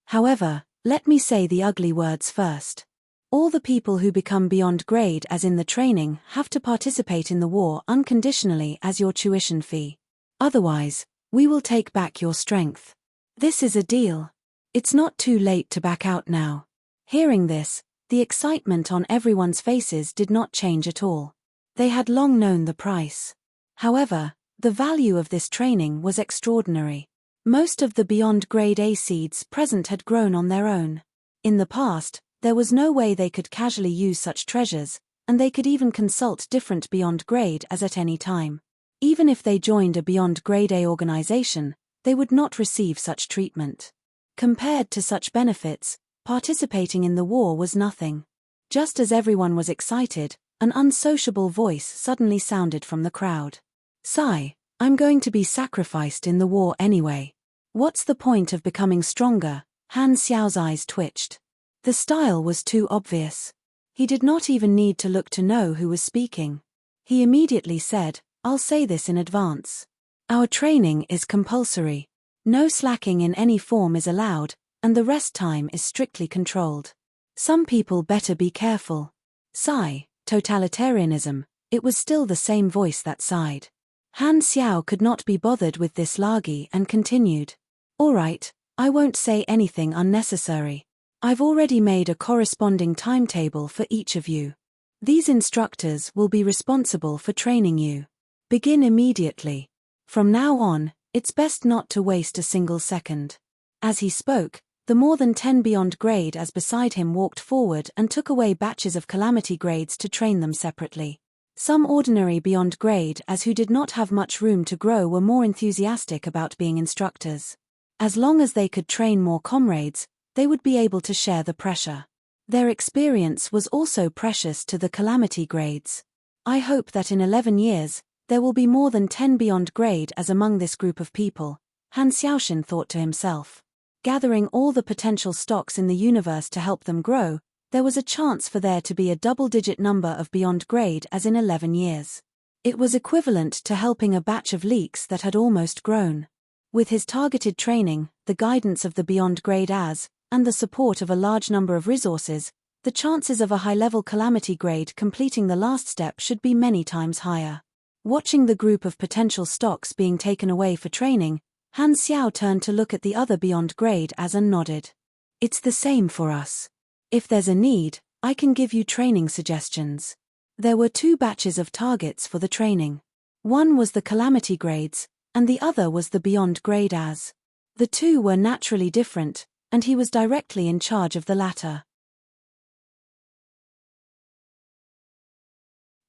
However, let me say the ugly words first. All the people who become beyond grade as in the training have to participate in the war unconditionally as your tuition fee. Otherwise, we will take back your strength. This is a deal. It's not too late to back out now. Hearing this, the excitement on everyone's faces did not change at all. They had long known the price. However, the value of this training was extraordinary. Most of the beyond grade A seeds present had grown on their own. In the past, there was no way they could casually use such treasures, and they could even consult different beyond grade as at any time. Even if they joined a beyond grade A organization, they would not receive such treatment. Compared to such benefits, participating in the war was nothing. Just as everyone was excited, an unsociable voice suddenly sounded from the crowd. "Sai, I'm going to be sacrificed in the war anyway. What's the point of becoming stronger?" Han Xiao's eyes twitched. The style was too obvious. He did not even need to look to know who was speaking. He immediately said, "I'll say this in advance. Our training is compulsory. No slacking in any form is allowed, and the rest time is strictly controlled. Some people better be careful." Sigh, totalitarianism, it was still the same voice that sighed. Han Xiao could not be bothered with this Lagi and continued. "All right, I won't say anything unnecessary. I've already made a corresponding timetable for each of you. These instructors will be responsible for training you. Begin immediately. From now on, it's best not to waste a single second." As he spoke, The more than 10 beyond grade as beside him walked forward and took away batches of calamity grades to train them separately. Some ordinary beyond grade as who did not have much room to grow were more enthusiastic about being instructors. As long as they could train more comrades, they would be able to share the pressure. Their experience was also precious to the calamity grades. I hope that in 11 years, there will be more than 10 beyond grade as among this group of people, Han Xiaoshan thought to himself. Gathering all the potential stocks in the universe to help them grow, there was a chance for there to be a double-digit number of beyond grade as in 11 years. It was equivalent to helping a batch of leeks that had almost grown. With his targeted training, the guidance of the beyond grade as, and the support of a large number of resources, the chances of a high-level calamity grade completing the last step should be many times higher. Watching the group of potential stocks being taken away for training, Han Xiao turned to look at the other beyond grade as and nodded. It's the same for us. If there's a need, I can give you training suggestions. There were 2 batches of targets for the training. One was the calamity grades, and the other was the beyond grade as. The 2 were naturally different, and he was directly in charge of the latter.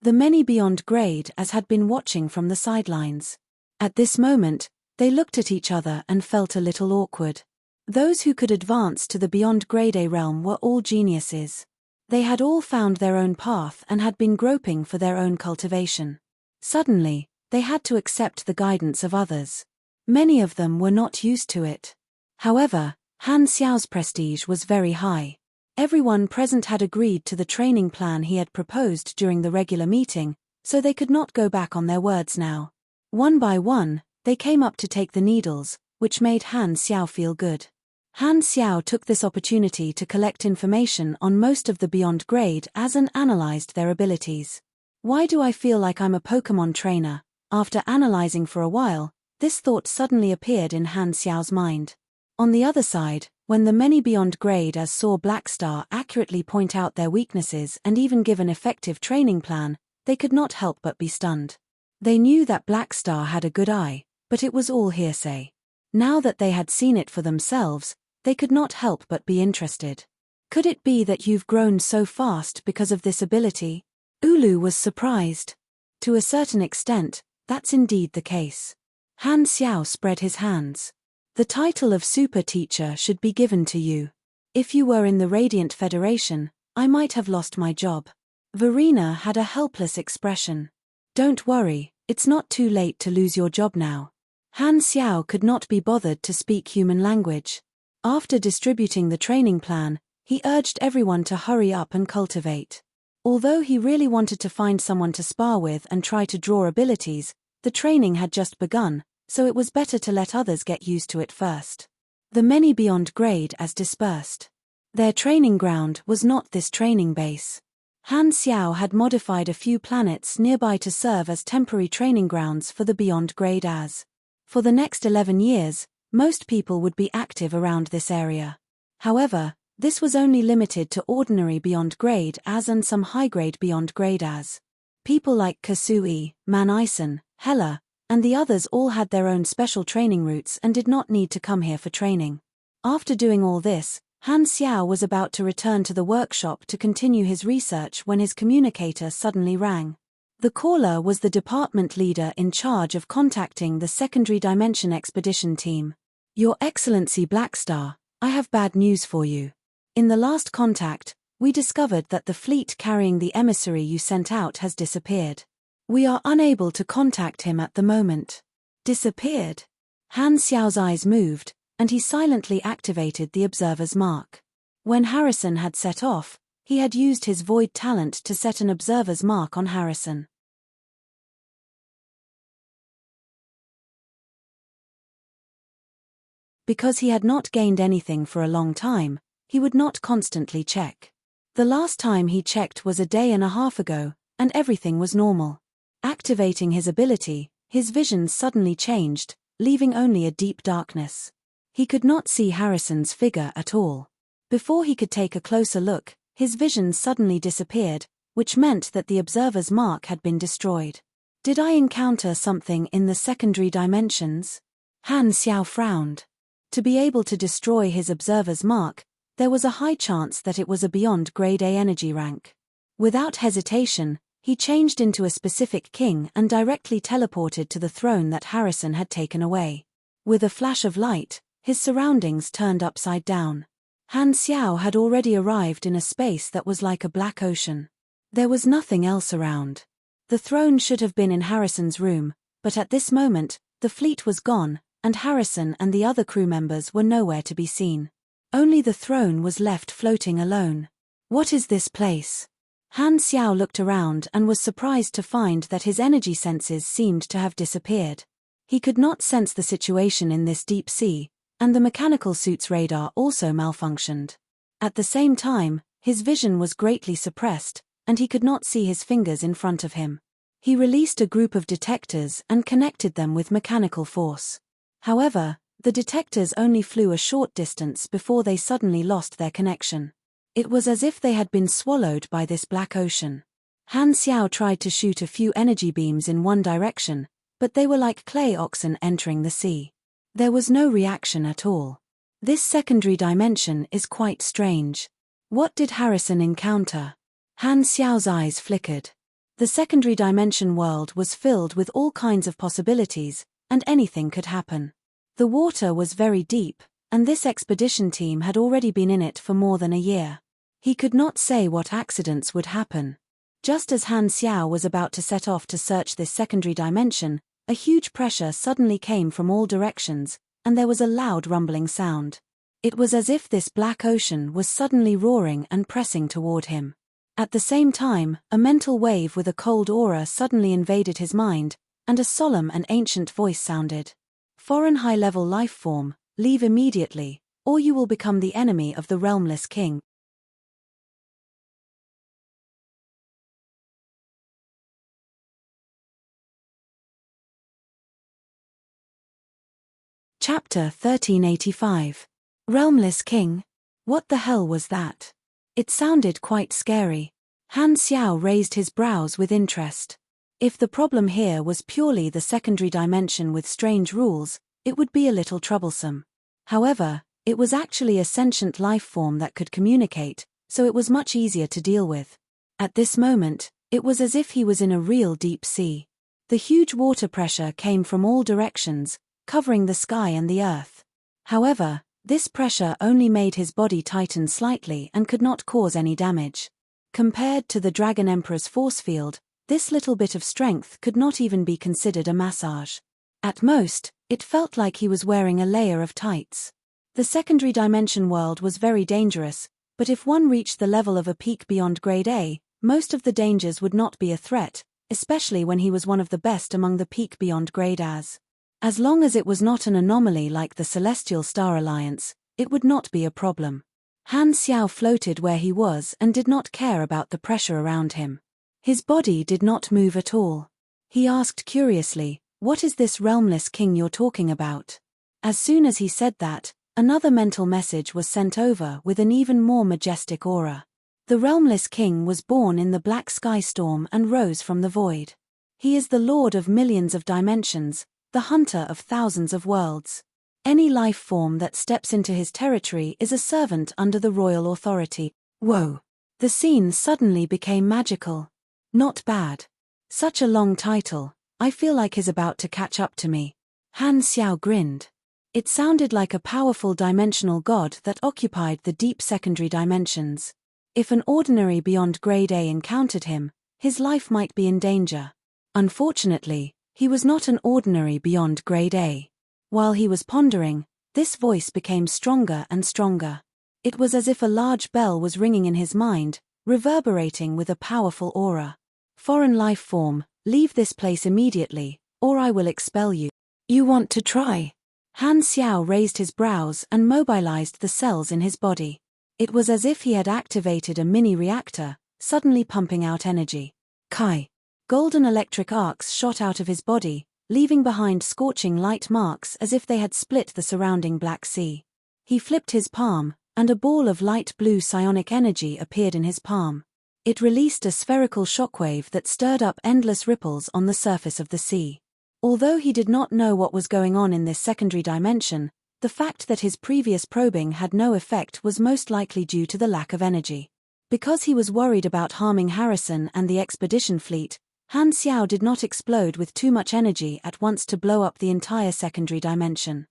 The many beyond grade as had been watching from the sidelines. At this moment, they looked at each other and felt a little awkward. Those who could advance to the beyond grade A realm were all geniuses. They had all found their own path and had been groping for their own cultivation. Suddenly, they had to accept the guidance of others. Many of them were not used to it. However, Han Xiao's prestige was very high. Everyone present had agreed to the training plan he had proposed during the regular meeting, so they could not go back on their words now. One by one, they came up to take the needles, which made Han Xiao feel good. Han Xiao took this opportunity to collect information on most of the beyond grade as and analyzed their abilities. Why do I feel like I'm a Pokemon trainer? After analyzing for a while, this thought suddenly appeared in Han Xiao's mind. On the other side, when the many beyond grade as saw Blackstar accurately point out their weaknesses and even give an effective training plan, they could not help but be stunned. They knew that Blackstar had a good eye, but it was all hearsay. Now that they had seen it for themselves, they could not help but be interested. Could it be that you've grown so fast because of this ability? Ulu was surprised. To a certain extent, that's indeed the case. Han Xiao spread his hands. The title of Super Teacher should be given to you. If you were in the Radiant Federation, I might have lost my job. Verena had a helpless expression. Don't worry, it's not too late to lose your job now. Han Xiao could not be bothered to speak human language. After distributing the training plan, he urged everyone to hurry up and cultivate. Although he really wanted to find someone to spar with and try to draw abilities, the training had just begun, so it was better to let others get used to it first. The many beyond grade as dispersed. Their training ground was not this training base. Han Xiao had modified a few planets nearby to serve as temporary training grounds for the beyond grade as. For the next 11 years, most people would be active around this area. However, this was only limited to ordinary beyond grade as and some high-grade beyond grade as. People like Kasui, Manison, Hella, and the others all had their own special training routes and did not need to come here for training. After doing all this, Han Xiao was about to return to the workshop to continue his research when his communicator suddenly rang. The caller was the department leader in charge of contacting the Secondary Dimension Expedition team. Your Excellency Blackstar, I have bad news for you. In the last contact, we discovered that the fleet carrying the emissary you sent out has disappeared. We are unable to contact him at the moment. Disappeared? Han Xiao's eyes moved, and he silently activated the observer's mark. When Harrison had set off, he had used his void talent to set an observer's mark on Harrison. Because he had not gained anything for a long time, he would not constantly check. The last time he checked was a day and a half ago, and everything was normal. Activating his ability, his vision suddenly changed, leaving only a deep darkness. He could not see Harrison's figure at all. Before he could take a closer look, his vision suddenly disappeared, which meant that the observer's mark had been destroyed. Did I encounter something in the secondary dimensions? Han Xiao frowned. To be able to destroy his observer's mark, there was a high chance that it was a beyond grade A energy rank. Without hesitation, he changed into a specific king and directly teleported to the throne that Harrison had taken away. With a flash of light, his surroundings turned upside down. Han Xiao had already arrived in a space that was like a black ocean. There was nothing else around. The throne should have been in Harrison's room, but at this moment, the fleet was gone, and Harrison and the other crew members were nowhere to be seen. Only the throne was left floating alone. What is this place? Han Xiao looked around and was surprised to find that his energy senses seemed to have disappeared. He could not sense the situation in this deep sea, and the mechanical suit's radar also malfunctioned. At the same time, his vision was greatly suppressed, and he could not see his fingers in front of him. He released a group of detectors and connected them with mechanical force. However, the detectors only flew a short distance before they suddenly lost their connection. It was as if they had been swallowed by this black ocean. Han Xiao tried to shoot a few energy beams in one direction, but they were like clay oxen entering the sea. There was no reaction at all. This secondary dimension is quite strange. What did Harrison encounter? Han Xiao's eyes flickered. The secondary dimension world was filled with all kinds of possibilities, and anything could happen. The water was very deep, and this expedition team had already been in it for more than a year. He could not say what accidents would happen. Just as Han Xiao was about to set off to search this secondary dimension, a huge pressure suddenly came from all directions, and there was a loud rumbling sound. It was as if this black ocean was suddenly roaring and pressing toward him. At the same time, a mental wave with a cold aura suddenly invaded his mind, and a solemn and ancient voice sounded. Foreign high-level life form, leave immediately, or you will become the enemy of the realmless king. Chapter 1385. Realmless King? What the hell was that? It sounded quite scary. Han Xiao raised his brows with interest. If the problem here was purely the secondary dimension with strange rules, it would be a little troublesome. However, it was actually a sentient life form that could communicate, so it was much easier to deal with. At this moment, it was as if he was in a real deep sea. The huge water pressure came from all directions, covering the sky and the earth. However, this pressure only made his body tighten slightly and could not cause any damage. Compared to the Dragon Emperor's force field, this little bit of strength could not even be considered a massage. At most, it felt like he was wearing a layer of tights. The secondary dimension world was very dangerous, but if one reached the level of a peak beyond grade A, most of the dangers would not be a threat, especially when he was one of the best among the peak beyond grade As. As long as it was not an anomaly like the Celestial Star Alliance, it would not be a problem. Han Xiao floated where he was and did not care about the pressure around him. His body did not move at all. He asked curiously, "What is this realmless king you're talking about?" As soon as he said that, another mental message was sent over with an even more majestic aura. The realmless king was born in the black sky storm and rose from the void. He is the lord of millions of dimensions, the hunter of thousands of worlds. Any life form that steps into his territory is a servant under the royal authority. Whoa! The scene suddenly became magical. Not bad. Such a long title, I feel like he's about to catch up to me. Han Xiao grinned. It sounded like a powerful dimensional god that occupied the deep secondary dimensions. If an ordinary beyond grade A encountered him, his life might be in danger. Unfortunately, he was not an ordinary beyond grade A. While he was pondering, this voice became stronger and stronger. It was as if a large bell was ringing in his mind, reverberating with a powerful aura. Foreign life form, leave this place immediately, or I will expel you. You want to try? Han Xiao raised his brows and mobilized the cells in his body. It was as if he had activated a mini reactor, suddenly pumping out energy. Kai. Golden electric arcs shot out of his body, leaving behind scorching light marks as if they had split the surrounding Black Sea. He flipped his palm, and a ball of light blue psionic energy appeared in his palm. It released a spherical shockwave that stirred up endless ripples on the surface of the sea. Although he did not know what was going on in this secondary dimension, The fact that his previous probing had no effect was most likely due to the lack of energy. Because he was worried about harming Harrison and the expedition fleet, Han Xiao did not explode with too much energy at once to blow up the entire secondary dimension.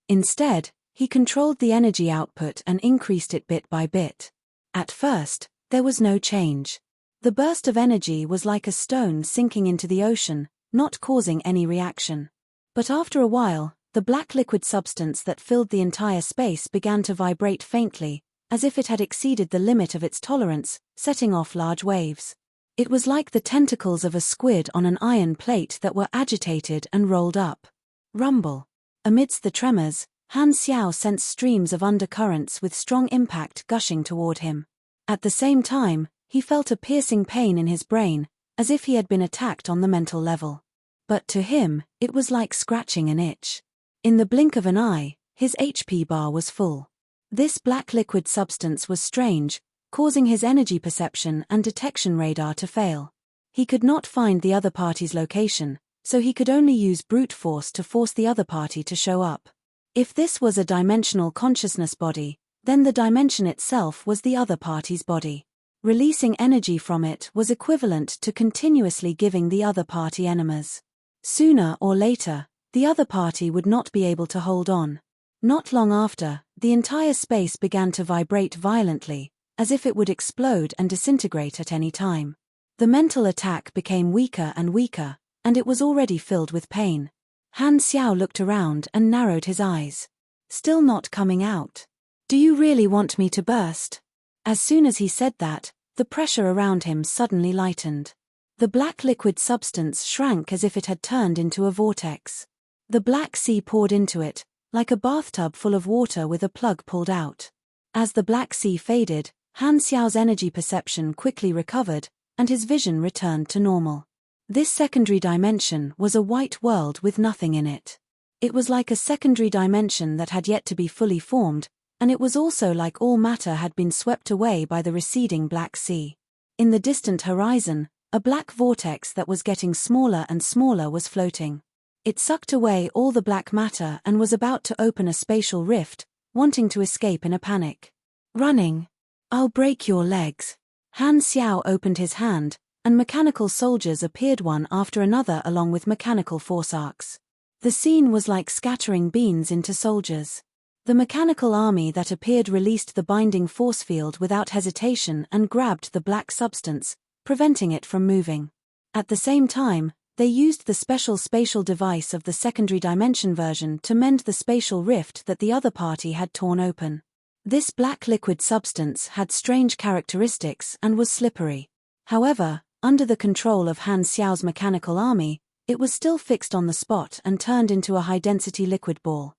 Instead, he controlled the energy output and increased it bit by bit. At first, there was no change. The burst of energy was like a stone sinking into the ocean, not causing any reaction. But after a while, the black liquid substance that filled the entire space began to vibrate faintly, as if it had exceeded the limit of its tolerance, setting off large waves. It was like the tentacles of a squid on an iron plate that were agitated and rolled up. Rumble. Amidst the tremors, Han Xiao sensed streams of undercurrents with strong impact gushing toward him. At the same time, he felt a piercing pain in his brain, as if he had been attacked on the mental level. But to him, it was like scratching an itch. In the blink of an eye, his HP bar was full. This black liquid substance was strange, causing his energy perception and detection radar to fail. He could not find the other party's location, so he could only use brute force to force the other party to show up. If this was a dimensional consciousness body, then the dimension itself was the other party's body. Releasing energy from it was equivalent to continuously giving the other party enemas. Sooner or later, the other party would not be able to hold on. Not long after, the entire space began to vibrate violently, as if it would explode and disintegrate at any time. The mental attack became weaker and weaker, and it was already filled with pain. Han Xiao looked around and narrowed his eyes. Still not coming out. Do you really want me to burst? As soon as he said that, the pressure around him suddenly lightened. The black liquid substance shrank as if it had turned into a vortex. The Black Sea poured into it, like a bathtub full of water with a plug pulled out. As the Black Sea faded, Han Xiao's energy perception quickly recovered, and his vision returned to normal. This secondary dimension was a white world with nothing in it. It was like a secondary dimension that had yet to be fully formed, and it was also like all matter had been swept away by the receding Black Sea. In the distant horizon, a black vortex that was getting smaller and smaller was floating. It sucked away all the black matter and was about to open a spatial rift, wanting to escape in a panic. Running. I'll break your legs. Han Xiao opened his hand, and mechanical soldiers appeared one after another along with mechanical force arcs. The scene was like scattering beans into soldiers. The mechanical army that appeared released the binding force field without hesitation and grabbed the black substance, preventing it from moving. At the same time, they used the special spatial device of the secondary dimension version to mend the spatial rift that the other party had torn open. This black liquid substance had strange characteristics and was slippery. However, under the control of Han Xiao's mechanical army, it was still fixed on the spot and turned into a high-density liquid ball.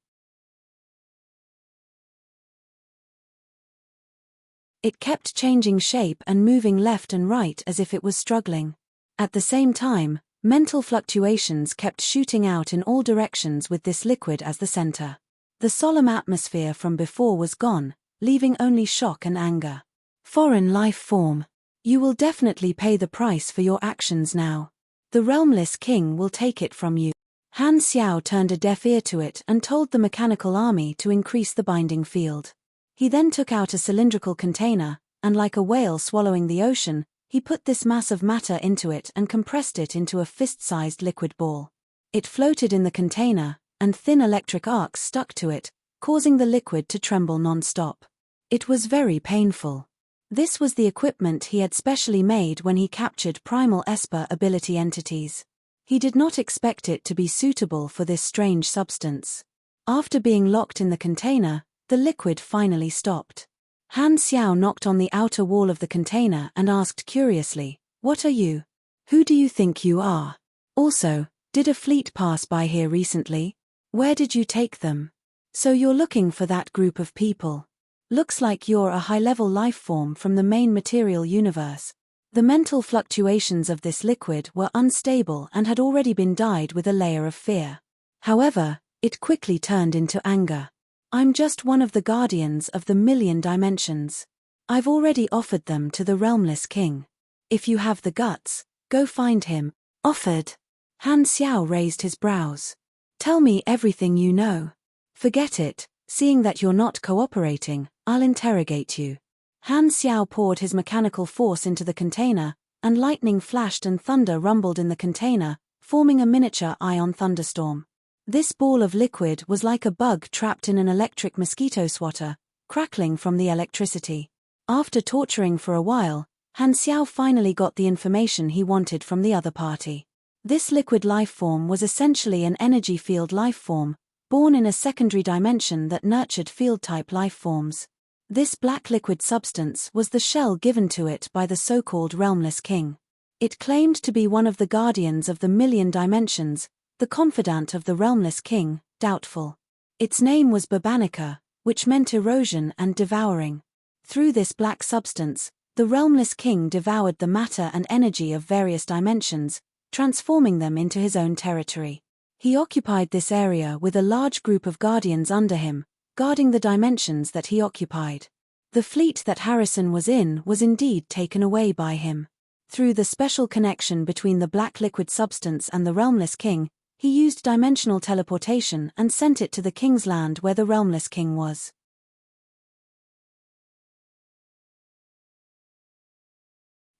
It kept changing shape and moving left and right as if it was struggling. At the same time, mental fluctuations kept shooting out in all directions with this liquid as the center. The solemn atmosphere from before was gone, leaving only shock and anger. Foreign life form. You will definitely pay the price for your actions now. The realmless king will take it from you. Han Xiao turned a deaf ear to it and told the mechanical army to increase the binding field. He then took out a cylindrical container, and like a whale swallowing the ocean, he put this mass of matter into it and compressed it into a fist-sized liquid ball. It floated in the container, and thin electric arcs stuck to it, causing the liquid to tremble non-stop. It was very painful. This was the equipment he had specially made when he captured primal Esper ability entities. He did not expect it to be suitable for this strange substance. After being locked in the container, the liquid finally stopped. Han Xiao knocked on the outer wall of the container and asked curiously, "What are you? Who do you think you are? Also, did a fleet pass by here recently? Where did you take them? So you're looking for that group of people. Looks like you're a high-level life form from the main material universe." The mental fluctuations of this liquid were unstable and had already been dyed with a layer of fear. However, it quickly turned into anger. "I'm just one of the guardians of the million dimensions. I've already offered them to the realmless king. If you have the guts, go find him." Offered? Han Xiao raised his brows. Tell me everything you know. Forget it, seeing that you're not cooperating, I'll interrogate you. Han Xiao poured his mechanical force into the container, and lightning flashed and thunder rumbled in the container, forming a miniature ion thunderstorm. This ball of liquid was like a bug trapped in an electric mosquito swatter, crackling from the electricity. After torturing for a while, Han Xiao finally got the information he wanted from the other party. This liquid lifeform was essentially an energy field lifeform, born in a secondary dimension that nurtured field-type lifeforms. This black liquid substance was the shell given to it by the so-called Realmless King. It claimed to be one of the guardians of the million dimensions, the confidant of the Realmless King, doubtful. Its name was Babanica, which meant erosion and devouring. Through this black substance, the Realmless King devoured the matter and energy of various dimensions, transforming them into his own territory. He occupied this area with a large group of guardians under him, guarding the dimensions that he occupied. The fleet that Harrison was in was indeed taken away by him. Through the special connection between the black liquid substance and the Realmless King, he used dimensional teleportation and sent it to the King's land where the Realmless King was.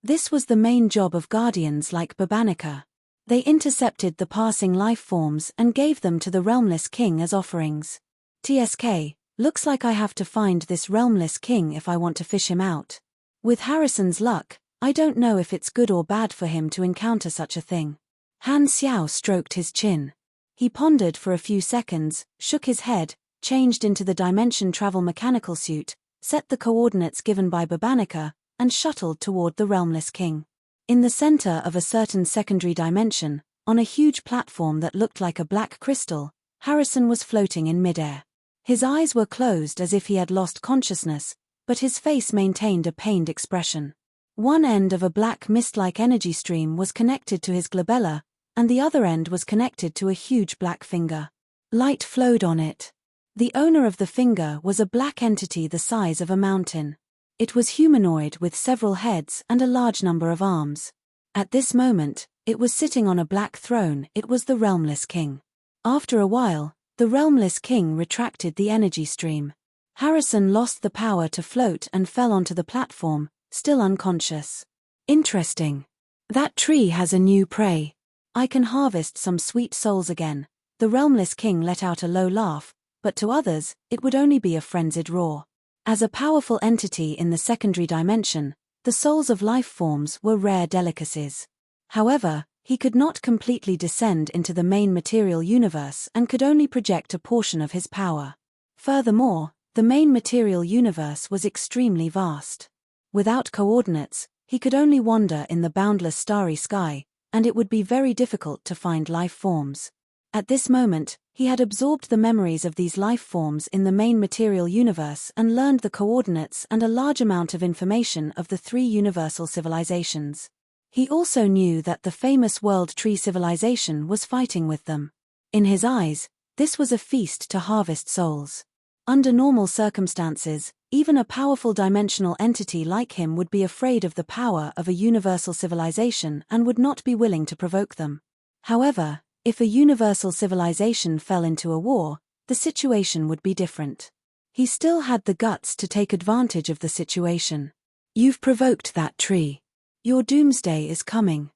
This was the main job of guardians like Babanica. They intercepted the passing life forms and gave them to the Realmless King as offerings. TSK, looks like I have to find this Realmless King if I want to fish him out. With Harrison's luck, I don't know if it's good or bad for him to encounter such a thing. Han Xiao stroked his chin. He pondered for a few seconds, shook his head, changed into the dimension travel mechanical suit, set the coordinates given by Babanica, and shuttled toward the Realmless King. In the center of a certain secondary dimension, on a huge platform that looked like a black crystal, Harrison was floating in midair. His eyes were closed as if he had lost consciousness, but his face maintained a pained expression. One end of a black mist-like energy stream was connected to his glabella, and the other end was connected to a huge black finger. Light flowed on it. The owner of the finger was a black entity the size of a mountain. It was humanoid with several heads and a large number of arms. At this moment, it was sitting on a black throne. It was the Realmless King. After a while, the Realmless King retracted the energy stream. Harrison lost the power to float and fell onto the platform, still unconscious. Interesting. That tree has a new prey. I can harvest some sweet souls again. The Realmless King let out a low laugh, but to others, it would only be a frenzied roar. As a powerful entity in the secondary dimension, the souls of life forms were rare delicacies. However, he could not completely descend into the main material universe and could only project a portion of his power. Furthermore, the main material universe was extremely vast. Without coordinates, he could only wander in the boundless starry sky, and it would be very difficult to find life forms. At this moment, he had absorbed the memories of these life forms in the main material universe and learned the coordinates and a large amount of information of the three universal civilizations. He also knew that the famous World Tree civilization was fighting with them. In his eyes, this was a feast to harvest souls. Under normal circumstances, even a powerful dimensional entity like him would be afraid of the power of a universal civilization and would not be willing to provoke them. However, if a universal civilization fell into a war, the situation would be different. He still had the guts to take advantage of the situation. You've provoked that tree. Your doomsday is coming.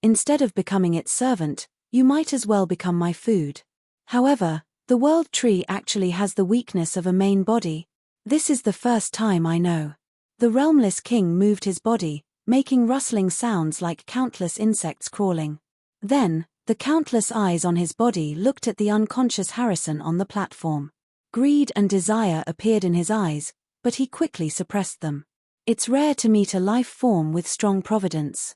Instead of becoming its servant, you might as well become my food. However, the world tree actually has the weakness of a main body. This is the first time I know. The Realmless King moved his body, making rustling sounds like countless insects crawling. Then, the countless eyes on his body looked at the unconscious Harrison on the platform. Greed and desire appeared in his eyes, but he quickly suppressed them. It's rare to meet a life form with strong providence.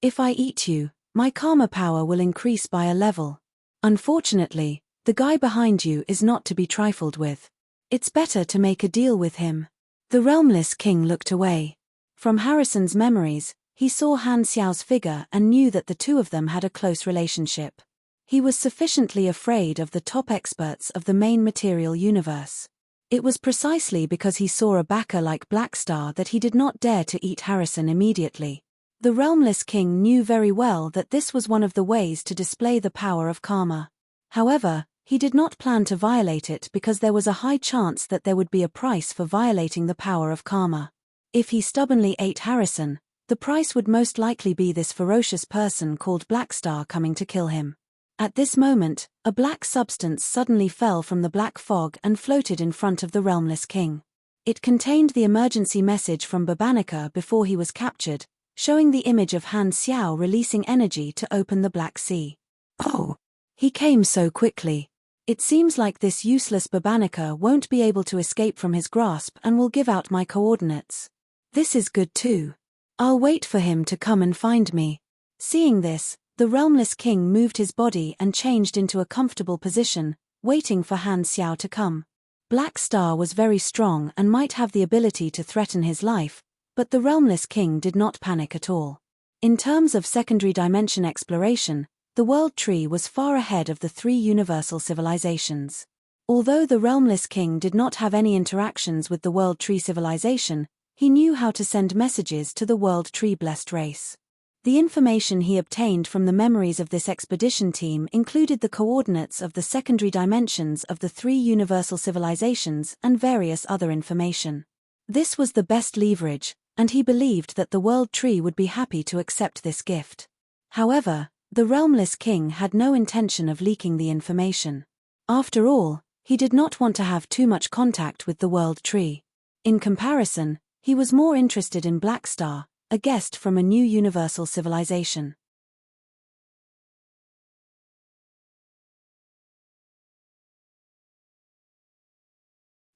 If I eat you, my karma power will increase by a level. Unfortunately, the guy behind you is not to be trifled with. It's better to make a deal with him. The Realmless King looked away. From Harrison's memories, he saw Han Xiao's figure and knew that the two of them had a close relationship. He was sufficiently afraid of the top experts of the main material universe. It was precisely because he saw a backer like Blackstar that he did not dare to eat Harrison immediately. The realmless king knew very well that this was one of the ways to display the power of karma. However, he did not plan to violate it because there was a high chance that there would be a price for violating the power of karma. If he stubbornly ate Harrison, the price would most likely be this ferocious person called Blackstar coming to kill him. At this moment, a black substance suddenly fell from the black fog and floated in front of the realmless king. It contained the emergency message from Babanica before he was captured, showing the image of Han Xiao releasing energy to open the Black Sea. Oh! He came so quickly. It seems like this useless Babanica won't be able to escape from his grasp and will give out my coordinates. This is good too. I'll wait for him to come and find me. Seeing this, the realmless king moved his body and changed into a comfortable position, waiting for Han Xiao to come. Black Star was very strong and might have the ability to threaten his life, but the realmless king did not panic at all. In terms of secondary dimension exploration, the world tree was far ahead of the three universal civilizations. Although the realmless king did not have any interactions with the world tree civilization, he knew how to send messages to the world tree blessed race. The information he obtained from the memories of this expedition team included the coordinates of the secondary dimensions of the three universal civilizations and various other information. This was the best leverage, and he believed that the world tree would be happy to accept this gift. However, the realmless king had no intention of leaking the information. After all, he did not want to have too much contact with the world tree. In comparison, he was more interested in Blackstar, a guest from a new universal civilization.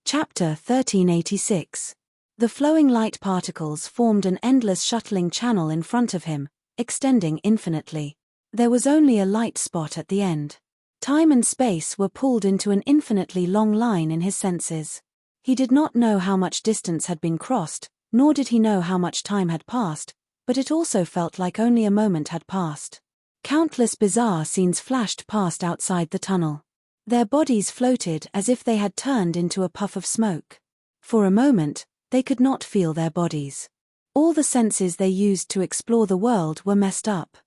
Chapter 1386. The flowing light particles formed an endless shuttling channel in front of him, extending infinitely. There was only a light spot at the end. Time and space were pulled into an infinitely long line in his senses. He did not know how much distance had been crossed, nor did he know how much time had passed, but it also felt like only a moment had passed. Countless bizarre scenes flashed past outside the tunnel. Their bodies floated as if they had turned into a puff of smoke. For a moment, they could not feel their bodies. All the senses they used to explore the world were messed up.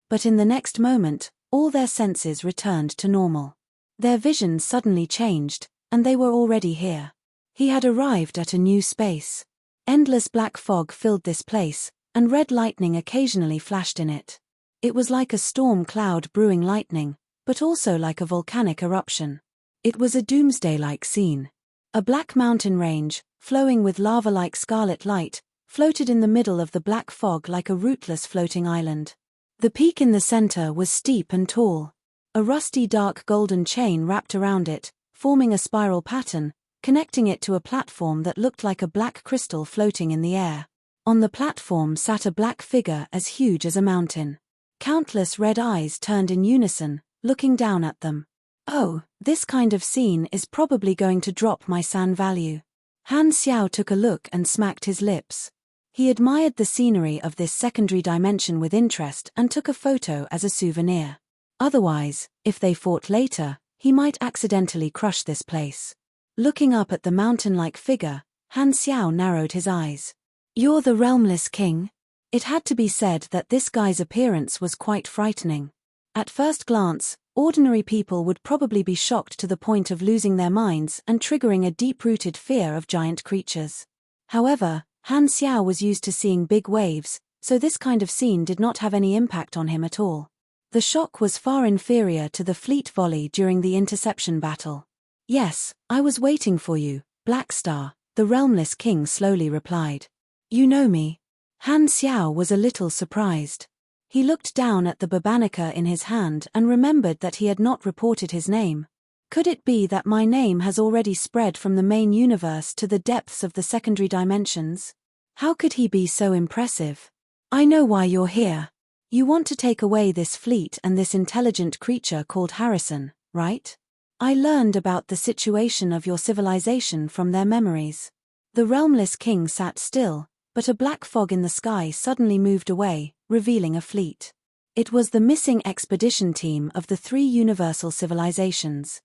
But in the next moment, all their senses returned to normal. Their vision suddenly changed, and they were already here. He had arrived at a new space. Endless black fog filled this place, and red lightning occasionally flashed in it. It was like a storm cloud brewing lightning, but also like a volcanic eruption. It was a doomsday-like scene. A black mountain range, flowing with lava-like scarlet light, floated in the middle of the black fog like a rootless floating island. The peak in the center was steep and tall. A rusty dark golden chain wrapped around it, forming a spiral pattern, connecting it to a platform that looked like a black crystal floating in the air. On the platform sat a black figure as huge as a mountain. Countless red eyes turned in unison, looking down at them. Oh, this kind of scene is probably going to drop my san value. Han Xiao took a look and smacked his lips. He admired the scenery of this secondary dimension with interest and took a photo as a souvenir. Otherwise, if they fought later, he might accidentally crush this place. Looking up at the mountain-like figure, Han Xiao narrowed his eyes. "You're the realmless king?" It had to be said that this guy's appearance was quite frightening. At first glance, ordinary people would probably be shocked to the point of losing their minds and triggering a deep-rooted fear of giant creatures. However, Han Xiao was used to seeing big waves, so this kind of scene did not have any impact on him at all. The shock was far inferior to the fleet volley during the interception battle. "Yes, I was waiting for you, Blackstar," the realmless king slowly replied. "You know me?" Han Xiao was a little surprised. He looked down at the Babanica in his hand and remembered that he had not reported his name. Could it be that my name has already spread from the main universe to the depths of the secondary dimensions? How could he be so impressive? "I know why you're here. You want to take away this fleet and this intelligent creature called Harrison, right? I learned about the situation of your civilization from their memories." The realmless king sat still, but a black fog in the sky suddenly moved away, revealing a fleet. It was the missing expedition team of the three universal civilizations.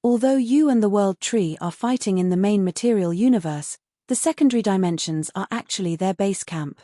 Although you and the World Tree are fighting in the main material universe, the secondary dimensions are actually their base camp.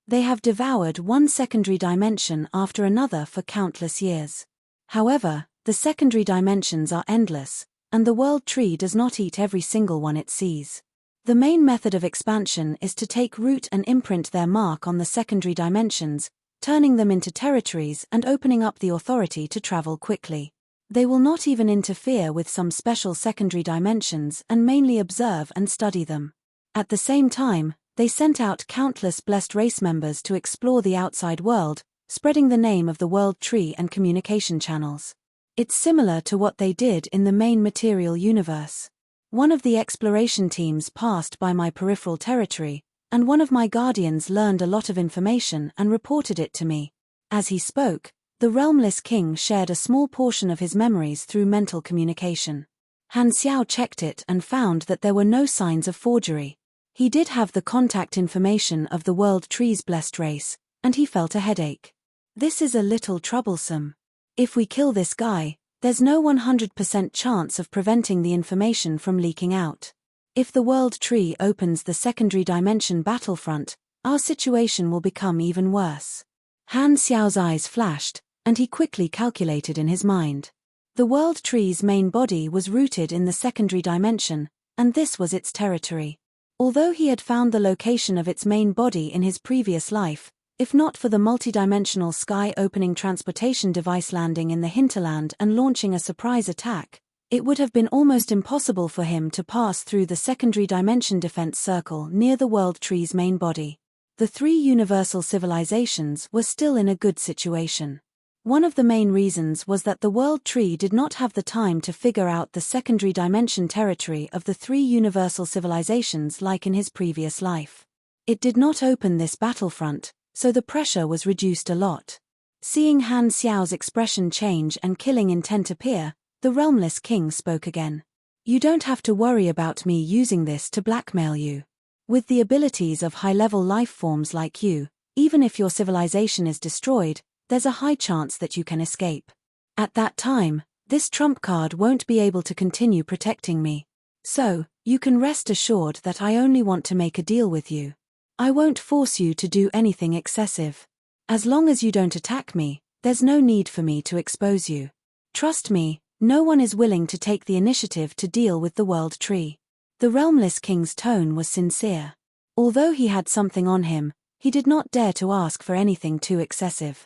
They have devoured one secondary dimension after another for countless years. However, the secondary dimensions are endless, and the World Tree does not eat every single one it sees. The main method of expansion is to take root and imprint their mark on the secondary dimensions, turning them into territories and opening up the authority to travel quickly. They will not even interfere with some special secondary dimensions and mainly observe and study them. At the same time, they sent out countless blessed race members to explore the outside world, spreading the name of the World Tree and communication channels. It's similar to what they did in the main material universe. One of the exploration teams passed by my peripheral territory, and one of my guardians learned a lot of information and reported it to me. As he spoke, the Realmless King shared a small portion of his memories through mental communication. Han Xiao checked it and found that there were no signs of forgery. He did have the contact information of the World Tree's blessed race, and he felt a headache. This is a little troublesome. If we kill this guy, there's no 100% chance of preventing the information from leaking out. If the World Tree opens the secondary dimension battlefront, our situation will become even worse. Han Xiao's eyes flashed, and he quickly calculated in his mind. The World Tree's main body was rooted in the secondary dimension, and this was its territory. Although he had found the location of its main body in his previous life, if not for the multidimensional sky-opening transportation device landing in the hinterland and launching a surprise attack, it would have been almost impossible for him to pass through the secondary dimension defense circle near the World Tree's main body. The three universal civilizations were still in a good situation. One of the main reasons was that the World Tree did not have the time to figure out the secondary dimension territory of the three universal civilizations like in his previous life. It did not open this battlefront, so the pressure was reduced a lot. Seeing Han Xiao's expression change and killing intent appear, the Realmless King spoke again. You don't have to worry about me using this to blackmail you. With the abilities of high-level life forms like you, even if your civilization is destroyed, there's a high chance that you can escape. At that time, this trump card won't be able to continue protecting me. So, you can rest assured that I only want to make a deal with you. I won't force you to do anything excessive. As long as you don't attack me, there's no need for me to expose you. Trust me, no one is willing to take the initiative to deal with the World Tree. The Realmless King's tone was sincere. Although he had something on him, he did not dare to ask for anything too excessive.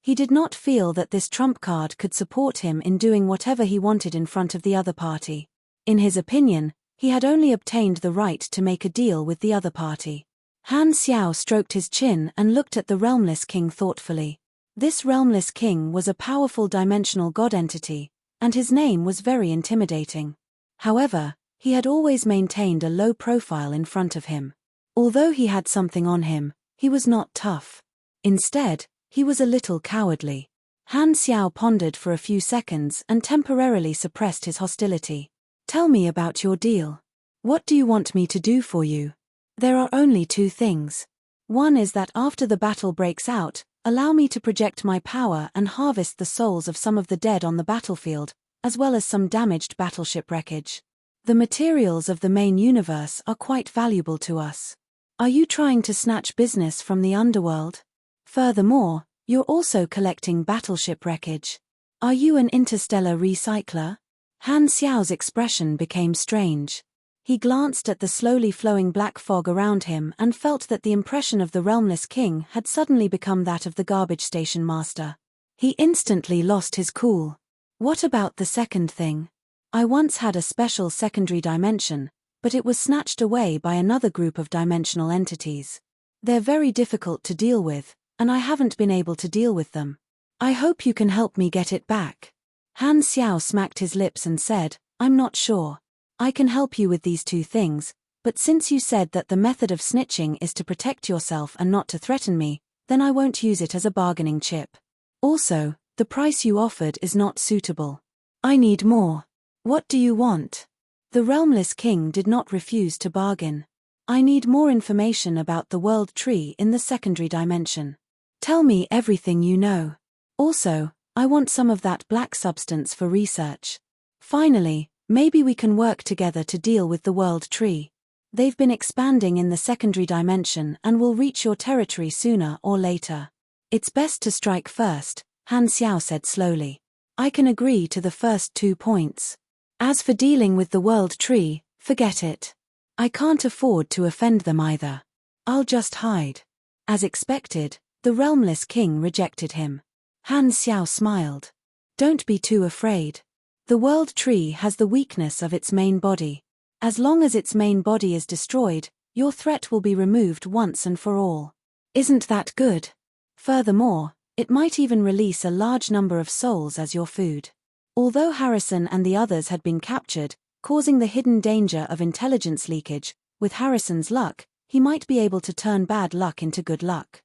He did not feel that this trump card could support him in doing whatever he wanted in front of the other party. In his opinion, he had only obtained the right to make a deal with the other party. Han Xiao stroked his chin and looked at the Realmless King thoughtfully. This Realmless King was a powerful dimensional god entity, and his name was very intimidating. However, he had always maintained a low profile in front of him. Although he had something on him, he was not tough. Instead, he was a little cowardly. Han Xiao pondered for a few seconds and temporarily suppressed his hostility. Tell me about your deal. What do you want me to do for you? There are only two things. One is that after the battle breaks out, allow me to project my power and harvest the souls of some of the dead on the battlefield, as well as some damaged battleship wreckage. The materials of the main universe are quite valuable to us. Are you trying to snatch business from the underworld? Furthermore, you're also collecting battleship wreckage. Are you an interstellar recycler? Han Xiao's expression became strange. He glanced at the slowly flowing black fog around him and felt that the impression of the Realmless King had suddenly become that of the garbage station master. He instantly lost his cool. What about the second thing? I once had a special secondary dimension, but it was snatched away by another group of dimensional entities. They're very difficult to deal with, and I haven't been able to deal with them. I hope you can help me get it back. Han Xiao smacked his lips and said, I'm not sure. I can help you with these two things, but since you said that the method of snitching is to protect yourself and not to threaten me, then I won't use it as a bargaining chip. Also, the price you offered is not suitable. I need more. What do you want? The Realmless King did not refuse to bargain. I need more information about the World Tree in the secondary dimension. Tell me everything you know. Also, I want some of that black substance for research. Finally, maybe we can work together to deal with the world tree. They've been expanding in the secondary dimension and will reach your territory sooner or later. It's best to strike first, Han Xiao said slowly. I can agree to the first 2 points. As for dealing with the world tree, forget it. I can't afford to offend them either. I'll just hide. As expected, the realmless king rejected him. Han Xiao smiled. Don't be too afraid. The world tree has the weakness of its main body. As long as its main body is destroyed, your threat will be removed once and for all. Isn't that good? Furthermore, it might even release a large number of souls as your food. Although Harrison and the others had been captured, causing the hidden danger of intelligence leakage, with Harrison's luck, he might be able to turn bad luck into good luck.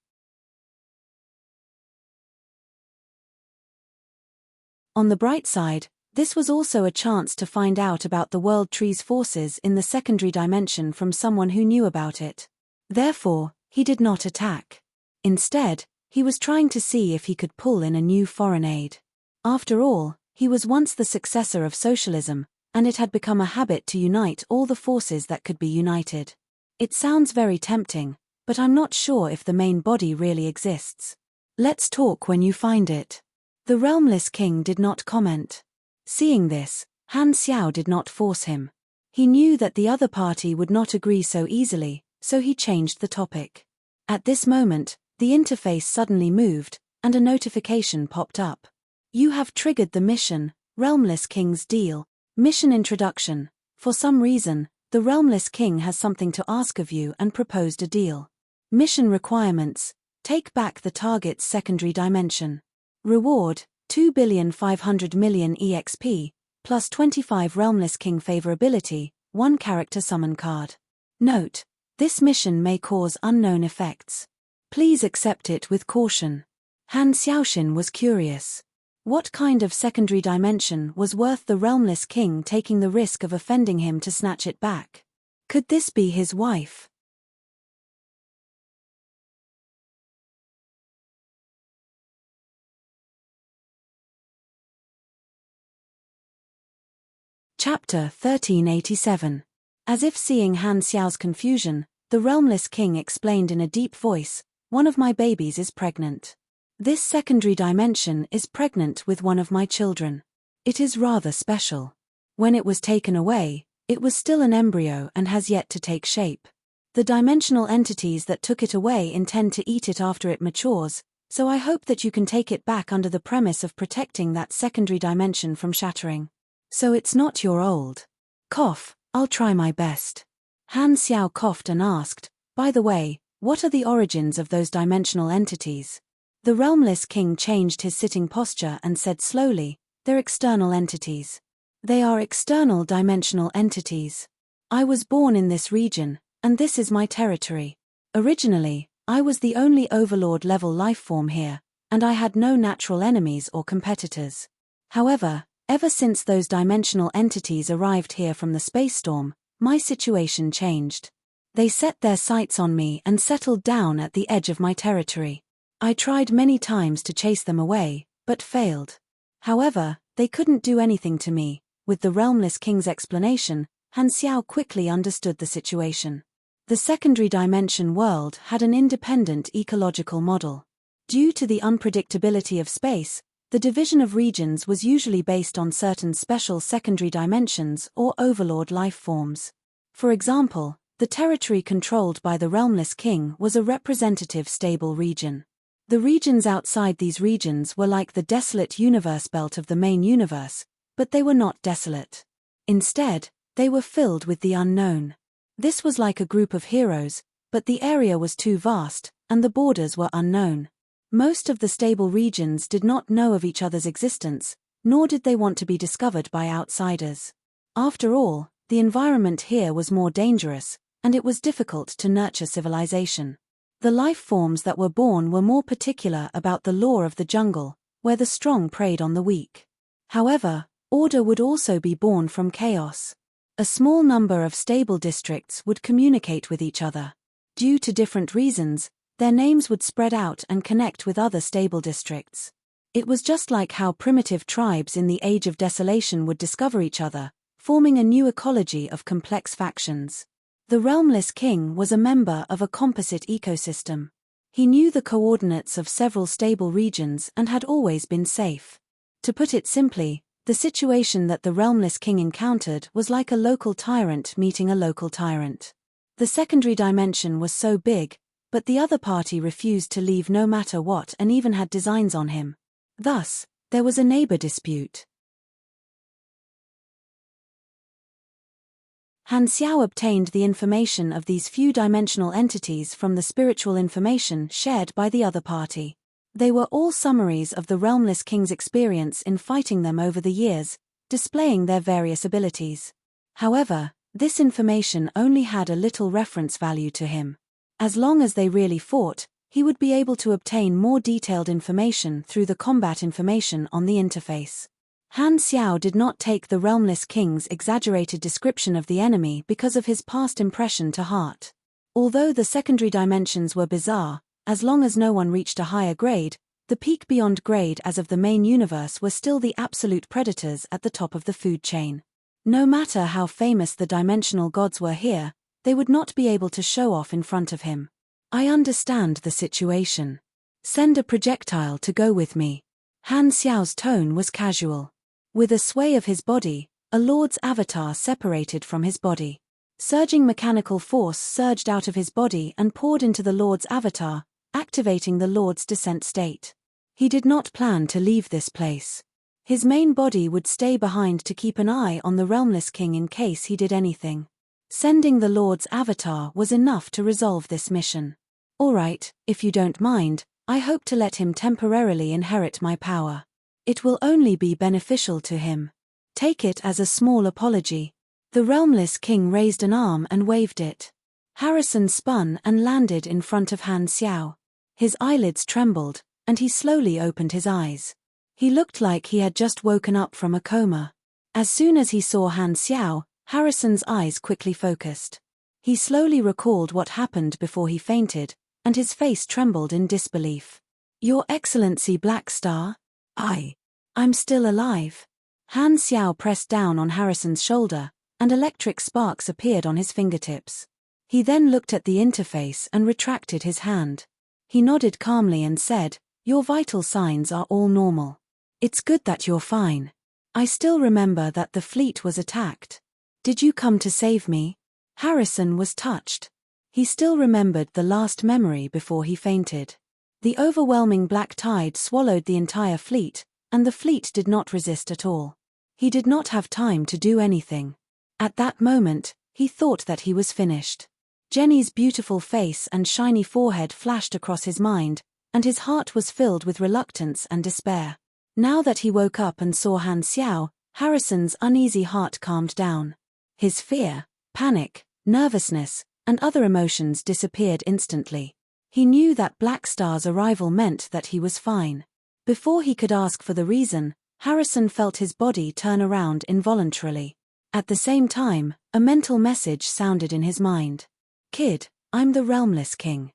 On the bright side, this was also a chance to find out about the World Tree's forces in the secondary dimension from someone who knew about it. Therefore, he did not attack. Instead, he was trying to see if he could pull in a new foreign aid. After all, he was once the successor of socialism, and it had become a habit to unite all the forces that could be united. It sounds very tempting, but I'm not sure if the main body really exists. Let's talk when you find it. The realmless king did not comment. Seeing this, Han Xiao did not force him. He knew that the other party would not agree so easily, so he changed the topic. At this moment, the interface suddenly moved, and a notification popped up. You have triggered the mission, Realmless King's deal. Mission introduction. For some reason, the Realmless King has something to ask of you and proposed a deal. Mission requirements. Take back the target's secondary dimension. Reward, 2,500,000,000 EXP, plus 25 Realmless King favorability, 1 character summon card. Note: this mission may cause unknown effects. Please accept it with caution. Han Xiaoxin was curious. What kind of secondary dimension was worth the Realmless King taking the risk of offending him to snatch it back? Could this be his wife? Chapter 1387. As if seeing Han Xiao's confusion, the Realmless King explained in a deep voice, "One of my babies is pregnant. This secondary dimension is pregnant with one of my children. It is rather special. When it was taken away, it was still an embryo and has yet to take shape. The dimensional entities that took it away intend to eat it after it matures, so I hope that you can take it back under the premise of protecting that secondary dimension from shattering. So it's not your old." Cough, I'll try my best. Han Xiao coughed and asked, "By the way, what are the origins of those dimensional entities?" The Realmless King changed his sitting posture and said slowly, "They're external entities. They are external dimensional entities. I was born in this region, and this is my territory. Originally, I was the only Overlord-level lifeform here, and I had no natural enemies or competitors. However, ever since those dimensional entities arrived here from the space storm, my situation changed. They set their sights on me and settled down at the edge of my territory. I tried many times to chase them away, but failed. However, they couldn't do anything to me." With the Realmless King's explanation, Han Xiao quickly understood the situation. The secondary dimension world had an independent ecological model. Due to the unpredictability of space, the division of regions was usually based on certain special secondary dimensions or overlord life forms. For example, the territory controlled by the Realmless King was a representative stable region. The regions outside these regions were like the desolate universe belt of the main universe, but they were not desolate. Instead, they were filled with the unknown. This was like a group of heroes, but the area was too vast, and the borders were unknown. Most of the stable regions did not know of each other's existence, nor did they want to be discovered by outsiders. After all, the environment here was more dangerous, and it was difficult to nurture civilization. The life forms that were born were more particular about the law of the jungle, where the strong preyed on the weak. However, order would also be born from chaos. A small number of stable districts would communicate with each other. Due to different reasons, their names would spread out and connect with other stable districts. It was just like how primitive tribes in the Age of Desolation would discover each other, forming a new ecology of complex factions. The Realmless King was a member of a composite ecosystem. He knew the coordinates of several stable regions and had always been safe. To put it simply, the situation that the Realmless King encountered was like a local tyrant meeting a local tyrant. The secondary dimension was so big, but the other party refused to leave no matter what and even had designs on him. Thus, there was a neighbor dispute. Han Xiao obtained the information of these few-dimensional entities from the spiritual information shared by the other party. They were all summaries of the Realmless King's experience in fighting them over the years, displaying their various abilities. However, this information only had a little reference value to him. As long as they really fought, he would be able to obtain more detailed information through the combat information on the interface. Han Xiao did not take the Realmless King's exaggerated description of the enemy because of his past impression to heart. Although the secondary dimensions were bizarre, as long as no one reached a higher grade, the peak beyond grade as of the main universe were still the absolute predators at the top of the food chain. No matter how famous the dimensional gods were here, they would not be able to show off in front of him. I understand the situation. Send a projectile to go with me. Han Xiao's tone was casual. With a sway of his body, a lord's avatar separated from his body. Surging mechanical force surged out of his body and poured into the lord's avatar, activating the lord's descent state. He did not plan to leave this place. His main body would stay behind to keep an eye on the Realmless King in case he did anything. Sending the lord's avatar was enough to resolve this mission. Alright, if you don't mind, I hope to let him temporarily inherit my power. It will only be beneficial to him. Take it as a small apology. The Realmless King raised an arm and waved it. Harrison spun and landed in front of Han Xiao. His eyelids trembled, and he slowly opened his eyes. He looked like he had just woken up from a coma. As soon as he saw Han Xiao, Harrison's eyes quickly focused. He slowly recalled what happened before he fainted, and his face trembled in disbelief. Your Excellency Black Star? I'm still alive. Han Xiao pressed down on Harrison's shoulder, and electric sparks appeared on his fingertips. He then looked at the interface and retracted his hand. He nodded calmly and said, Your vital signs are all normal. It's good that you're fine. I still remember that the fleet was attacked. Did you come to save me? Harrison was touched. He still remembered the last memory before he fainted. The overwhelming black tide swallowed the entire fleet, and the fleet did not resist at all. He did not have time to do anything. At that moment, he thought that he was finished. Jenny's beautiful face and shiny forehead flashed across his mind, and his heart was filled with reluctance and despair. Now that he woke up and saw Han Xiao, Harrison's uneasy heart calmed down. His fear, panic, nervousness, and other emotions disappeared instantly. He knew that Black Star's arrival meant that he was fine. Before he could ask for the reason, Harrison felt his body turn around involuntarily. At the same time, a mental message sounded in his mind. Kid, I'm the Realmless King.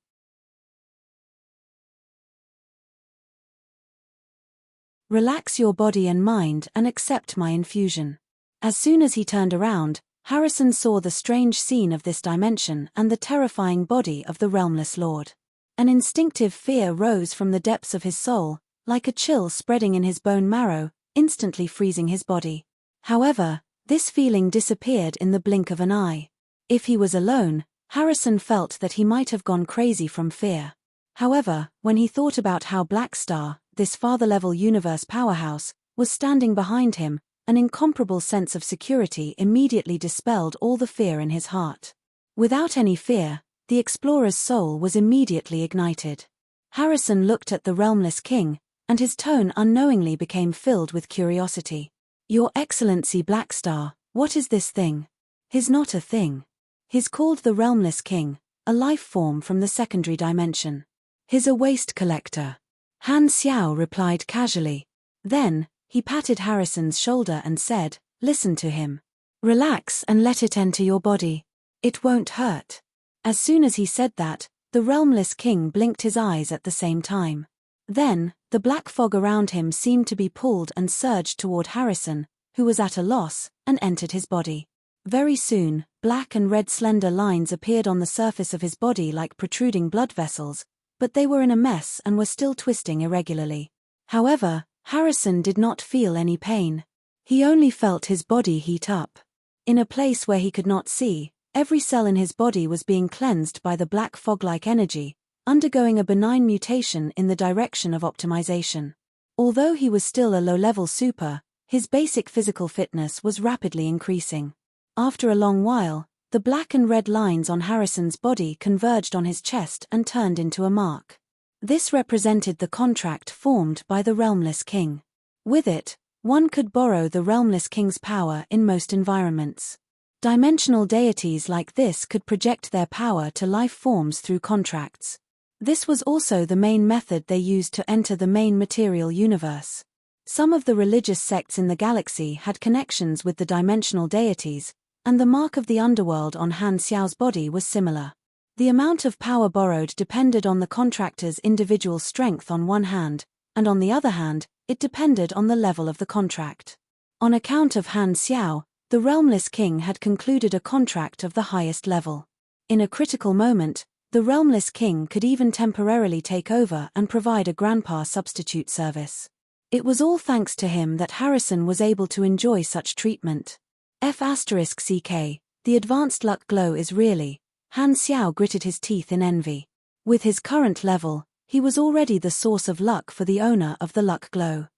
Relax your body and mind and accept my infusion. As soon as he turned around, Harrison saw the strange scene of this dimension and the terrifying body of the Realmless Lord. An instinctive fear rose from the depths of his soul, like a chill spreading in his bone marrow, instantly freezing his body. However, this feeling disappeared in the blink of an eye. If he was alone, Harrison felt that he might have gone crazy from fear. However, when he thought about how Black Star, this father-level universe powerhouse, was standing behind him, an incomparable sense of security immediately dispelled all the fear in his heart. Without any fear, the explorer's soul was immediately ignited. Harrison looked at the Realmless King, and his tone unknowingly became filled with curiosity. Your Excellency Black Star, what is this thing? He's not a thing. He's called the Realmless King, a life form from the secondary dimension. He's a waste collector. Han Xiao replied casually. Then, he patted Harrison's shoulder and said, Listen to him. Relax and let it enter your body. It won't hurt. As soon as he said that, the Realmless King blinked his eyes at the same time. Then, The black fog around him seemed to be pulled and surged toward Harrison, who was at a loss, and entered his body. Very soon, black and red slender lines appeared on the surface of his body like protruding blood vessels, but they were in a mess and were still twisting irregularly. However, Harrison did not feel any pain. He only felt his body heat up. In a place where he could not see, every cell in his body was being cleansed by the black fog-like energy, undergoing a benign mutation in the direction of optimization. Although he was still a low-level super, his basic physical fitness was rapidly increasing. After a long while, the black and red lines on Harrison's body converged on his chest and turned into a mark. This represented the contract formed by the Realmless King. With it, one could borrow the Realmless King's power in most environments. Dimensional deities like this could project their power to life forms through contracts. This was also the main method they used to enter the main material universe. Some of the religious sects in the galaxy had connections with the dimensional deities, and the mark of the underworld on Han Xiao's body was similar. The amount of power borrowed depended on the contractor's individual strength on one hand, and on the other hand, it depended on the level of the contract. On account of Han Xiao, the Realmless King had concluded a contract of the highest level. In a critical moment, the Realmless King could even temporarily take over and provide a grandpa substitute service. It was all thanks to him that Harrison was able to enjoy such treatment. F***ck, the advanced luck glow is really. Han Xiao gritted his teeth in envy. With his current level, he was already the source of luck for the owner of the luck glow.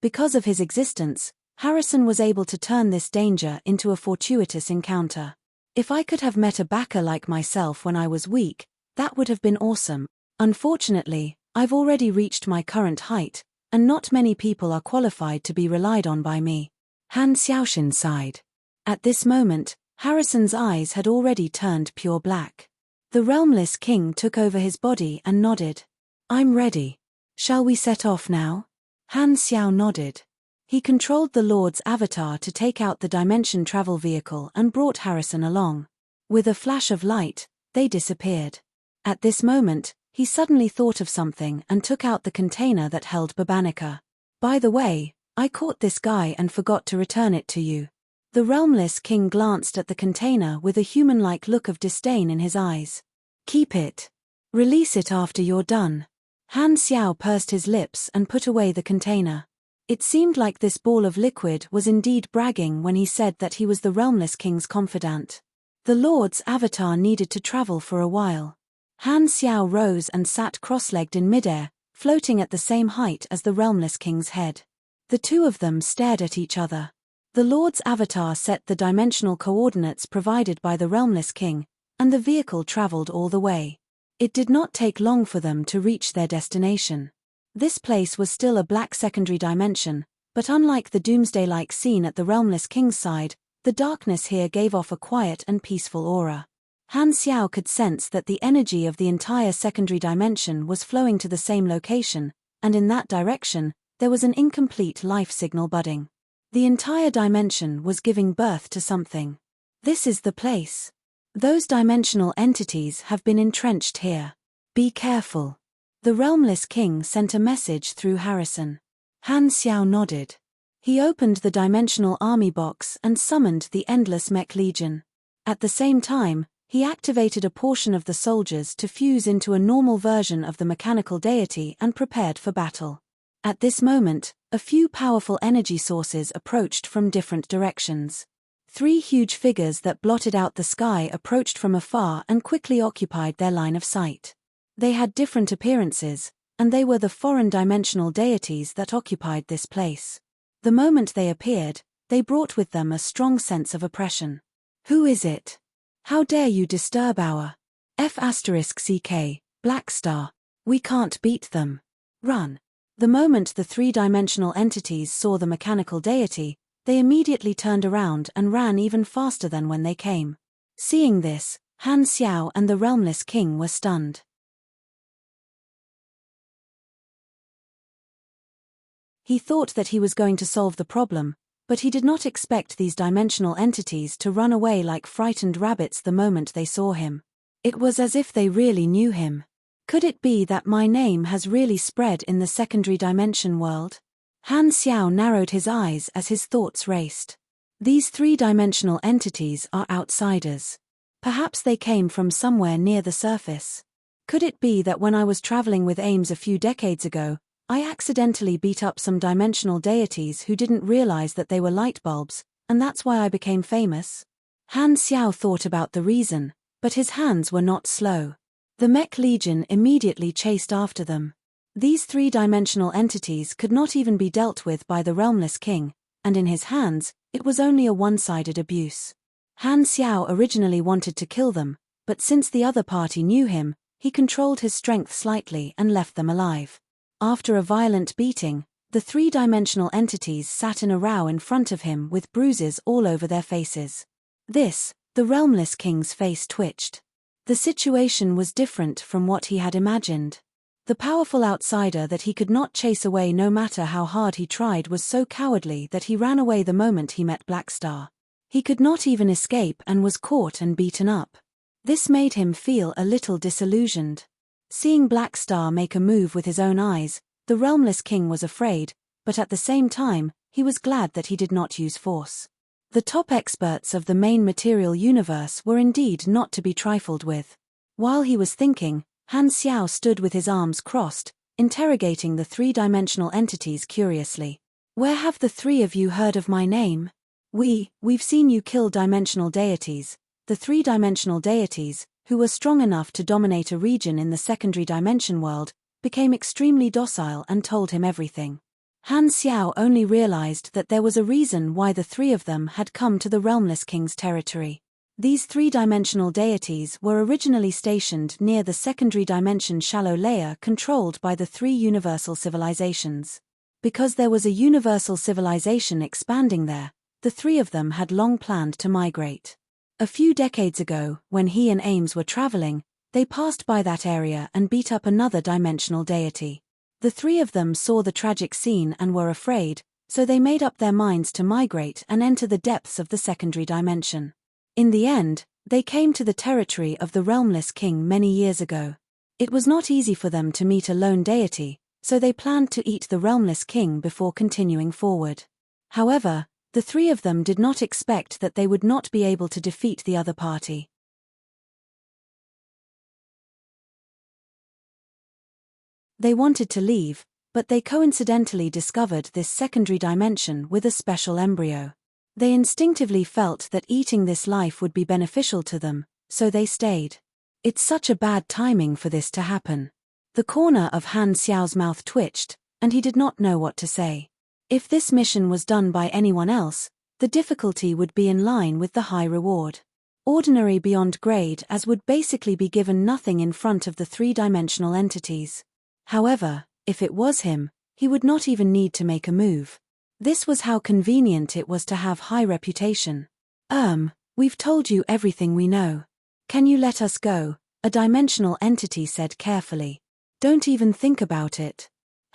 Because of his existence, Harrison was able to turn this danger into a fortuitous encounter. If I could have met a backer like myself when I was weak, that would have been awesome. Unfortunately, I've already reached my current height, and not many people are qualified to be relied on by me. Han Xiaoshin sighed. At this moment, Harrison's eyes had already turned pure black. The Realmless King took over his body and nodded. I'm ready. Shall we set off now? Han Xiao nodded. He controlled the Lord's avatar to take out the dimension travel vehicle and brought Harrison along. With a flash of light, they disappeared. At this moment, he suddenly thought of something and took out the container that held Babanica. By the way, I caught this guy and forgot to return it to you. The Realmless King glanced at the container with a human-like look of disdain in his eyes. Keep it. Release it after you're done. Han Xiao pursed his lips and put away the container. It seemed like this ball of liquid was indeed bragging when he said that he was the Realmless King's confidant. The Lord's avatar needed to travel for a while. Han Xiao rose and sat cross-legged in midair, floating at the same height as the Realmless King's head. The two of them stared at each other. The Lord's avatar set the dimensional coordinates provided by the Realmless King, and the vehicle traveled all the way. It did not take long for them to reach their destination. This place was still a black secondary dimension, but unlike the doomsday-like scene at the Realmless King's side, the darkness here gave off a quiet and peaceful aura. Han Xiao could sense that the energy of the entire secondary dimension was flowing to the same location, and in that direction, there was an incomplete life signal budding. The entire dimension was giving birth to something. This is the place. Those dimensional entities have been entrenched here. Be careful. The Realmless King sent a message through Harrison. Han Xiao nodded. He opened the dimensional army box and summoned the Endless Mech Legion. At the same time, he activated a portion of the soldiers to fuse into a normal version of the mechanical deity and prepared for battle. At this moment, a few powerful energy sources approached from different directions. 3 huge figures that blotted out the sky approached from afar and quickly occupied their line of sight. They had different appearances, and they were the foreign dimensional deities that occupied this place. The moment they appeared, they brought with them a strong sense of oppression. Who is it? How dare you disturb our F***ck, Black Star. We can't beat them. Run. The moment the 3-dimensional entities saw the mechanical deity, they immediately turned around and ran even faster than when they came. Seeing this, Han Xiao and the Realmless King were stunned. He thought that he was going to solve the problem, but he did not expect these dimensional entities to run away like frightened rabbits the moment they saw him. It was as if they really knew him. Could it be that my name has really spread in the secondary dimension world? Han Xiao narrowed his eyes as his thoughts raced. These three-dimensional entities are outsiders. Perhaps they came from somewhere near the surface. Could it be that when I was traveling with Ames a few decades ago, I accidentally beat up some dimensional deities who didn't realize that they were light bulbs, and that's why I became famous? Han Xiao thought about the reason, but his hands were not slow. The Mech Legion immediately chased after them. These three-dimensional entities could not even be dealt with by the Realmless King, and in his hands, it was only a one-sided abuse. Han Xiao originally wanted to kill them, but since the other party knew him, he controlled his strength slightly and left them alive. After a violent beating, the three-dimensional entities sat in a row in front of him with bruises all over their faces. The Realmless King's face twitched. The situation was different from what he had imagined. The powerful outsider that he could not chase away no matter how hard he tried was so cowardly that he ran away the moment he met Blackstar. He could not even escape and was caught and beaten up. This made him feel a little disillusioned. Seeing Blackstar make a move with his own eyes, the Realmless King was afraid, but at the same time, he was glad that he did not use force. The top experts of the main material universe were indeed not to be trifled with. While he was thinking, Han Xiao stood with his arms crossed, interrogating the three-dimensional entities curiously. Where have the three of you heard of my name? We've seen you kill dimensional deities. The three-dimensional deities, who were strong enough to dominate a region in the secondary dimension world, became extremely docile and told him everything. Han Xiao only realized that there was a reason why the three of them had come to the Realmless King's territory. These three-dimensional deities were originally stationed near the secondary dimension shallow layer controlled by the three universal civilizations. Because there was a universal civilization expanding there, the three of them had long planned to migrate. A few decades ago, when he and Ames were traveling, they passed by that area and beat up another dimensional deity. The three of them saw the tragic scene and were afraid, so they made up their minds to migrate and enter the depths of the secondary dimension. In the end, they came to the territory of the Realmless King many years ago. It was not easy for them to meet a lone deity, so they planned to eat the Realmless King before continuing forward. However, the three of them did not expect that they would not be able to defeat the other party. They wanted to leave, but they coincidentally discovered this secondary dimension with a special embryo. They instinctively felt that eating this life would be beneficial to them, so they stayed. It's such a bad timing for this to happen. The corner of Han Xiao's mouth twitched, and he did not know what to say. If this mission was done by anyone else, the difficulty would be in line with the high reward. Ordinary beyond grade as would basically be given nothing in front of the three-dimensional entities. However, if it was him, he would not even need to make a move. This was how convenient it was to have high reputation. We've told you everything we know. Can you let us go? A dimensional entity said carefully. Don't even think about it.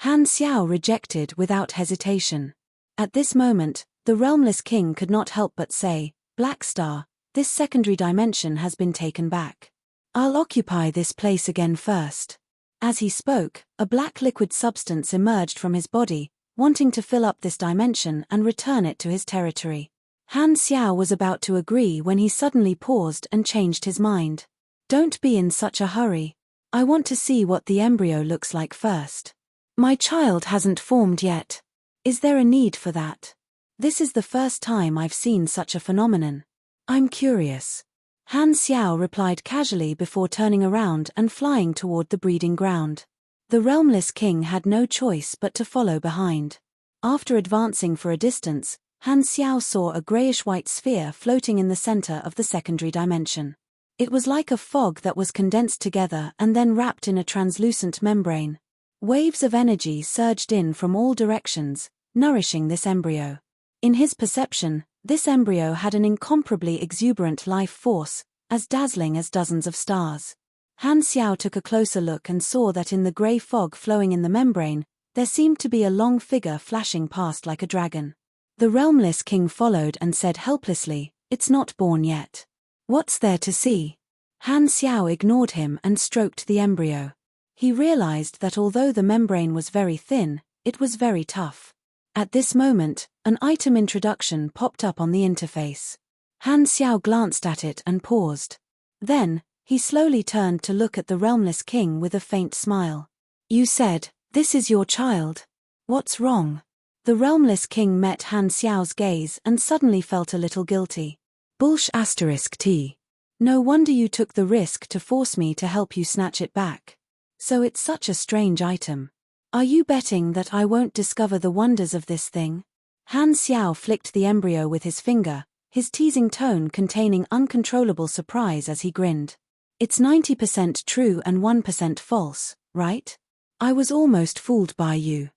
Han Xiao rejected without hesitation. At this moment, the Realmless King could not help but say, Blackstar, this secondary dimension has been taken back. I'll occupy this place again first. As he spoke, a black liquid substance emerged from his body, wanting to fill up this dimension and return it to his territory. Han Xiao was about to agree when he suddenly paused and changed his mind. Don't be in such a hurry. I want to see what the embryo looks like first. My child hasn't formed yet. Is there a need for that? This is the first time I've seen such a phenomenon. I'm curious. Han Xiao replied casually before turning around and flying toward the breeding ground. The Realmless King had no choice but to follow behind. After advancing for a distance, Han Xiao saw a grayish-white sphere floating in the center of the secondary dimension. It was like a fog that was condensed together and then wrapped in a translucent membrane. Waves of energy surged in from all directions, nourishing this embryo. In his perception, this embryo had an incomparably exuberant life force, as dazzling as dozens of stars. Han Xiao took a closer look and saw that in the grey fog flowing in the membrane, there seemed to be a long figure flashing past like a dragon. The Realmless King followed and said helplessly, It's not born yet. What's there to see? Han Xiao ignored him and stroked the embryo. He realized that although the membrane was very thin, it was very tough. At this moment, an item introduction popped up on the interface. Han Xiao glanced at it and paused. Then, he slowly turned to look at the realmless king with a faint smile. "You said, this is your child. What's wrong?" The realmless king met Han Xiao's gaze and suddenly felt a little guilty. T. No wonder you took the risk to force me to help you snatch it back. So it's such a strange item. Are you betting that I won't discover the wonders of this thing? Han Xiao flicked the embryo with his finger, his teasing tone containing uncontrollable surprise as he grinned. It's 90% true and 1% false, right? I was almost fooled by you.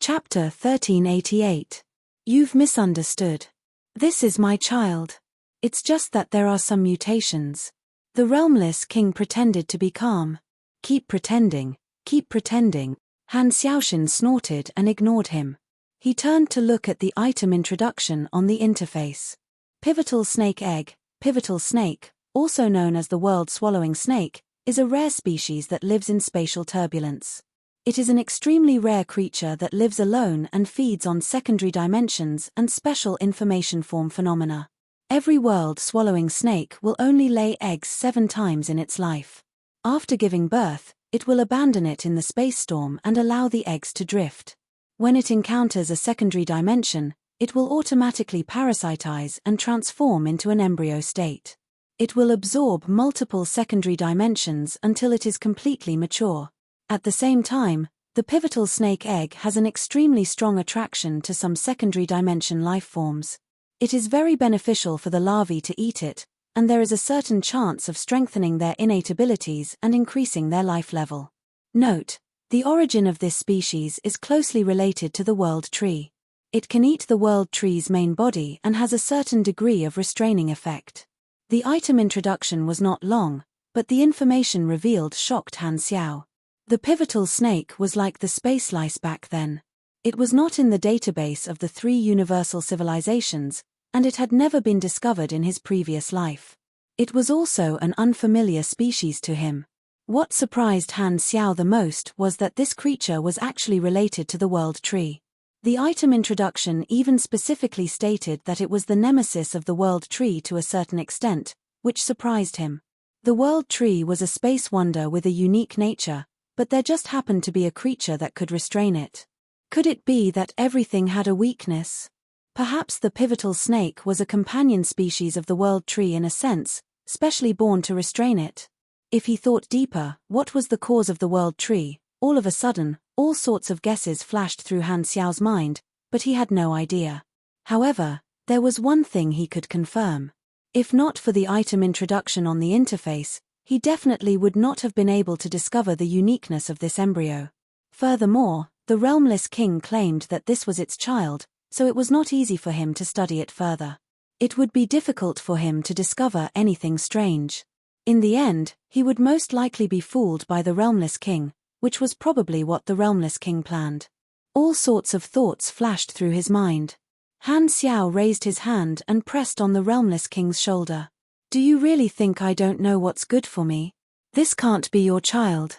Chapter 1388. You've misunderstood. This is my child. It's just that there are some mutations. The realmless king pretended to be calm. Keep pretending, Han Xiaoshan snorted and ignored him. He turned to look at the item introduction on the interface. Pivotal snake egg. Pivotal snake, also known as the world-swallowing snake, is a rare species that lives in spatial turbulence. It is an extremely rare creature that lives alone and feeds on secondary dimensions and special information form phenomena. Every world-swallowing snake will only lay eggs 7 times in its life. After giving birth, it will abandon it in the space storm and allow the eggs to drift. When it encounters a secondary dimension, it will automatically parasitize and transform into an embryo state. It will absorb multiple secondary dimensions until it is completely mature. At the same time, the pivotal snake egg has an extremely strong attraction to some secondary dimension life forms. It is very beneficial for the larvae to eat it, and there is a certain chance of strengthening their innate abilities and increasing their life level. Note: the origin of this species is closely related to the world tree. It can eat the world tree's main body and has a certain degree of restraining effect. The item introduction was not long, but the information revealed shocked Han Xiao. The pivotal snake was like the space lice back then. It was not in the database of the 3 universal civilizations, and it had never been discovered in his previous life. It was also an unfamiliar species to him. What surprised Han Xiao the most was that this creature was actually related to the world tree. The item introduction even specifically stated that it was the nemesis of the world tree to a certain extent, which surprised him. The world tree was a space wonder with a unique nature, but there just happened to be a creature that could restrain it. Could it be that everything had a weakness? Perhaps the pivotal snake was a companion species of the world tree in a sense, specially born to restrain it. If he thought deeper, what was the cause of the world tree? All of a sudden, all sorts of guesses flashed through Han Xiao's mind, but he had no idea. However, there was one thing he could confirm. If not for the item introduction on the interface, he definitely would not have been able to discover the uniqueness of this embryo. Furthermore, the realmless king claimed that this was its child, so it was not easy for him to study it further. It would be difficult for him to discover anything strange. In the end, he would most likely be fooled by the realmless king, which was probably what the realmless king planned. All sorts of thoughts flashed through his mind. Han Xiao raised his hand and pressed on the realmless king's shoulder. Do you really think I don't know what's good for me? This can't be your child.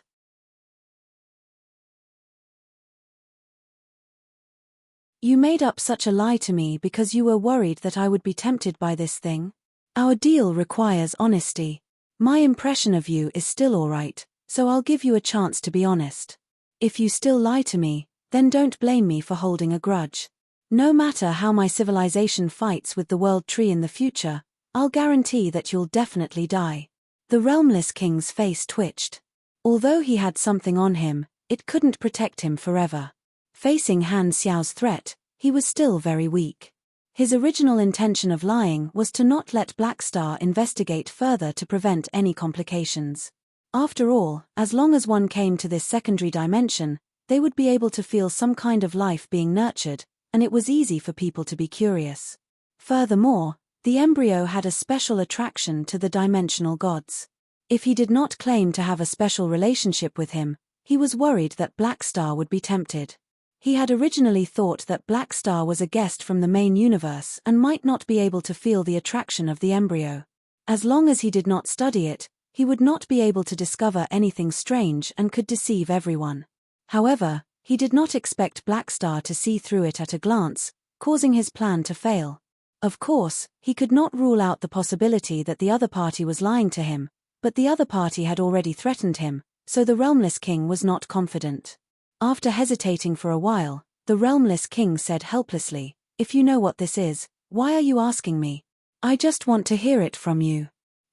You made up such a lie to me because you were worried that I would be tempted by this thing. Our deal requires honesty. My impression of you is still alright, so I'll give you a chance to be honest. If you still lie to me, then don't blame me for holding a grudge. No matter how my civilization fights with the world tree in the future, I'll guarantee that you'll definitely die. The realmless king's face twitched. Although he had something on him, it couldn't protect him forever. Facing Han Xiao's threat, he was still very weak. His original intention of lying was to not let Black Star investigate further to prevent any complications. After all, as long as one came to this secondary dimension, they would be able to feel some kind of life being nurtured, and it was easy for people to be curious. Furthermore, the embryo had a special attraction to the dimensional gods. If he did not claim to have a special relationship with him, He was worried that Black Star would be tempted. He had originally thought that Black Star was a guest from the main universe and might not be able to feel the attraction of the embryo. As long as he did not study it, he would not be able to discover anything strange and could deceive everyone. However, he did not expect Black Star to see through it at a glance, causing his plan to fail. Of course, he could not rule out the possibility that the other party was lying to him, but the other party had already threatened him, so the Realmless King was not confident. After hesitating for a while, the Realmless King said helplessly, "If you know what this is, why are you asking me? I just want to hear it from you."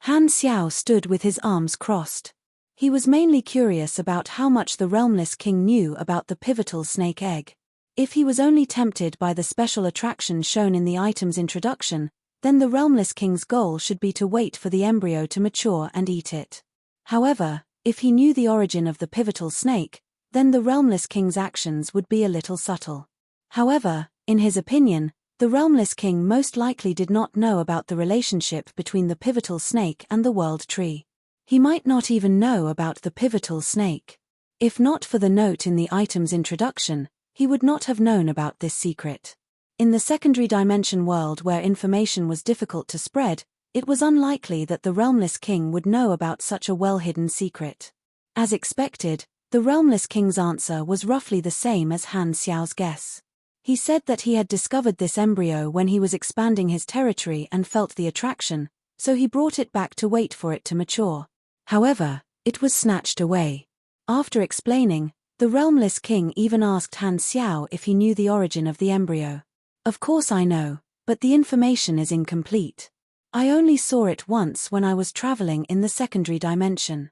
Han Xiao stood with his arms crossed. He was mainly curious about how much the Realmless King knew about the pivotal snake egg. If he was only tempted by the special attraction shown in the item's introduction, then the Realmless King's goal should be to wait for the embryo to mature and eat it. However, if he knew the origin of the pivotal snake, then the Realmless King's actions would be a little subtle. However, in his opinion, the Realmless King most likely did not know about the relationship between the pivotal snake and the world tree. He might not even know about the pivotal snake. If not for the note in the item's introduction, he would not have known about this secret. In the secondary dimension world where information was difficult to spread, it was unlikely that the Realmless King would know about such a well-hidden secret. As expected, the Realmless King's answer was roughly the same as Han Xiao's guess. He said that he had discovered this embryo when he was expanding his territory and felt the attraction, so he brought it back to wait for it to mature. However, it was snatched away. After explaining, the Realmless King even asked Han Xiao if he knew the origin of the embryo. "Of course I know, but the information is incomplete. I only saw it once when I was traveling in the secondary dimension."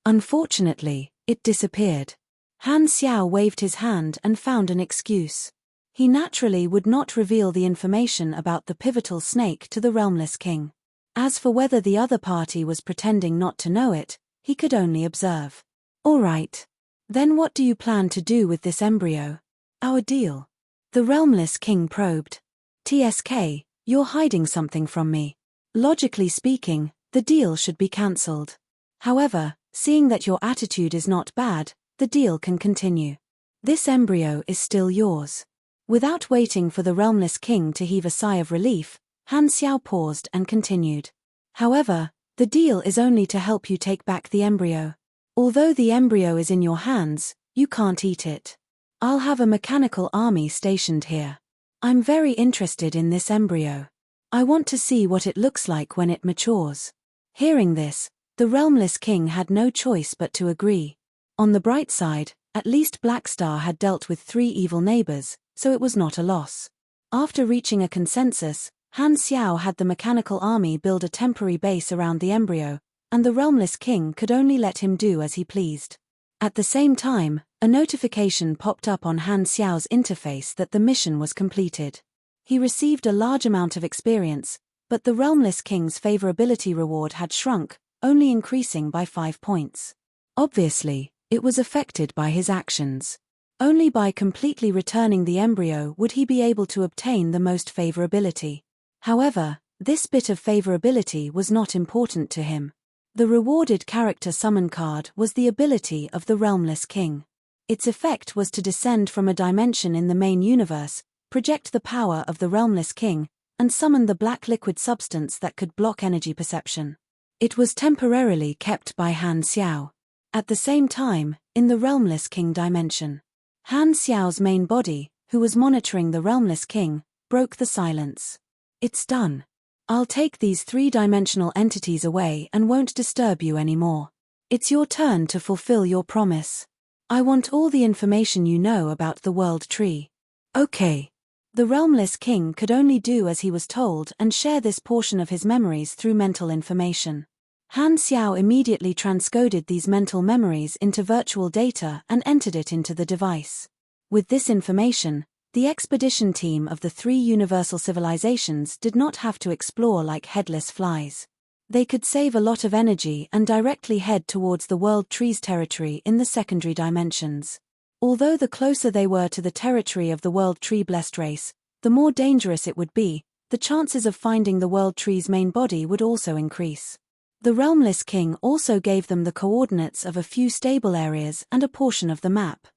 Unfortunately, it disappeared. Han Xiao waved his hand and found an excuse. He naturally would not reveal the information about the pivotal snake to the Realmless King. As for whether the other party was pretending not to know it, he could only observe. "All right. Then what do you plan to do with this embryo?" "Our deal." The Realmless King probed. "TSK, you're hiding something from me. Logically speaking, the deal should be cancelled. However, seeing that your attitude is not bad, the deal can continue. This embryo is still yours." Without waiting for the Realmless King to heave a sigh of relief, Han Xiao paused and continued. "However, the deal is only to help you take back the embryo. Although the embryo is in your hands, you can't eat it. I'll have a mechanical army stationed here. I'm very interested in this embryo. I want to see what it looks like when it matures." Hearing this, the Realmless King had no choice but to agree. On the bright side, at least Black Star had dealt with 3 evil neighbors, so it was not a loss. After reaching a consensus, Han Xiao had the mechanical army build a temporary base around the embryo, and the Realmless King could only let him do as he pleased. At the same time, a notification popped up on Han Xiao's interface that the mission was completed. He received a large amount of experience, but the Realmless King's favorability reward had shrunk, only increasing by 5 points. Obviously, it was affected by his actions. Only by completely returning the embryo would he be able to obtain the most favorability. However, this bit of favorability was not important to him. The rewarded character summon card was the ability of the Realmless King. Its effect was to descend from a dimension in the main universe, project the power of the Realmless King, and summon the black liquid substance that could block energy perception. It was temporarily kept by Han Xiao. At the same time, in the Realmless King dimension, Han Xiao's main body, who was monitoring the Realmless King, broke the silence. "It's done. I'll take these 3-dimensional entities away and won't disturb you anymore. It's your turn to fulfill your promise. I want all the information you know about the world tree." "Okay." The Realmless King could only do as he was told and share this portion of his memories through mental information. Han Xiao immediately transcoded these mental memories into virtual data and entered it into the device. With this information, the expedition team of the 3 universal civilizations did not have to explore like headless flies. They could save a lot of energy and directly head towards the world tree's territory in the secondary dimensions. Although the closer they were to the territory of the world tree blessed race, the more dangerous it would be, the chances of finding the world tree's main body would also increase. The realmless king also gave them the coordinates of a few stable areas and a portion of the map.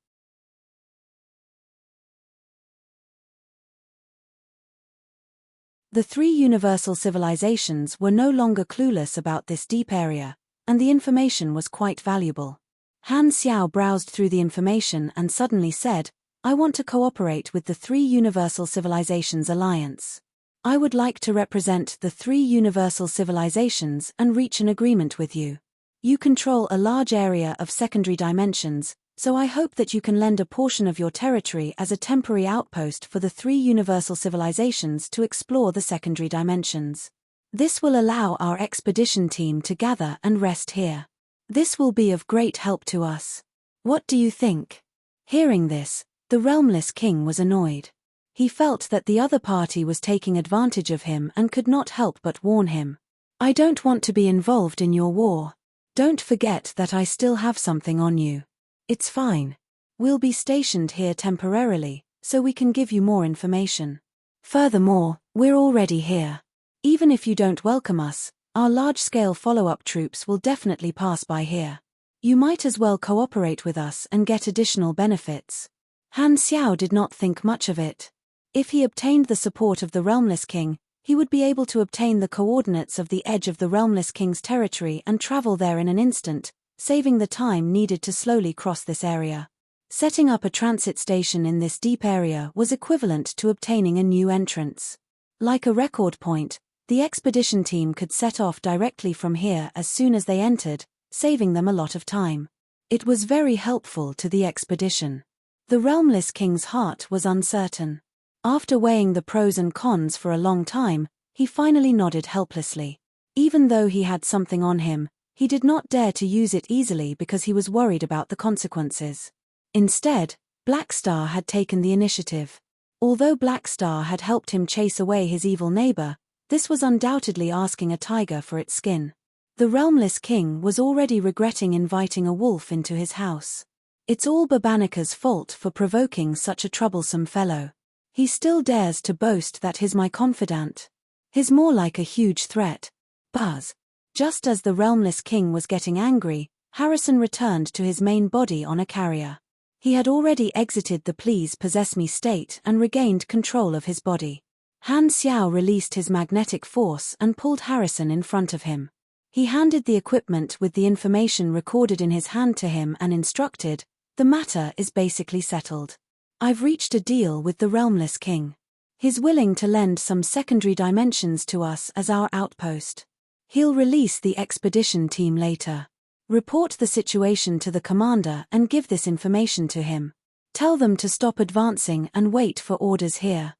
The three universal civilizations were no longer clueless about this deep area, and the information was quite valuable. Han Xiao browsed through the information and suddenly said, "I want to cooperate with the Three Universal Civilizations Alliance. I would like to represent the three universal civilizations and reach an agreement with you. You control a large area of secondary dimensions, so I hope that you can lend a portion of your territory as a temporary outpost for the three universal civilizations to explore the secondary dimensions. This will allow our expedition team to gather and rest here. This will be of great help to us. What do you think?" Hearing this, the realmless king was annoyed. He felt that the other party was taking advantage of him and could not help but warn him. "I don't want to be involved in your war. Don't forget that I still have something on you. It's fine. We'll be stationed here temporarily, so we can give you more information. Furthermore, we're already here. Even if you don't welcome us, our large-scale follow-up troops will definitely pass by here. You might as well cooperate with us and get additional benefits." Han Xiao did not think much of it. If he obtained the support of the realmless king, he would be able to obtain the coordinates of the edge of the realmless king's territory and travel there in an instant, saving the time needed to slowly cross this area. Setting up a transit station in this deep area was equivalent to obtaining a new entrance. Like a record point, the expedition team could set off directly from here as soon as they entered, saving them a lot of time. It was very helpful to the expedition. The realmless king's heart was uncertain. After weighing the pros and cons for a long time, he finally nodded helplessly. Even though he had something on him, he did not dare to use it easily because he was worried about the consequences. Instead, Black Star had taken the initiative. Although Black Star had helped him chase away his evil neighbor, this was undoubtedly asking a tiger for its skin. The realmless king was already regretting inviting a wolf into his house. It's all Babanika's fault for provoking such a troublesome fellow. He still dares to boast that he's my confidant. He's more like a huge threat. Buzz. Just as the realmless king was getting angry, Harrison returned to his main body on a carrier. He had already exited the please possess me state and regained control of his body. Han Xiao released his magnetic force and pulled Harrison in front of him. He handed the equipment with the information recorded in his hand to him and instructed, "The matter is basically settled. I've reached a deal with the realmless king. He's willing to lend some secondary dimensions to us as our outpost. He'll release the expedition team later. Report the situation to the commander and give this information to him. Tell them to stop advancing and wait for orders here."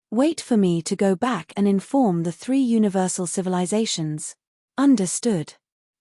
Wait for me to go back and inform the three universal civilizations. Understood.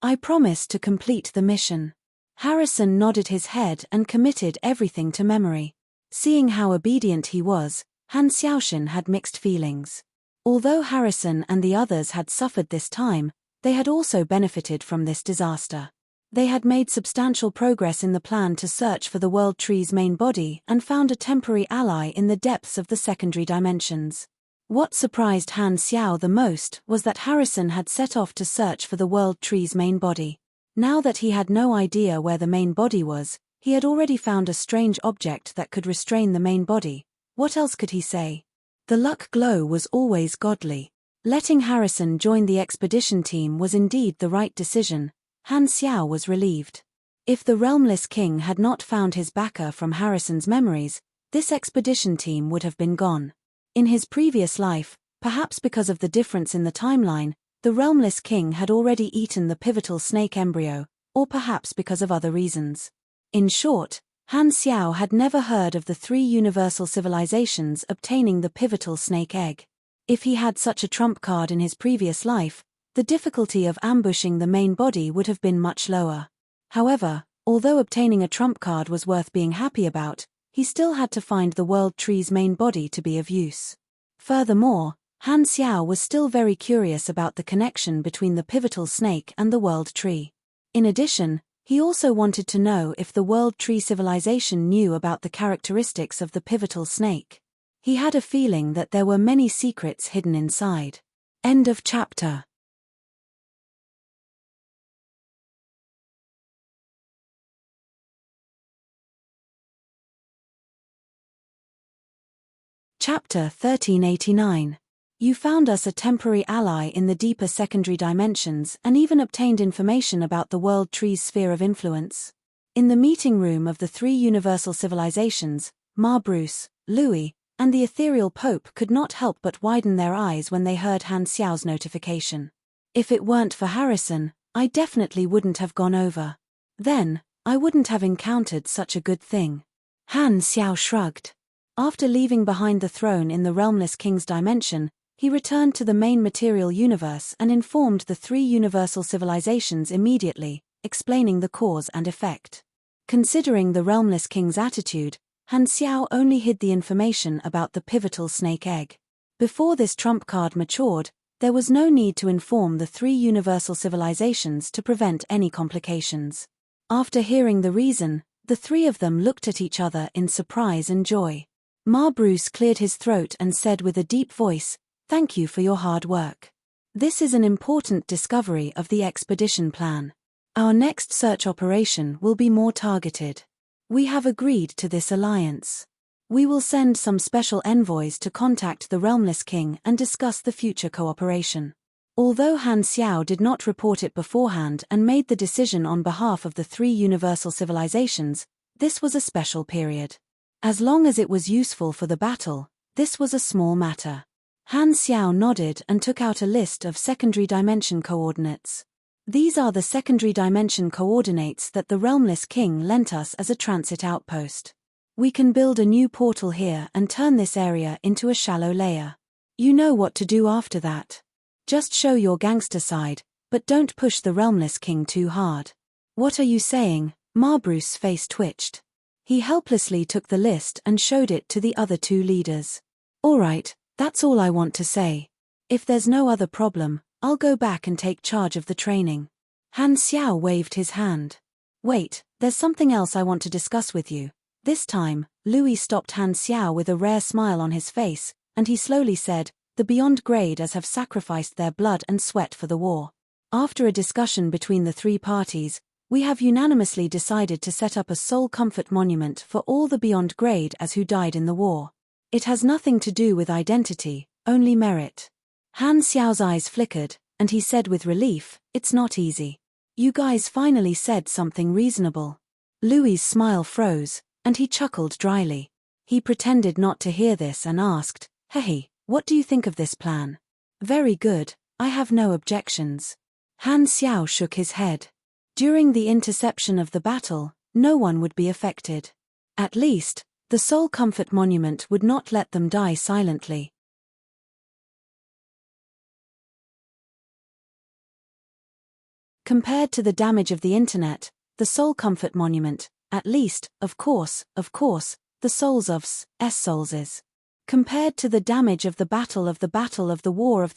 I promise to complete the mission. Harrison nodded his head and committed everything to memory. Seeing how obedient he was, Han Xiaoshan had mixed feelings. Although Harrison and the others had suffered this time, they had also benefited from this disaster. They had made substantial progress in the plan to search for the World Tree's main body and found a temporary ally in the depths of the secondary dimensions. What surprised Han Xiao the most was that Harrison had set off to search for the World Tree's main body. Now that he had no idea where the main body was, he had already found a strange object that could restrain the main body. What else could he say? The luck glow was always godly. Letting Harrison join the expedition team was indeed the right decision. Han Xiao was relieved. If the realmless king had not found his backer from Harrison's memories, this expedition team would have been gone. In his previous life, perhaps because of the difference in the timeline, the realmless king had already eaten the pivotal snake embryo, or perhaps because of other reasons. In short, Han Xiao had never heard of the three universal civilizations obtaining the pivotal snake egg. If he had such a trump card in his previous life, the difficulty of ambushing the main body would have been much lower. However, although obtaining a trump card was worth being happy about, he still had to find the World Tree's main body to be of use. Furthermore, Han Xiao was still very curious about the connection between the pivotal snake and the World Tree. In addition, he also wanted to know if the World Tree civilization knew about the characteristics of the pivotal snake. He had a feeling that there were many secrets hidden inside. End of chapter. Chapter 1389. You found us a temporary ally in the deeper secondary dimensions and even obtained information about the World Tree's sphere of influence. In the meeting room of the three universal civilizations, Ma Bruce, Louis, and the ethereal Pope could not help but widen their eyes when they heard Han Xiao's notification. If it weren't for Harrison, I definitely wouldn't have gone over. Then, I wouldn't have encountered such a good thing. Han Xiao shrugged. After leaving behind the throne in the Realmless King's dimension, he returned to the main material universe and informed the three universal civilizations immediately, explaining the cause and effect. Considering the Realmless King's attitude, Han Xiao only hid the information about the pivotal snake egg. Before this trump card matured, there was no need to inform the three universal civilizations to prevent any complications. After hearing the reason, the three of them looked at each other in surprise and joy. Ma Bruce cleared his throat and said with a deep voice, "Thank you for your hard work. This is an important discovery of the expedition plan. Our next search operation will be more targeted. We have agreed to this alliance. We will send some special envoys to contact the Realmless King and discuss the future cooperation." Although Han Xiao did not report it beforehand and made the decision on behalf of the three universal civilizations, this was a special period. As long as it was useful for the battle, this was a small matter. Han Xiao nodded and took out a list of secondary dimension coordinates. These are the secondary dimension coordinates that the Realmless King lent us as a transit outpost. We can build a new portal here and turn this area into a shallow layer. You know what to do after that. Just show your gangster side, but don't push the Realmless King too hard. What are you saying? Ma Bruce's face twitched. He helplessly took the list and showed it to the other two leaders. All right, that's all I want to say. If there's no other problem, I'll go back and take charge of the training. Han Xiao waved his hand. Wait, there's something else I want to discuss with you. This time, Louis stopped Han Xiao with a rare smile on his face, and he slowly said, "The Beyond Graders have sacrificed their blood and sweat for the war. After a discussion between the three parties, we have unanimously decided to set up a soul comfort monument for all the Beyond Graders who died in the war. It has nothing to do with identity, only merit." Han Xiao's eyes flickered, and he said with relief, "It's not easy. You guys finally said something reasonable." Louis's smile froze, and he chuckled dryly. He pretended not to hear this and asked, "Hey, what do you think of this plan?" "Very good, I have no objections." Han Xiao shook his head. During the interception of the battle, no one would be affected. At least, the Soul Comfort Monument would not let them die silently. Compared to the damage of the internet, the Soul Comfort Monument, at least, of course, the souls of souls is. Compared to the damage of the battle of the war of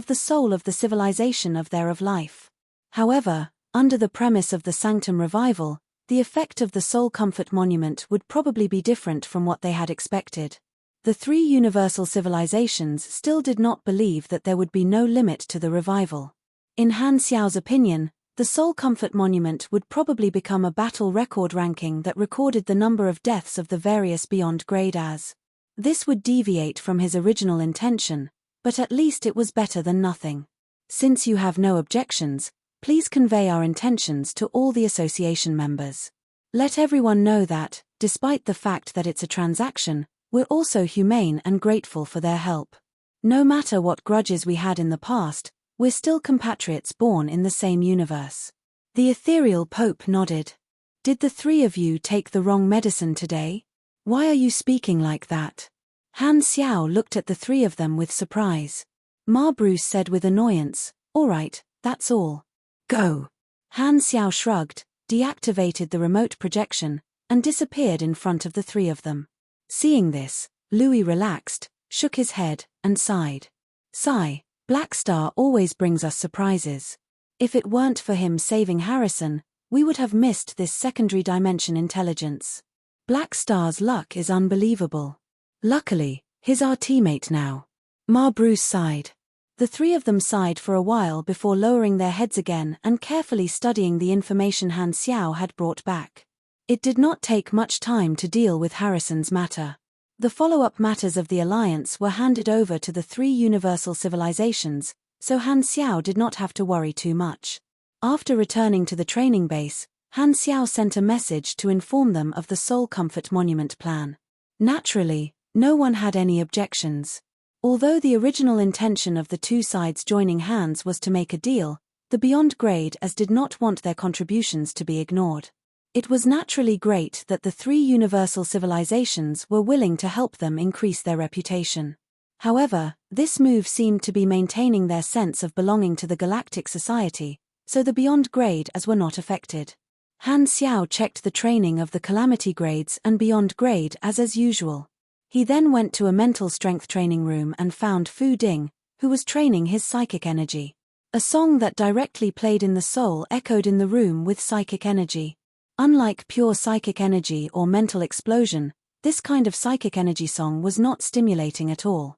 the soul of the civilization of life. However, under the premise of the Sanctum revival, the effect of the Soul Comfort Monument would probably be different from what they had expected. The three universal civilizations still did not believe that there would be no limit to the revival. In Han Xiao's opinion, the Soul Comfort Monument would probably become a battle record ranking that recorded the number of deaths of the various Beyond Graders. This would deviate from his original intention, but at least it was better than nothing. Since you have no objections, please convey our intentions to all the association members. Let everyone know that, despite the fact that it's a transaction, we're also humane and grateful for their help. No matter what grudges we had in the past, we're still compatriots born in the same universe." The ethereal Pope nodded. "Did the three of you take the wrong medicine today? Why are you speaking like that?" Han Xiao looked at the three of them with surprise. Ma Bruce said with annoyance, "All right, that's all. Go." Han Xiao shrugged, deactivated the remote projection, and disappeared in front of the three of them. Seeing this, Louis relaxed, shook his head, and sighed. Sigh, Black Star always brings us surprises. If it weren't for him saving Harrison, we would have missed this secondary dimension intelligence. Black Star's luck is unbelievable. Luckily, he's our teammate now. Ma Bruce sighed. The three of them sighed for a while before lowering their heads again and carefully studying the information Han Xiao had brought back. It did not take much time to deal with Harrison's matter. The follow-up matters of the Alliance were handed over to the three universal civilizations, so Han Xiao did not have to worry too much. After returning to the training base, Han Xiao sent a message to inform them of the Soul Comfort Monument plan. Naturally, no one had any objections. Although the original intention of the two sides joining hands was to make a deal, the Beyond Grade as did not want their contributions to be ignored. It was naturally great that the three universal civilizations were willing to help them increase their reputation. However, this move seemed to be maintaining their sense of belonging to the Galactic Society, so the Beyond Grade as were not affected. Han Xiao checked the training of the Calamity Grades and Beyond Grade as usual. He then went to a mental strength training room and found Fu Ding, who was training his psychic energy. A song that directly played in the soul echoed in the room with psychic energy. Unlike pure psychic energy or mental explosion, this kind of psychic energy song was not stimulating at all.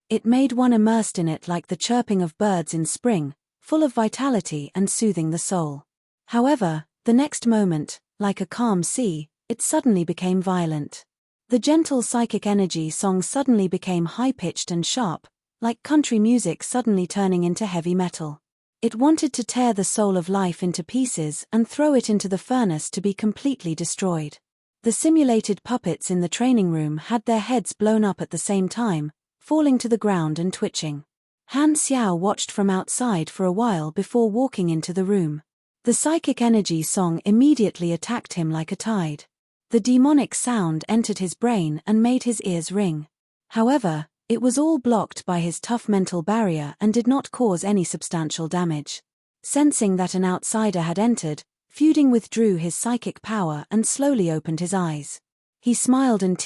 It made one immersed in it like the chirping of birds in spring, full of vitality and soothing the soul. However, the next moment, like a calm sea, it suddenly became violent. The gentle psychic energy song suddenly became high-pitched and sharp, like country music suddenly turning into heavy metal. It wanted to tear the soul of life into pieces and throw it into the furnace to be completely destroyed. The simulated puppets in the training room had their heads blown up at the same time, falling to the ground and twitching. Han Xiao watched from outside for a while before walking into the room. The psychic energy song immediately attacked him like a tide. The demonic sound entered his brain and made his ears ring. However, it was all blocked by his tough mental barrier and did not cause any substantial damage. Sensing that an outsider had entered, Fu Ding withdrew his psychic power and slowly opened his eyes. He smiled and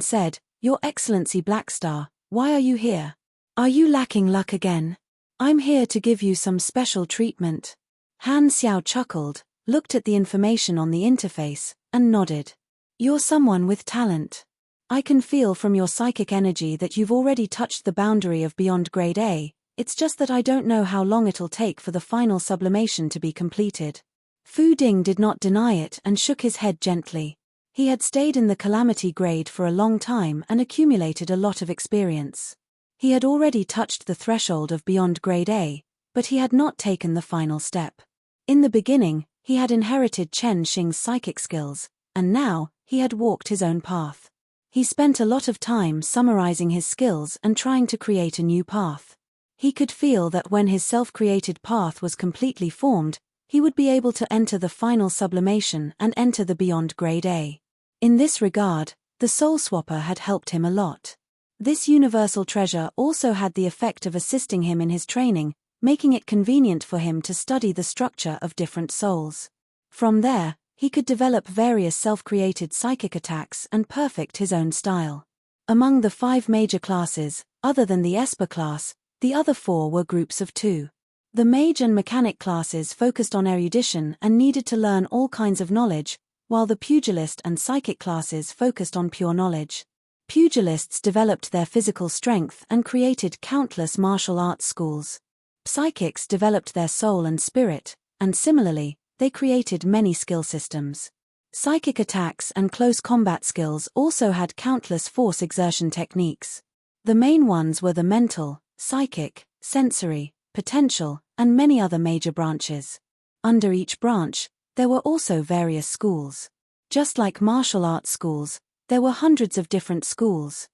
said, "Your Excellency Blackstar, why are you here? Are you lacking luck again? I'm here to give you some special treatment." Han Xiao chuckled, looked at the information on the interface, and nodded. "You're someone with talent. I can feel from your psychic energy that you've already touched the boundary of Beyond Grade A, it's just that I don't know how long it'll take for the final sublimation to be completed." Fu Ding did not deny it and shook his head gently. He had stayed in the Calamity Grade for a long time and accumulated a lot of experience. He had already touched the threshold of Beyond Grade A, but he had not taken the final step. In the beginning, he had inherited Chen Xing's psychic skills, and now, he had walked his own path. He spent a lot of time summarizing his skills and trying to create a new path. He could feel that when his self-created path was completely formed, he would be able to enter the final sublimation and enter the Beyond Grade A. In this regard, the Soul Swapper had helped him a lot. This universal treasure also had the effect of assisting him in his training, making it convenient for him to study the structure of different souls. From there, he could develop various self-created psychic attacks and perfect his own style. Among the 5 major classes, other than the Esper class, the other 4 were groups of 2. The Mage and Mechanic classes focused on erudition and needed to learn all kinds of knowledge, while the Pugilist and Psychic classes focused on pure knowledge. Pugilists developed their physical strength and created countless martial arts schools. Psychics developed their soul and spirit, and similarly, they created many skill systems. Psychic attacks and close combat skills also had countless force exertion techniques. The main ones were the mental, psychic, sensory, potential, and many other major branches. Under each branch, there were also various schools. Just like martial arts schools, there were hundreds of different schools.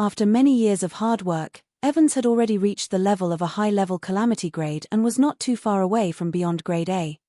After many years of hard work, Evans had already reached the level of a high-level Calamity Grade and was not too far away from Beyond Grade A.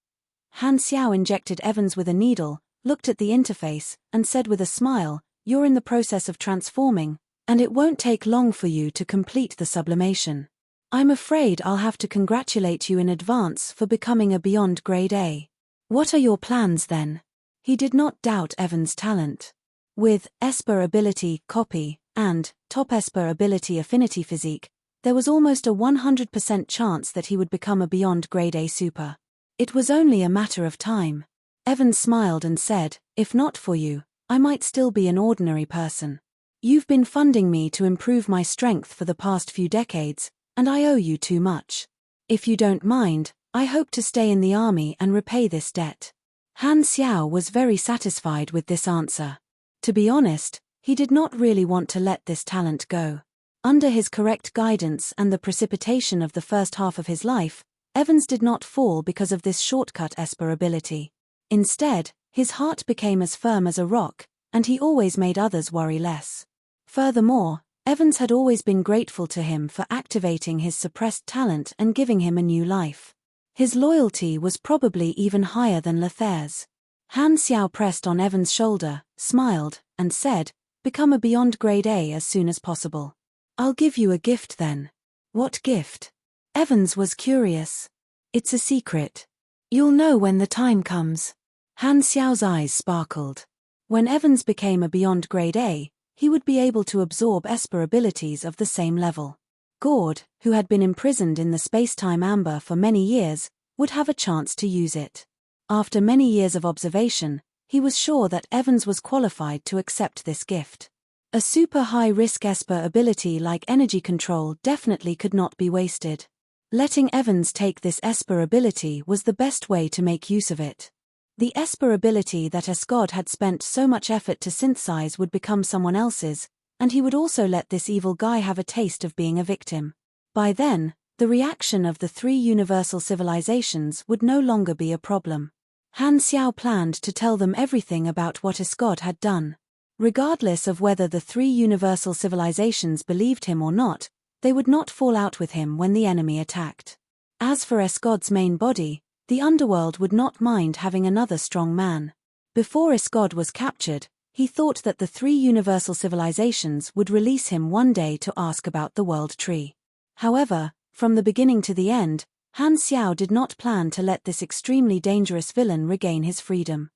Han Xiao injected Evans with a needle, looked at the interface, and said with a smile, "You're in the process of transforming, and it won't take long for you to complete the sublimation. I'm afraid I'll have to congratulate you in advance for becoming a Beyond Grade A. What are your plans then?" He did not doubt Evans' talent. With Esper ability copy and top Esper ability affinity physique, there was almost a 100% chance that he would become a beyond grade A super. It was only a matter of time. Evans smiled and said, "If not for you, I might still be an ordinary person. You've been funding me to improve my strength for the past few decades, and I owe you too much. If you don't mind, I hope to stay in the army and repay this debt." Han Xiao was very satisfied with this answer. To be honest, he did not really want to let this talent go. Under his correct guidance and the precipitation of the first half of his life, Evans did not fall because of this shortcut Esper ability. Instead, his heart became as firm as a rock, and he always made others worry less. Furthermore, Evans had always been grateful to him for activating his suppressed talent and giving him a new life. His loyalty was probably even higher than Lethair's. Han Xiao pressed on Evans' shoulder, smiled, and said, "Become a beyond grade A as soon as possible. I'll give you a gift then." "What gift?" Evans was curious. "It's a secret. You'll know when the time comes." Han Xiao's eyes sparkled. When Evans became a beyond grade A, he would be able to absorb Esper abilities of the same level. Gord, who had been imprisoned in the space-time amber for many years, would have a chance to use it. After many years of observation, he was sure that Evans was qualified to accept this gift. A super high-risk Esper ability like energy control definitely could not be wasted. Letting Evans take this Esper ability was the best way to make use of it. The Esper ability that Escod had spent so much effort to synthesize would become someone else's, and he would also let this evil guy have a taste of being a victim. By then, the reaction of the three universal civilizations would no longer be a problem. Han Xiao planned to tell them everything about what Escod had done. Regardless of whether the three universal civilizations believed him or not, they would not fall out with him when the enemy attacked. As for Escod's main body, the underworld would not mind having another strong man. Before Escod was captured, he thought that the three universal civilizations would release him one day to ask about the world tree. However, from the beginning to the end, Han Xiao did not plan to let this extremely dangerous villain regain his freedom.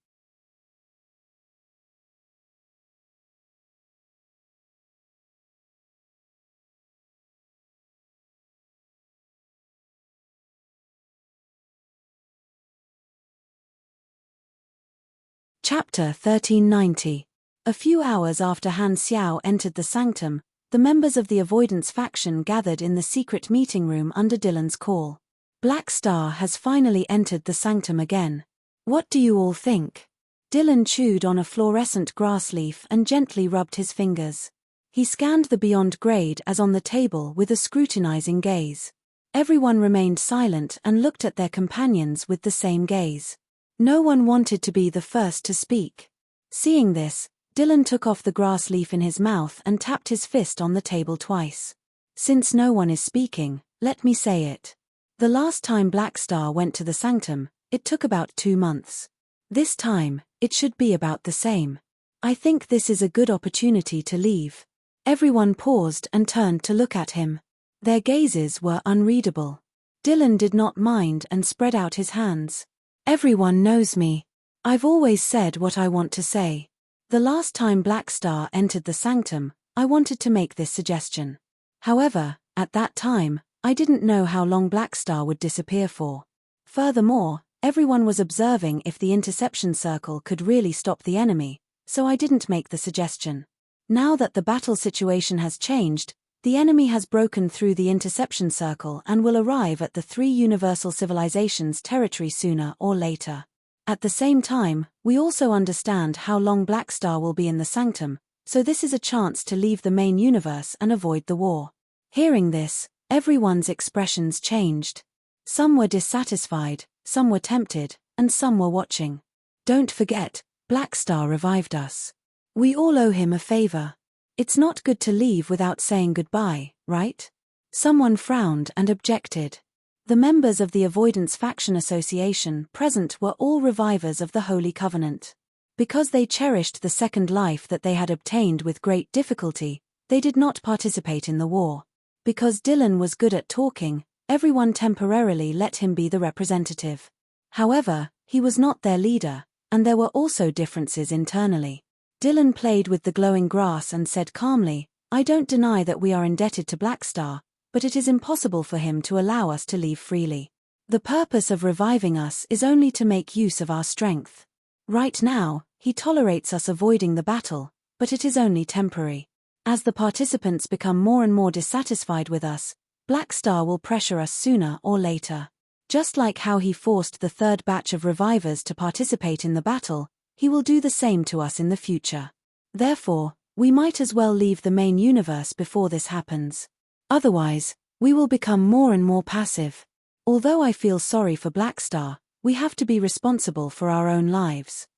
Chapter 1390. A few hours after Han Xiao entered the sanctum, the members of the Avoidance faction gathered in the secret meeting room under Dylan's call. Black Star has finally entered the sanctum again. What do you all think? Dylan chewed on a fluorescent grass leaf and gently rubbed his fingers. He scanned the beyond grade as on the table with a scrutinizing gaze. Everyone remained silent and looked at their companions with the same gaze. No one wanted to be the first to speak. Seeing this, Dylan took off the grass leaf in his mouth and tapped his fist on the table twice. "Since no one is speaking, let me say it. The last time Black Star went to the sanctum, it took about 2 months. This time, it should be about the same. I think this is a good opportunity to leave." Everyone paused and turned to look at him. Their gazes were unreadable. Dylan did not mind and spread out his hands. "Everyone knows me. I've always said what I want to say. The last time Black Star entered the sanctum, I wanted to make this suggestion. However, at that time, I didn't know how long Black Star would disappear for. Furthermore, everyone was observing if the interception circle could really stop the enemy, so I didn't make the suggestion. Now that the battle situation has changed, the enemy has broken through the interception circle and will arrive at the three universal civilizations' territory sooner or later. At the same time, we also understand how long Black Star will be in the sanctum, so this is a chance to leave the main universe and avoid the war." Hearing this, everyone's expressions changed. Some were dissatisfied, some were tempted, and some were watching. "Don't forget, Black Star revived us. We all owe him a favor. It's not good to leave without saying goodbye, right?" Someone frowned and objected. The members of the Avoidance Faction Association present were all revivers of the Holy Covenant. Because they cherished the second life that they had obtained with great difficulty, they did not participate in the war. Because Dylan was good at talking, everyone temporarily let him be the representative. However, he was not their leader, and there were also differences internally. Dylan played with the glowing grass and said calmly, "I don't deny that we are indebted to Blackstar, but it is impossible for him to allow us to leave freely. The purpose of reviving us is only to make use of our strength. Right now, he tolerates us avoiding the battle, but it is only temporary. As the participants become more and more dissatisfied with us, Blackstar will pressure us sooner or later. Just like how he forced the third batch of revivers to participate in the battle, he will do the same to us in the future. Therefore, we might as well leave the main universe before this happens. Otherwise, we will become more and more passive. Although I feel sorry for Blackstar, we have to be responsible for our own lives."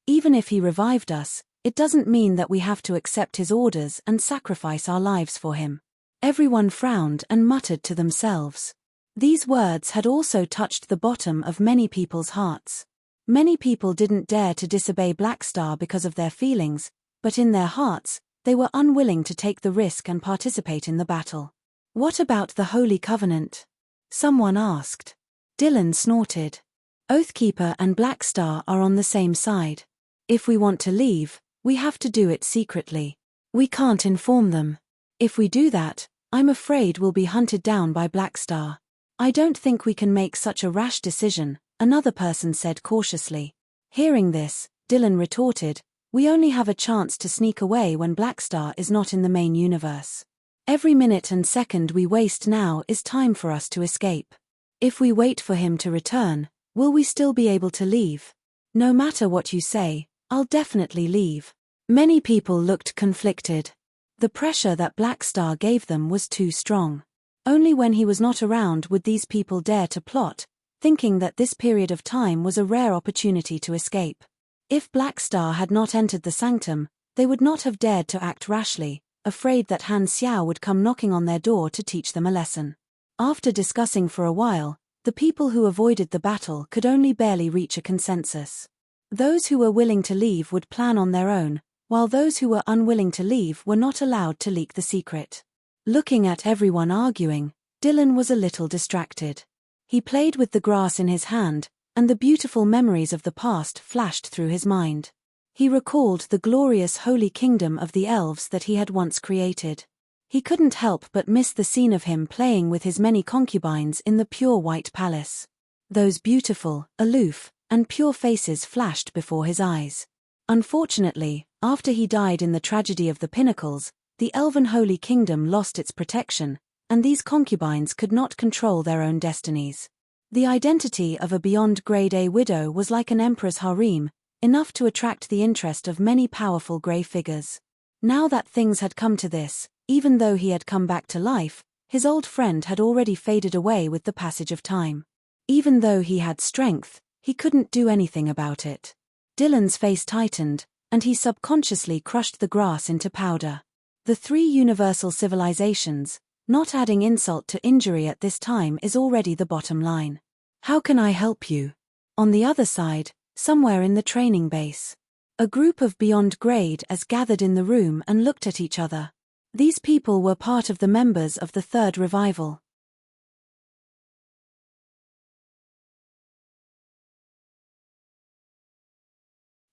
Even if he revived us, it doesn't mean that we have to accept his orders and sacrifice our lives for him. Everyone frowned and muttered to themselves. These words had also touched the bottom of many people's hearts. Many people didn't dare to disobey Blackstar because of their feelings, but in their hearts, they were unwilling to take the risk and participate in the battle. "What about the Holy Covenant?" someone asked. Dylan snorted. "Oathkeeper and Blackstar are on the same side. If we want to leave, we have to do it secretly. We can't inform them. If we do that, I'm afraid we'll be hunted down by Blackstar. I don't think we can make such a rash decision," another person said cautiously. Hearing this, Dylan retorted, "We only have a chance to sneak away when Blackstar is not in the main universe. Every minute and second we waste now is time for us to escape. If we wait for him to return, will we still be able to leave? No matter what you say, I'll definitely leave." Many people looked conflicted. The pressure that Blackstar gave them was too strong. Only when he was not around would these people dare to plot, thinking that this period of time was a rare opportunity to escape. If Blackstar had not entered the sanctum, they would not have dared to act rashly, afraid that Han Xiao would come knocking on their door to teach them a lesson. After discussing for a while, the people who avoided the battle could only barely reach a consensus. Those who were willing to leave would plan on their own, while those who were unwilling to leave were not allowed to leak the secret. Looking at everyone arguing, Dylan was a little distracted. He played with the grass in his hand, and the beautiful memories of the past flashed through his mind. He recalled the glorious holy kingdom of the elves that he had once created. He couldn't help but miss the scene of him playing with his many concubines in the pure white palace. Those beautiful, aloof, and pure faces flashed before his eyes. Unfortunately, after he died in the tragedy of the Pinnacles, the elven holy kingdom lost its protection, and these concubines could not control their own destinies. The identity of a beyond grade A widow was like an emperor's harem, enough to attract the interest of many powerful grey figures. Now that things had come to this, even though he had come back to life, his old friend had already faded away with the passage of time. Even though he had strength, he couldn't do anything about it. Dylan's face tightened, and he subconsciously crushed the grass into powder. The three universal civilizations, not adding insult to injury at this time, is already the bottom line. "How can I help you?" On the other side, somewhere in the training base, a group of beyond grade as gathered in the room and looked at each other. These people were part of the members of the third revival.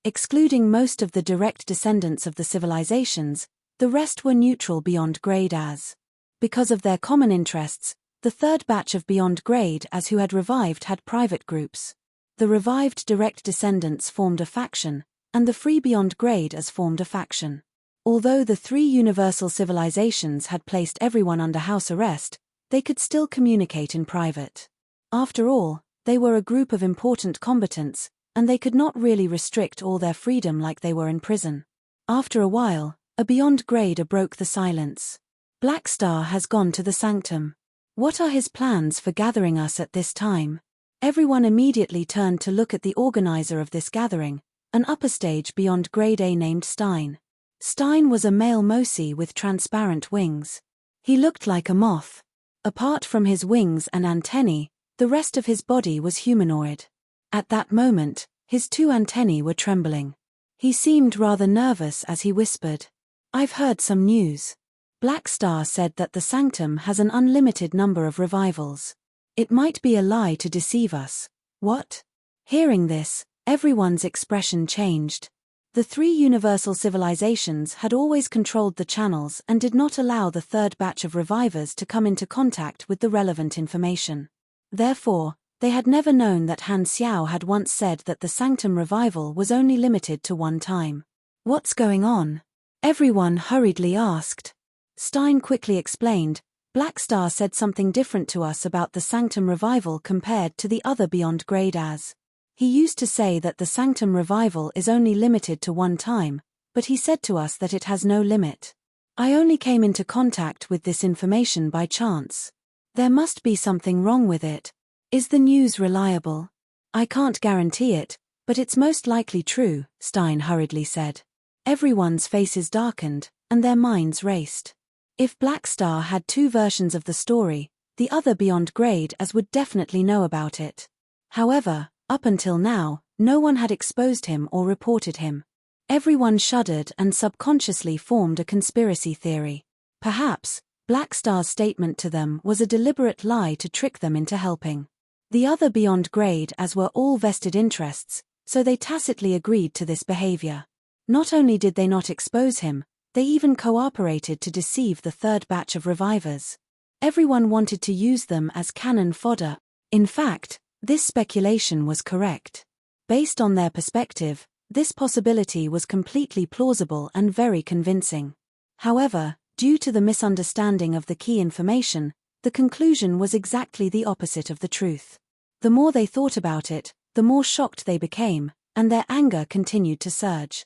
Excluding most of the direct descendants of the civilizations, the rest were neutral beyond grade as. Because of their common interests, the third batch of beyond grade as who had revived had private groups. The revived direct descendants formed a faction, and the free beyond grade as formed a faction. Although the three universal civilizations had placed everyone under house arrest, they could still communicate in private. After all, they were a group of important combatants, and they could not really restrict all their freedom like they were in prison. After a while, a beyond grader broke the silence. "Blackstar has gone to the sanctum. What are his plans for gathering us at this time?" Everyone immediately turned to look at the organizer of this gathering, an upper stage beyond grade A named Stein. Stein was a male Mosi with transparent wings. He looked like a moth. Apart from his wings and antennae, the rest of his body was humanoid. At that moment, his two antennae were trembling. He seemed rather nervous as he whispered, "I've heard some news. Blackstar said that the sanctum has an unlimited number of revivals. It might be a lie to deceive us." "What?" Hearing this, everyone's expression changed. The three universal civilizations had always controlled the channels and did not allow the third batch of revivers to come into contact with the relevant information. Therefore, they had never known that Han Xiao had once said that the Sanctum revival was only limited to one time. What's going on? Everyone hurriedly asked. Stein quickly explained, Black Star said something different to us about the Sanctum revival compared to the other beyond grade as. He used to say that the Sanctum revival is only limited to one time, but he said to us that it has no limit. I only came into contact with this information by chance. There must be something wrong with it. Is the news reliable? I can't guarantee it, but it's most likely true, Stein hurriedly said. Everyone's faces darkened, and their minds raced. If Black Star had two versions of the story, the other beyond grade as would definitely know about it. However, up until now, no one had exposed him or reported him. Everyone shuddered and subconsciously formed a conspiracy theory. Perhaps, Black Star's statement to them was a deliberate lie to trick them into helping. The other beyond grade as were all vested interests, so they tacitly agreed to this behavior. Not only did they not expose him, they even cooperated to deceive the third batch of revivers. Everyone wanted to use them as cannon fodder. In fact, this speculation was correct. Based on their perspective, this possibility was completely plausible and very convincing. However, due to the misunderstanding of the key information, the conclusion was exactly the opposite of the truth. The more they thought about it, the more shocked they became, and their anger continued to surge.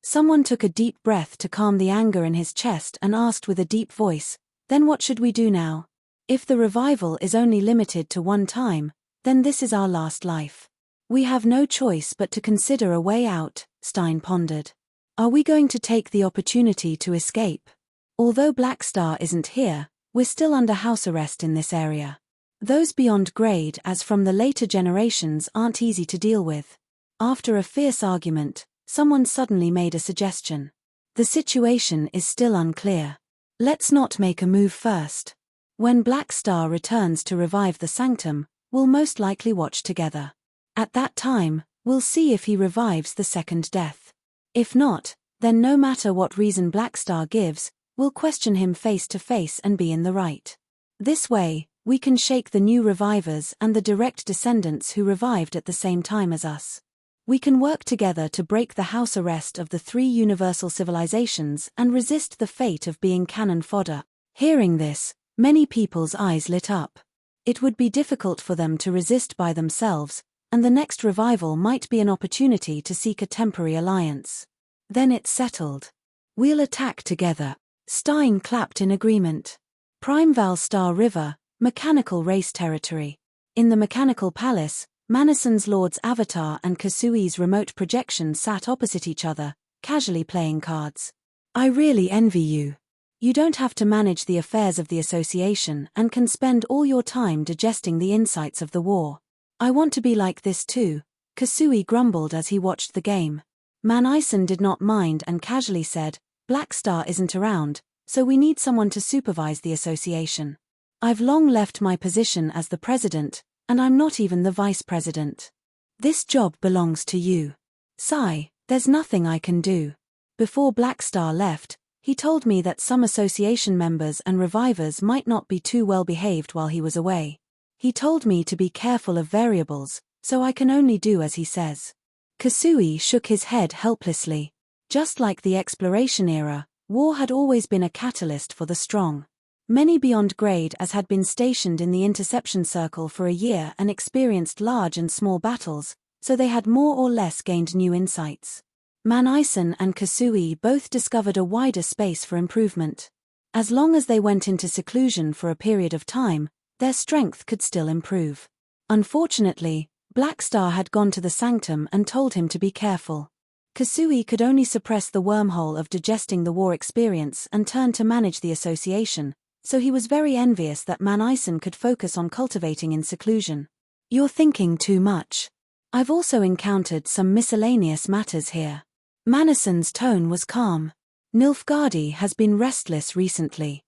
Someone took a deep breath to calm the anger in his chest and asked with a deep voice, "Then what should we do now? If the revival is only limited to one time, then this is our last life. We have no choice but to consider a way out," Stein pondered. Are we going to take the opportunity to escape? Although Black Star isn't here, we're still under house arrest in this area. Those beyond grade as from the later generations aren't easy to deal with. After a fierce argument, someone suddenly made a suggestion. The situation is still unclear. Let's not make a move first. When Black Star returns to revive the Sanctum, we'll most likely watch together. At that time, we'll see if he revives the second death. If not, then no matter what reason Black Star gives, we'll question him face to face and be in the right. This way, we can shake the new revivers and the direct descendants who revived at the same time as us. We can work together to break the house arrest of the three universal civilizations and resist the fate of being cannon fodder. Hearing this, many people's eyes lit up. It would be difficult for them to resist by themselves, and the next revival might be an opportunity to seek a temporary alliance. Then it's settled. We'll attack together. Stein clapped in agreement. Primeval Star River, Mechanical Race Territory. In the Mechanical Palace, Manison's Lord's avatar and Kasui's remote projection sat opposite each other, casually playing cards. I really envy you. You don't have to manage the affairs of the association and can spend all your time digesting the insights of the war. I want to be like this too, Kasui grumbled as he watched the game. Manison did not mind and casually said, Black Star isn't around, so we need someone to supervise the association. I've long left my position as the president, and I'm not even the vice president. This job belongs to you. Sigh, there's nothing I can do. Before Black Star left, he told me that some association members and revivers might not be too well behaved while he was away. He told me to be careful of variables, so I can only do as he says. Kasui shook his head helplessly. Just like the exploration era, war had always been a catalyst for the strong. Many beyond grade as had been stationed in the interception circle for a year and experienced large and small battles, so they had more or less gained new insights. Manison and Kasui both discovered a wider space for improvement. As long as they went into seclusion for a period of time, their strength could still improve. Unfortunately, Black Star had gone to the Sanctum and told him to be careful. Kasui could only suppress the wormhole of digesting the war experience and turn to manage the association, so he was very envious that Manison could focus on cultivating in seclusion. You're thinking too much. I've also encountered some miscellaneous matters here. Manison's tone was calm. Nilfgaardi has been restless recently.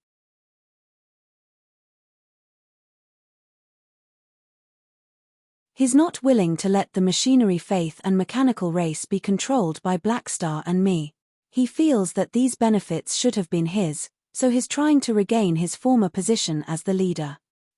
He's not willing to let the machinery faith and mechanical race be controlled by Blackstar and me. He feels that these benefits should have been his, so he's trying to regain his former position as the leader.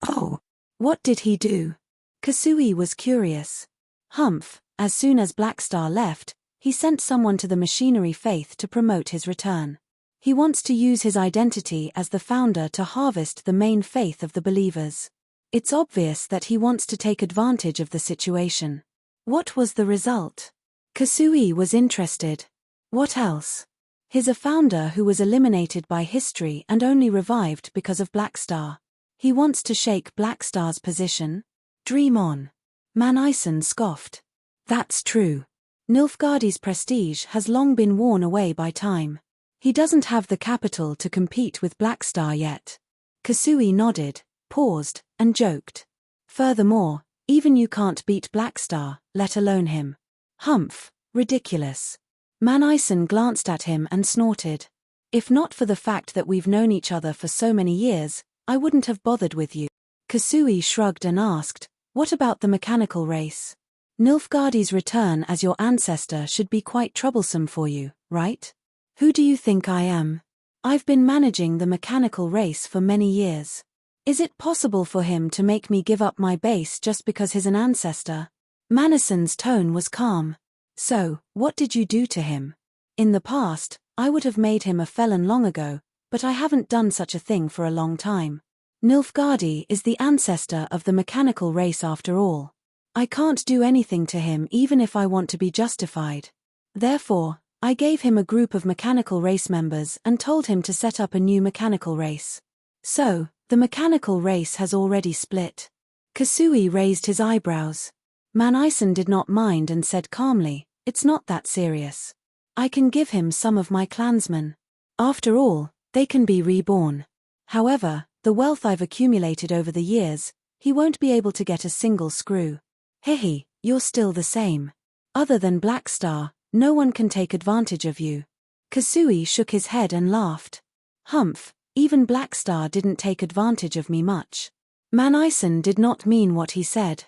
Oh.
What did he do? Kasui was curious. Humph, as soon as Blackstar left, he sent someone to the machinery faith to promote his return. He wants to use his identity as the founder to harvest the main faith of the believers. It's obvious that he wants to take advantage of the situation. What was the result? Kasui was interested. What else? He's a founder who was eliminated by history and only revived because of Blackstar. He wants to shake Blackstar's position? Dream on. Manison scoffed. That's true. Nilfgaardi's prestige has long been worn away by time. He doesn't have the capital to compete with Blackstar yet. Kasui nodded, paused, and joked. Furthermore, even you can't beat Blackstar, let alone him. Humph, ridiculous. Manison glanced at him and snorted. If not for the fact that we've known each other for so many years, I wouldn't have bothered with you. Kasui shrugged and asked, what about the mechanical race? Nilfgaardi's return as your ancestor should be quite troublesome for you, right? Who do you think I am? I've been managing the mechanical race for many years. Is it possible for him to make me give up my base just because he's an ancestor? Manison's tone was calm. So, what did you do to him? In the past, I would have made him a felon long ago, but I haven't done such a thing for a long time. Nilfgaardi is the ancestor of the mechanical race after all. I can't do anything to him even if I want to be justified. Therefore, I gave him a group of mechanical race members and told him to set up a new mechanical race. So, the mechanical race has already split. Kasui raised his eyebrows. Manison did not mind and said calmly, it's not that serious. I can give him some of my clansmen. After all, they can be reborn. However, the wealth I've accumulated over the years, he won't be able to get a single screw. Hehe, you're still the same. Other than Blackstar, no one can take advantage of you. Kasui shook his head and laughed. Humph, even Blackstar didn't take advantage of me much. Manison did not mean what he said.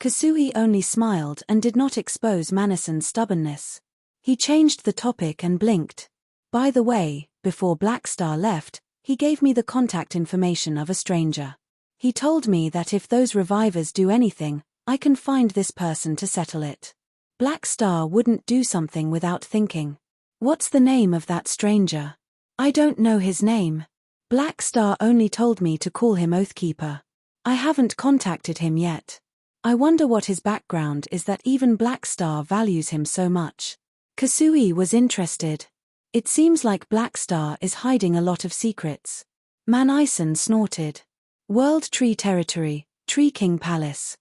Kasui only smiled and did not expose Manison's stubbornness. He changed the topic and blinked. By the way, before Blackstar left, he gave me the contact information of a stranger. He told me that if those revivers do anything, I can find this person to settle it. Blackstar wouldn't do something without thinking. What's the name of that stranger? I don't know his name. Blackstar only told me to call him Oathkeeper. I haven't contacted him yet. I wonder what his background is that even Blackstar values him so much. Kasui was interested. It seems like Blackstar is hiding a lot of secrets. Manison snorted. World Tree Territory, Tree King Palace.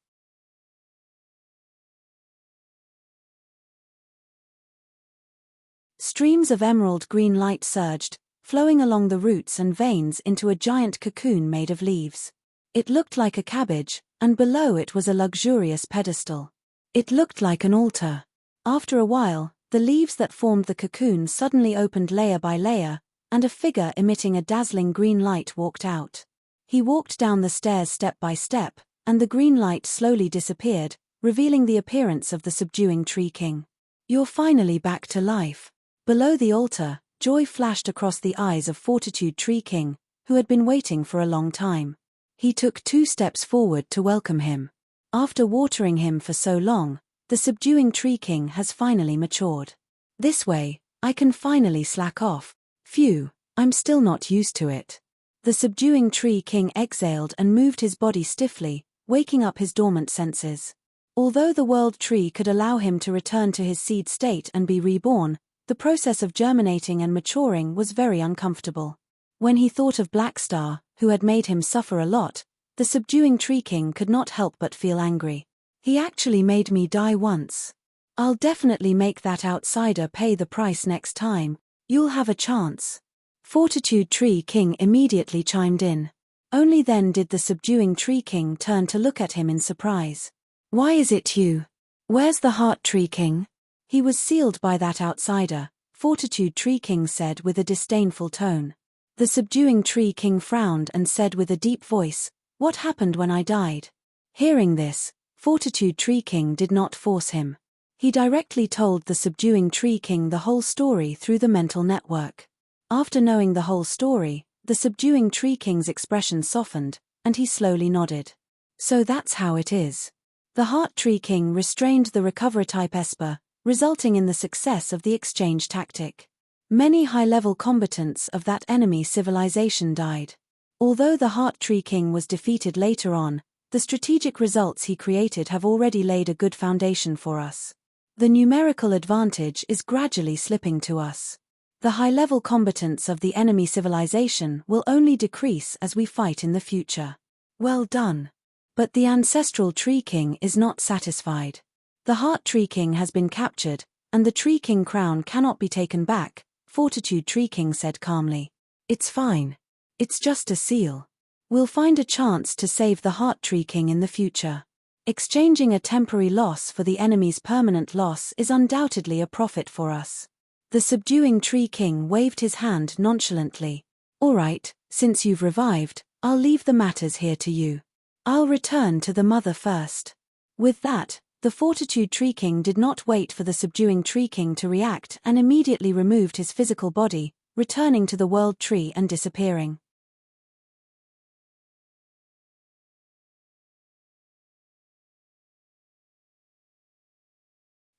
Streams of emerald green light surged, flowing along the roots and veins into a giant cocoon made of leaves. It looked like a cabbage, and below it was a luxurious pedestal. It looked like an altar. After a while, the leaves that formed the cocoon suddenly opened layer by layer, and a figure emitting a dazzling green light walked out. He walked down the stairs step by step, and the green light slowly disappeared, revealing the appearance of the subduing Tree King. You're finally back to life. Below the altar, joy flashed across the eyes of Fortitude Tree King, who had been waiting for a long time. He took 2 steps forward to welcome him. After watering him for so long, the subduing Tree King has finally matured. This way, I can finally slack off. Phew, I'm still not used to it. The subduing Tree King exhaled and moved his body stiffly, waking up his dormant senses. Although the World Tree could allow him to return to his seed state and be reborn, the process of germinating and maturing was very uncomfortable. When he thought of Blackstar, who had made him suffer a lot, the subduing Tree King could not help but feel angry. He actually made me die once. I'll definitely make that outsider pay the price next time. You'll have a chance. Fortitude Tree King immediately chimed in. Only then did the subduing Tree King turn to look at him in surprise. Why is it you? Where's the Heart Tree King? He was sealed by that outsider, Fortitude Tree King said with a disdainful tone. The subduing Tree King frowned and said with a deep voice, What happened when I died? Hearing this, Fortitude Tree King did not force him. He directly told the subduing Tree King the whole story through the mental network. After knowing the whole story, the subduing Tree King's expression softened, and he slowly nodded. So that's how it is. The Heart Tree King restrained the recovery-type Esper, resulting in the success of the exchange tactic. Many high-level combatants of that enemy civilization died. Although the Heart Tree King was defeated later on, the strategic results he created have already laid a good foundation for us. The numerical advantage is gradually slipping to us. The high-level combatants of the enemy civilization will only decrease as we fight in the future. Well done. But the ancestral Tree King is not satisfied. The Heart Tree King has been captured, and the Tree King crown cannot be taken back, Fortitude Tree King said calmly. It's fine. It's just a seal. We'll find a chance to save the Heart Tree King in the future. Exchanging a temporary loss for the enemy's permanent loss is undoubtedly a profit for us. The subduing Tree King waved his hand nonchalantly. All right, since you've revived, I'll leave the matters here to you. I'll return to the mother first. With that, the Fortitude Tree King did not wait for the subduing Tree King to react and immediately removed his physical body, returning to the world tree and disappearing.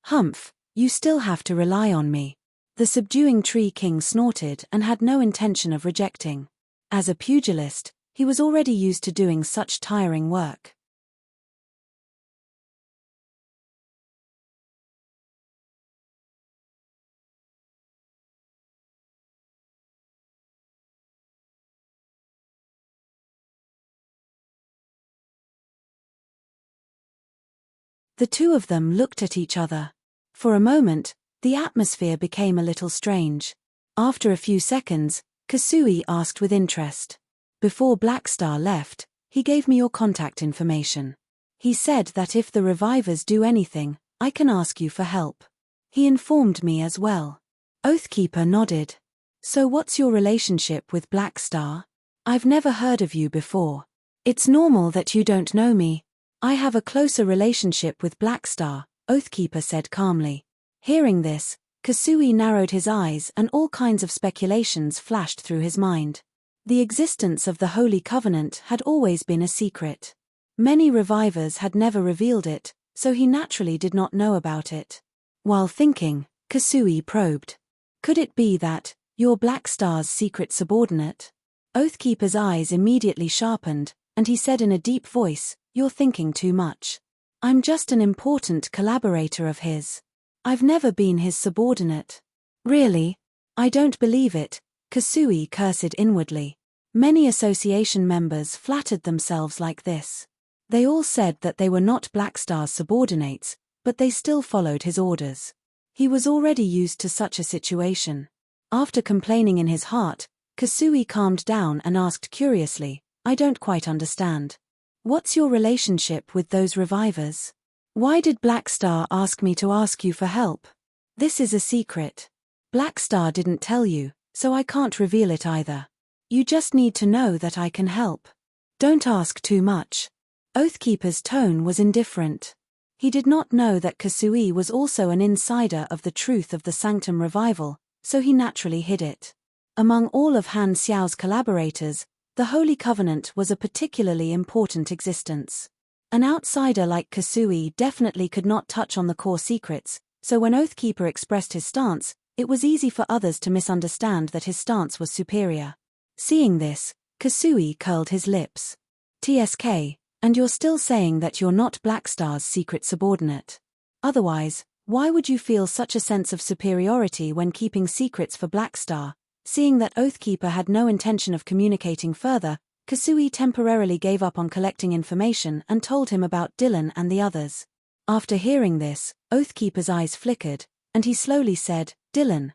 Humph, you still have to rely on me. The subduing Tree King snorted and had no intention of rejecting. As a pugilist, he was already used to doing such tiring work. The two of them looked at each other. For a moment, the atmosphere became a little strange. After a few seconds, Kasui asked with interest. Before Blackstar left, he gave me your contact information. He said that if the revivers do anything, I can ask you for help. He informed me as well. Oathkeeper nodded. So what's your relationship with Blackstar? I've never heard of you before. It's normal that you don't know me. I have a closer relationship with Blackstar, Oathkeeper said calmly. Hearing this, Kasui narrowed his eyes and all kinds of speculations flashed through his mind. The existence of the Holy Covenant had always been a secret. Many revivers had never revealed it, so he naturally did not know about it. While thinking, Kasui probed. Could it be that, you're Blackstar's secret subordinate? Oathkeeper's eyes immediately sharpened, and he said in a deep voice, You're thinking too much. I'm just an important collaborator of his. I've never been his subordinate. Really? I don't believe it, Kasui cursed inwardly. Many association members flattered themselves like this. They all said that they were not Blackstar's subordinates, but they still followed his orders. He was already used to such a situation. After complaining in his heart, Kasui calmed down and asked curiously, I don't quite understand. What's your relationship with those revivers? Why did Blackstar ask me to ask you for help? This is a secret. Blackstar didn't tell you, so I can't reveal it either. You just need to know that I can help. Don't ask too much. Oathkeeper's tone was indifferent. He did not know that Kasui was also an insider of the truth of the Sanctum revival, so he naturally hid it. Among all of Han Xiao's collaborators, the Holy Covenant was a particularly important existence. An outsider like Kasui definitely could not touch on the core secrets, so when Oathkeeper expressed his stance, it was easy for others to misunderstand that his stance was superior. Seeing this, Kasui curled his lips. TSK, and you're still saying that you're not Blackstar's secret subordinate. Otherwise, why would you feel such a sense of superiority when keeping secrets for Blackstar? Seeing that Oathkeeper had no intention of communicating further, Kasui temporarily gave up on collecting information and told him about Dylan and the others. After hearing this, Oathkeeper's eyes flickered, and he slowly said, Dylan,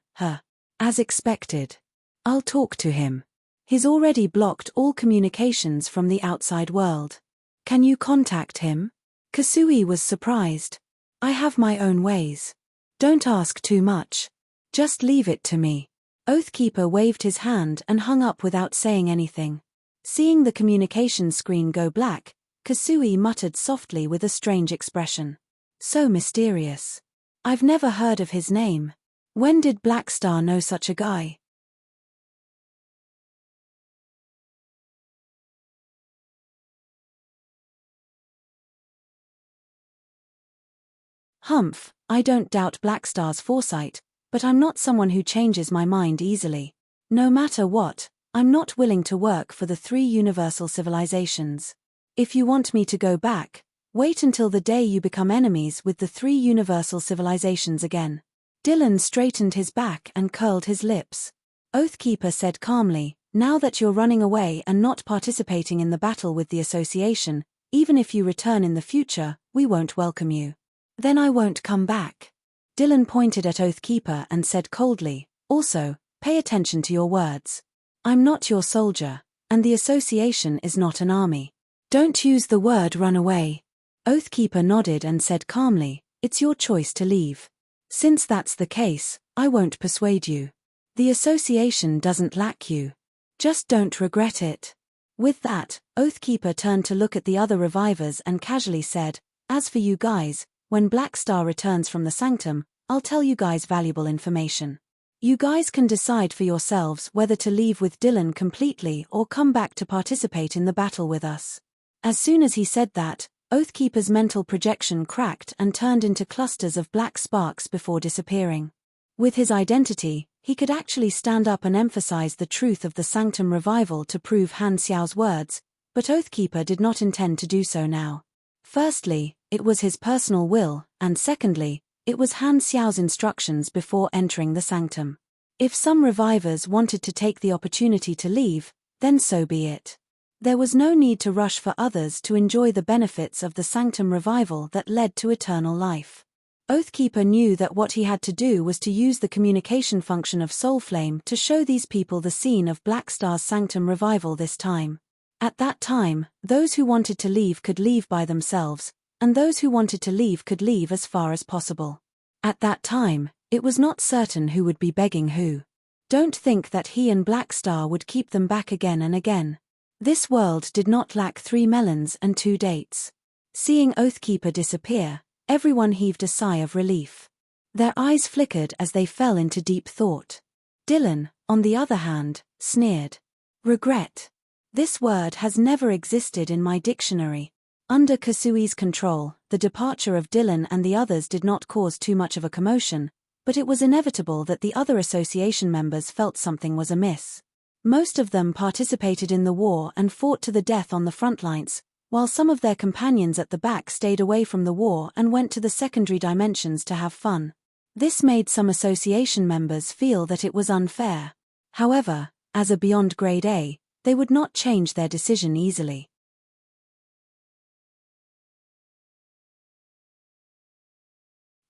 as expected. I'll talk to him. He's already blocked all communications from the outside world. Can you contact him? Kasui was surprised. I have my own ways. Don't ask too much. Just leave it to me. Oathkeeper waved his hand and hung up without saying anything. Seeing the communication screen go black, Kasui muttered softly with a strange expression. So mysterious. I've never heard of his name. When did Blackstar know such a guy? Humph, I don't doubt Blackstar's foresight, but I'm not someone who changes my mind easily. No matter what, I'm not willing to work for the 3 universal civilizations. If you want me to go back, wait until the day you become enemies with the 3 universal civilizations again. Dylan straightened his back and curled his lips. Oathkeeper said calmly, now that you're running away and not participating in the battle with the association, even if you return in the future, we won't welcome you. Then I won't come back. Dylan pointed at Oathkeeper and said coldly, also, pay attention to your words. I'm not your soldier, and the association is not an army. Don't use the word run away. Oathkeeper nodded and said calmly, it's your choice to leave. Since that's the case, I won't persuade you. The association doesn't lack you. Just don't regret it. With that, Oathkeeper turned to look at the other revivers and casually said, as for you guys, when Blackstar returns from the Sanctum, I'll tell you guys valuable information. You guys can decide for yourselves whether to leave with Dylan completely or come back to participate in the battle with us. As soon as he said that, Oathkeeper's mental projection cracked and turned into clusters of black sparks before disappearing. With his identity, he could actually stand up and emphasize the truth of the Sanctum revival to prove Han Xiao's words, but Oathkeeper did not intend to do so now. Firstly, it was his personal will, and secondly, it was Han Xiao's instructions before entering the Sanctum. If some revivers wanted to take the opportunity to leave, then so be it. There was no need to rush for others to enjoy the benefits of the Sanctum revival that led to eternal life. Oathkeeper knew that what he had to do was to use the communication function of Soulflame to show these people the scene of Blackstar's Sanctum revival this time. At that time, those who wanted to leave could leave by themselves, and those who wanted to leave could leave as far as possible. At that time, it was not certain who would be begging who. Don't think that he and Blackstar would keep them back again and again. This world did not lack 3 melons and 2 dates. Seeing Oathkeeper disappear, everyone heaved a sigh of relief. Their eyes flickered as they fell into deep thought. Dylan, on the other hand, sneered. Regret. This word has never existed in my dictionary. Under Kasui's control, the departure of Dylan and the others did not cause too much of a commotion, but it was inevitable that the other association members felt something was amiss. Most of them participated in the war and fought to the death on the front lines, while some of their companions at the back stayed away from the war and went to the secondary dimensions to have fun. This made some association members feel that it was unfair. However, as a Beyond Grade A, they would not change their decision easily.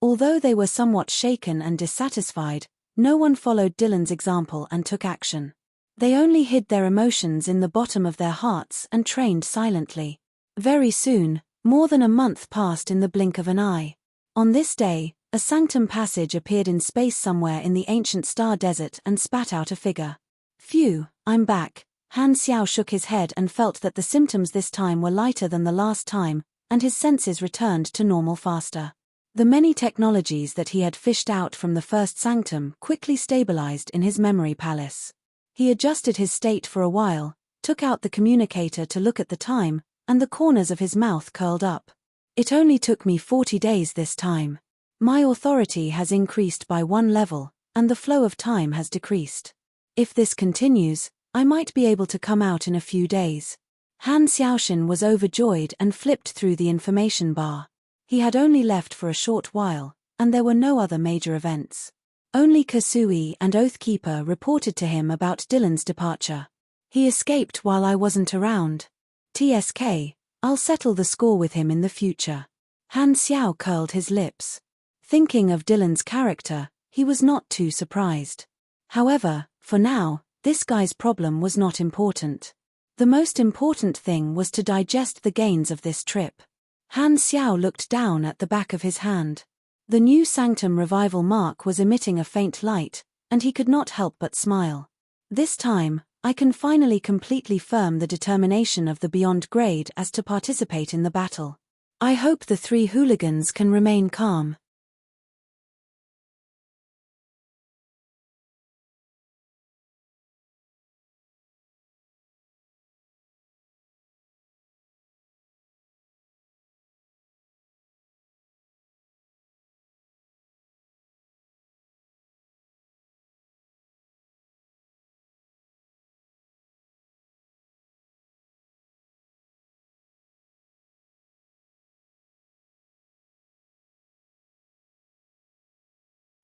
Although they were somewhat shaken and dissatisfied, no one followed Dylan's example and took action. They only hid their emotions in the bottom of their hearts and trained silently. Very soon, more than a month passed in the blink of an eye. On this day, a Sanctum passage appeared in space somewhere in the ancient star desert and spat out a figure. Phew, I'm back. Han Xiao shook his head and felt that the symptoms this time were lighter than the last time, and his senses returned to normal faster. The many technologies that he had fished out from the first Sanctum quickly stabilized in his memory palace. He adjusted his state for a while, took out the communicator to look at the time, and the corners of his mouth curled up. It only took me 40 days this time. My authority has increased by 1 level, and the flow of time has decreased. If this continues, I might be able to come out in a few days. Han Xiaoshin was overjoyed and flipped through the information bar. He had only left for a short while, and there were no other major events. Only Kasui and Oathkeeper reported to him about Dylan's departure. He escaped while I wasn't around. TSK, I'll settle the score with him in the future. Han Xiao curled his lips. Thinking of Dylan's character, he was not too surprised. However, for now, this guy's problem was not important. The most important thing was to digest the gains of this trip. Han Xiao looked down at the back of his hand. The new Sanctum revival mark was emitting a faint light, and he could not help but smile. This time, I can finally completely firm the determination of the Beyond Grade as to participate in the battle. I hope the 3 hooligans can remain calm.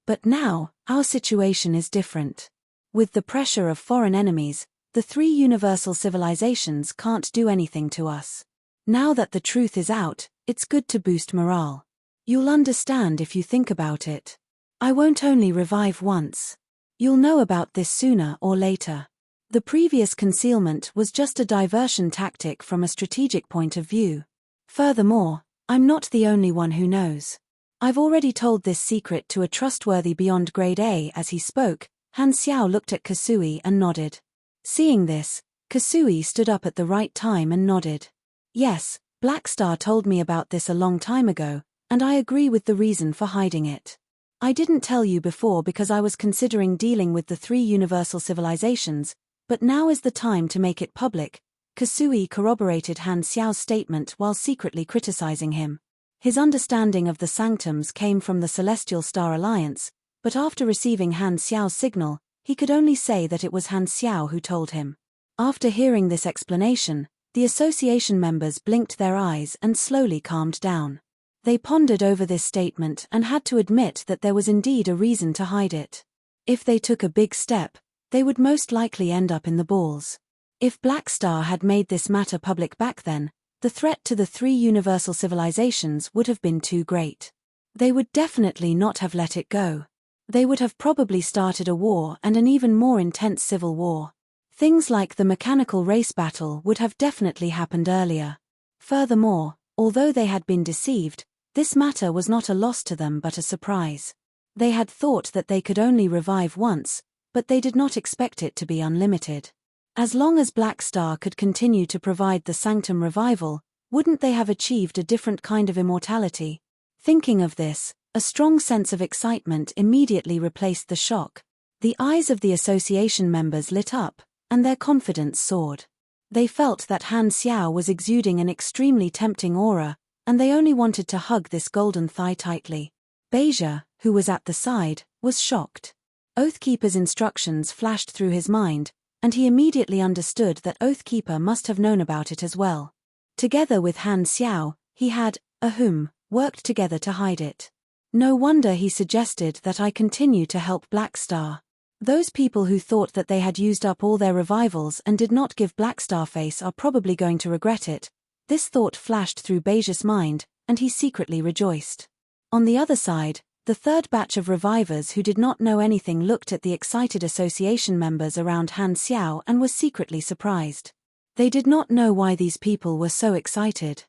But now, our situation is different. With the pressure of foreign enemies, the 3 universal civilizations can't do anything to us. Now that the truth is out, it's good to boost morale. You'll understand if you think about it. I won't only revive once. You'll know about this sooner or later. The previous concealment was just a diversion tactic from a strategic point of view. Furthermore, I'm not the only one who knows. I've already told this secret to a trustworthy Beyond Grade A. As he spoke, Han Xiao looked at Kasui and nodded. Seeing this, Kasui stood up at the right time and nodded. Yes, Black Star told me about this a long time ago, and I agree with the reason for hiding it. I didn't tell you before because I was considering dealing with the 3 universal civilizations, but now is the time to make it public. Kasui corroborated Han Xiao's statement while secretly criticizing him. His understanding of the sanctums came from the Celestial Star Alliance, but after receiving Han Xiao's signal, he could only say that it was Han Xiao who told him. After hearing this explanation, the association members blinked their eyes and slowly calmed down. They pondered over this statement and had to admit that there was indeed a reason to hide it. If they took a big step, they would most likely end up in the balls. If Black Star had made this matter public back then, the threat to the 3 universal civilizations would have been too great. They would definitely not have let it go. They would have probably started a war and an even more intense civil war. Things like the mechanical race battle would have definitely happened earlier. Furthermore, although they had been deceived, this matter was not a loss to them but a surprise. They had thought that they could only revive once, but they did not expect it to be unlimited. As long as Black Star could continue to provide the Sanctum revival, wouldn't they have achieved a different kind of immortality? Thinking of this, a strong sense of excitement immediately replaced the shock. The eyes of the association members lit up, and their confidence soared. They felt that Han Xiao was exuding an extremely tempting aura, and they only wanted to hug this golden thigh tightly. Beja, who was at the side, was shocked. Oathkeeper's instructions flashed through his mind, and he immediately understood that Oathkeeper must have known about it as well. Together with Han Xiao, he had, worked together to hide it. No wonder he suggested that I continue to help Black Star. Those people who thought that they had used up all their revivals and did not give Black Star face are probably going to regret it. This thought flashed through Beja's mind, and he secretly rejoiced. On the other side, the third batch of revivers who did not know anything looked at the excited association members around Han Xiao and was secretly surprised. They did not know why these people were so excited.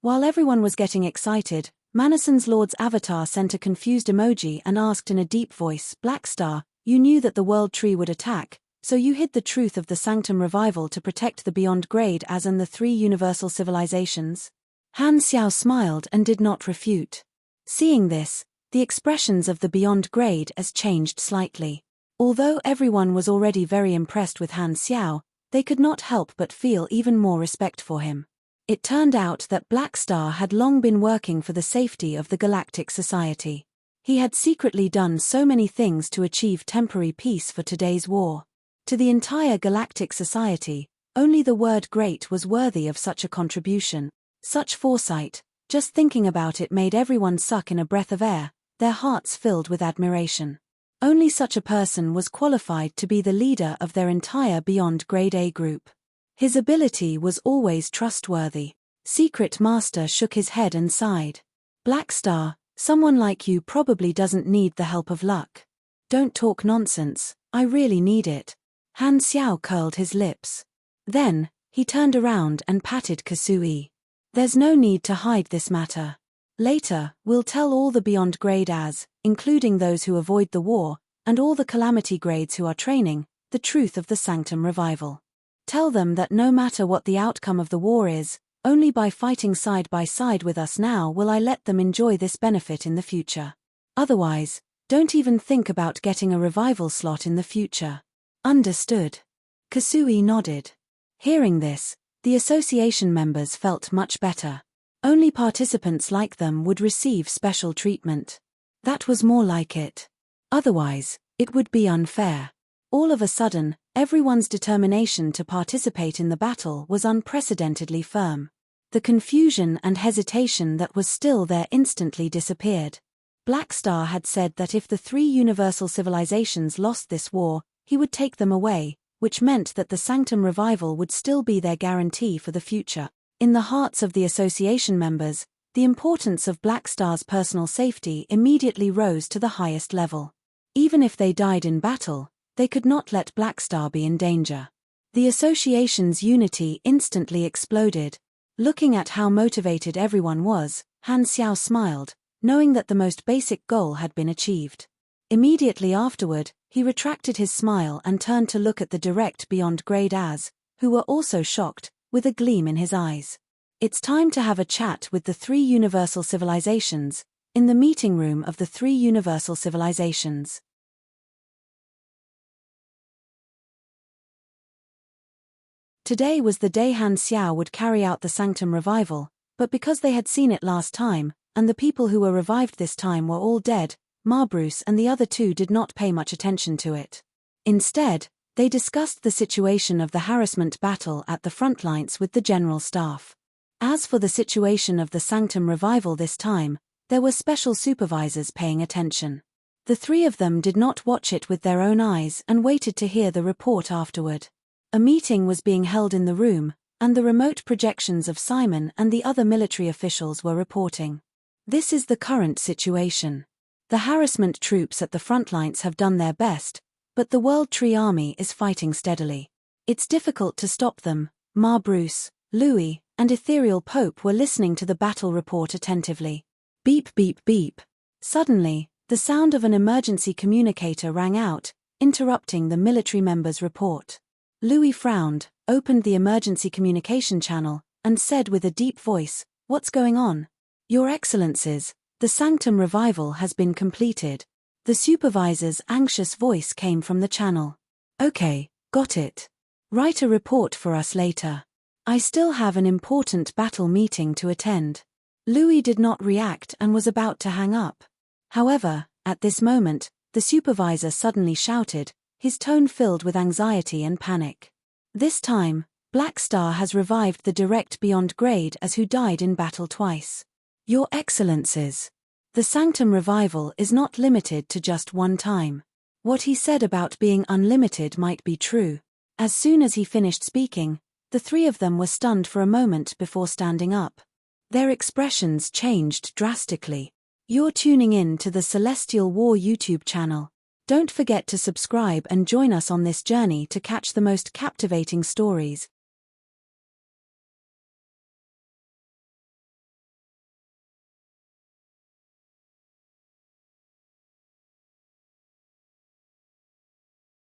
While everyone was getting excited, Manason's Lord's avatar sent a confused emoji and asked in a deep voice, "Black Star, you knew that the World Tree would attack, so you hid the truth of the Sanctum revival to protect the Beyond Grade as in the 3 universal civilizations?" Han Xiao smiled and did not refute. Seeing this, the expressions of the Beyond Grade as changed slightly. Although everyone was already very impressed with Han Xiao, they could not help but feel even more respect for him. It turned out that Black Star had long been working for the safety of the Galactic Society. He had secretly done so many things to achieve temporary peace for today's war. To the entire Galactic Society, only the word great was worthy of such a contribution. Such foresight, just thinking about it made everyone suck in a breath of air, their hearts filled with admiration. Only such a person was qualified to be the leader of their entire Beyond Grade A group. His ability was always trustworthy. Secret Master shook his head and sighed. "Black Star, someone like you probably doesn't need the help of luck." "Don't talk nonsense, I really need it." Han Xiao curled his lips. Then, he turned around and patted Kasui. "There's no need to hide this matter. Later, we'll tell all the Beyond Grade as, including those who avoid the war, and all the calamity grades who are training, the truth of the Sanctum revival. Tell them that no matter what the outcome of the war is, only by fighting side by side with us now will I let them enjoy this benefit in the future. Otherwise, don't even think about getting a revival slot in the future. Understood? Kasui nodded. Hearing this, the association members felt much better. Only participants like them would receive special treatment. That was more like it. Otherwise, it would be unfair. All of a sudden, everyone's determination to participate in the battle was unprecedentedly firm. The confusion and hesitation that was still there instantly disappeared. Blackstar had said that if the 3 universal civilizations lost this war, he would take them away, which meant that the Sanctum revival would still be their guarantee for the future. In the hearts of the association members, the importance of Blackstar's personal safety immediately rose to the highest level. Even if they died in battle, they could not let Blackstar be in danger. The association's unity instantly exploded. Looking at how motivated everyone was, Han Xiao smiled, knowing that the most basic goal had been achieved. Immediately afterward, he retracted his smile and turned to look at the direct beyond grade as, who were also shocked, with a gleam in his eyes. It's time to have a chat with the 3 universal civilizations, in the meeting room of the 3 universal civilizations. Today was the day Han Xiao would carry out the Sanctum revival, but because they had seen it last time, and the people who were revived this time were all dead, Ma Bruce and the other 2 did not pay much attention to it. Instead, they discussed the situation of the harassment battle at the front lines with the general staff. As for the situation of the Sanctum revival this time, there were special supervisors paying attention. The 3 of them did not watch it with their own eyes and waited to hear the report afterward. A meeting was being held in the room, and the remote projections of Simon and the other military officials were reporting. This is the current situation. The harassment troops at the front lines have done their best, but the World Tree Army is fighting steadily. It's difficult to stop them. Ma Bruce, Louis, and Ethereal Pope were listening to the battle report attentively. Beep beep beep. Suddenly, the sound of an emergency communicator rang out, interrupting the military member's report. Louis frowned, opened the emergency communication channel, and said with a deep voice, "What's going on?" "Your Excellencies, the Sanctum revival has been completed." The supervisor's anxious voice came from the channel. "Okay, got it. Write a report for us later. I still have an important battle meeting to attend." Louis did not react and was about to hang up. However, at this moment, the supervisor suddenly shouted, his tone filled with anxiety and panic. "This time, Blackstar has revived the direct beyond grade as who died in battle twice. Your Excellencies, the Sanctum revival is not limited to just one time." What he said about being unlimited might be true. As soon as he finished speaking, the 3 of them were stunned for a moment before standing up. Their expressions changed drastically. You're tuning in to the Celestial War YouTube channel. Don't forget to subscribe and join us on this journey to catch the most captivating stories,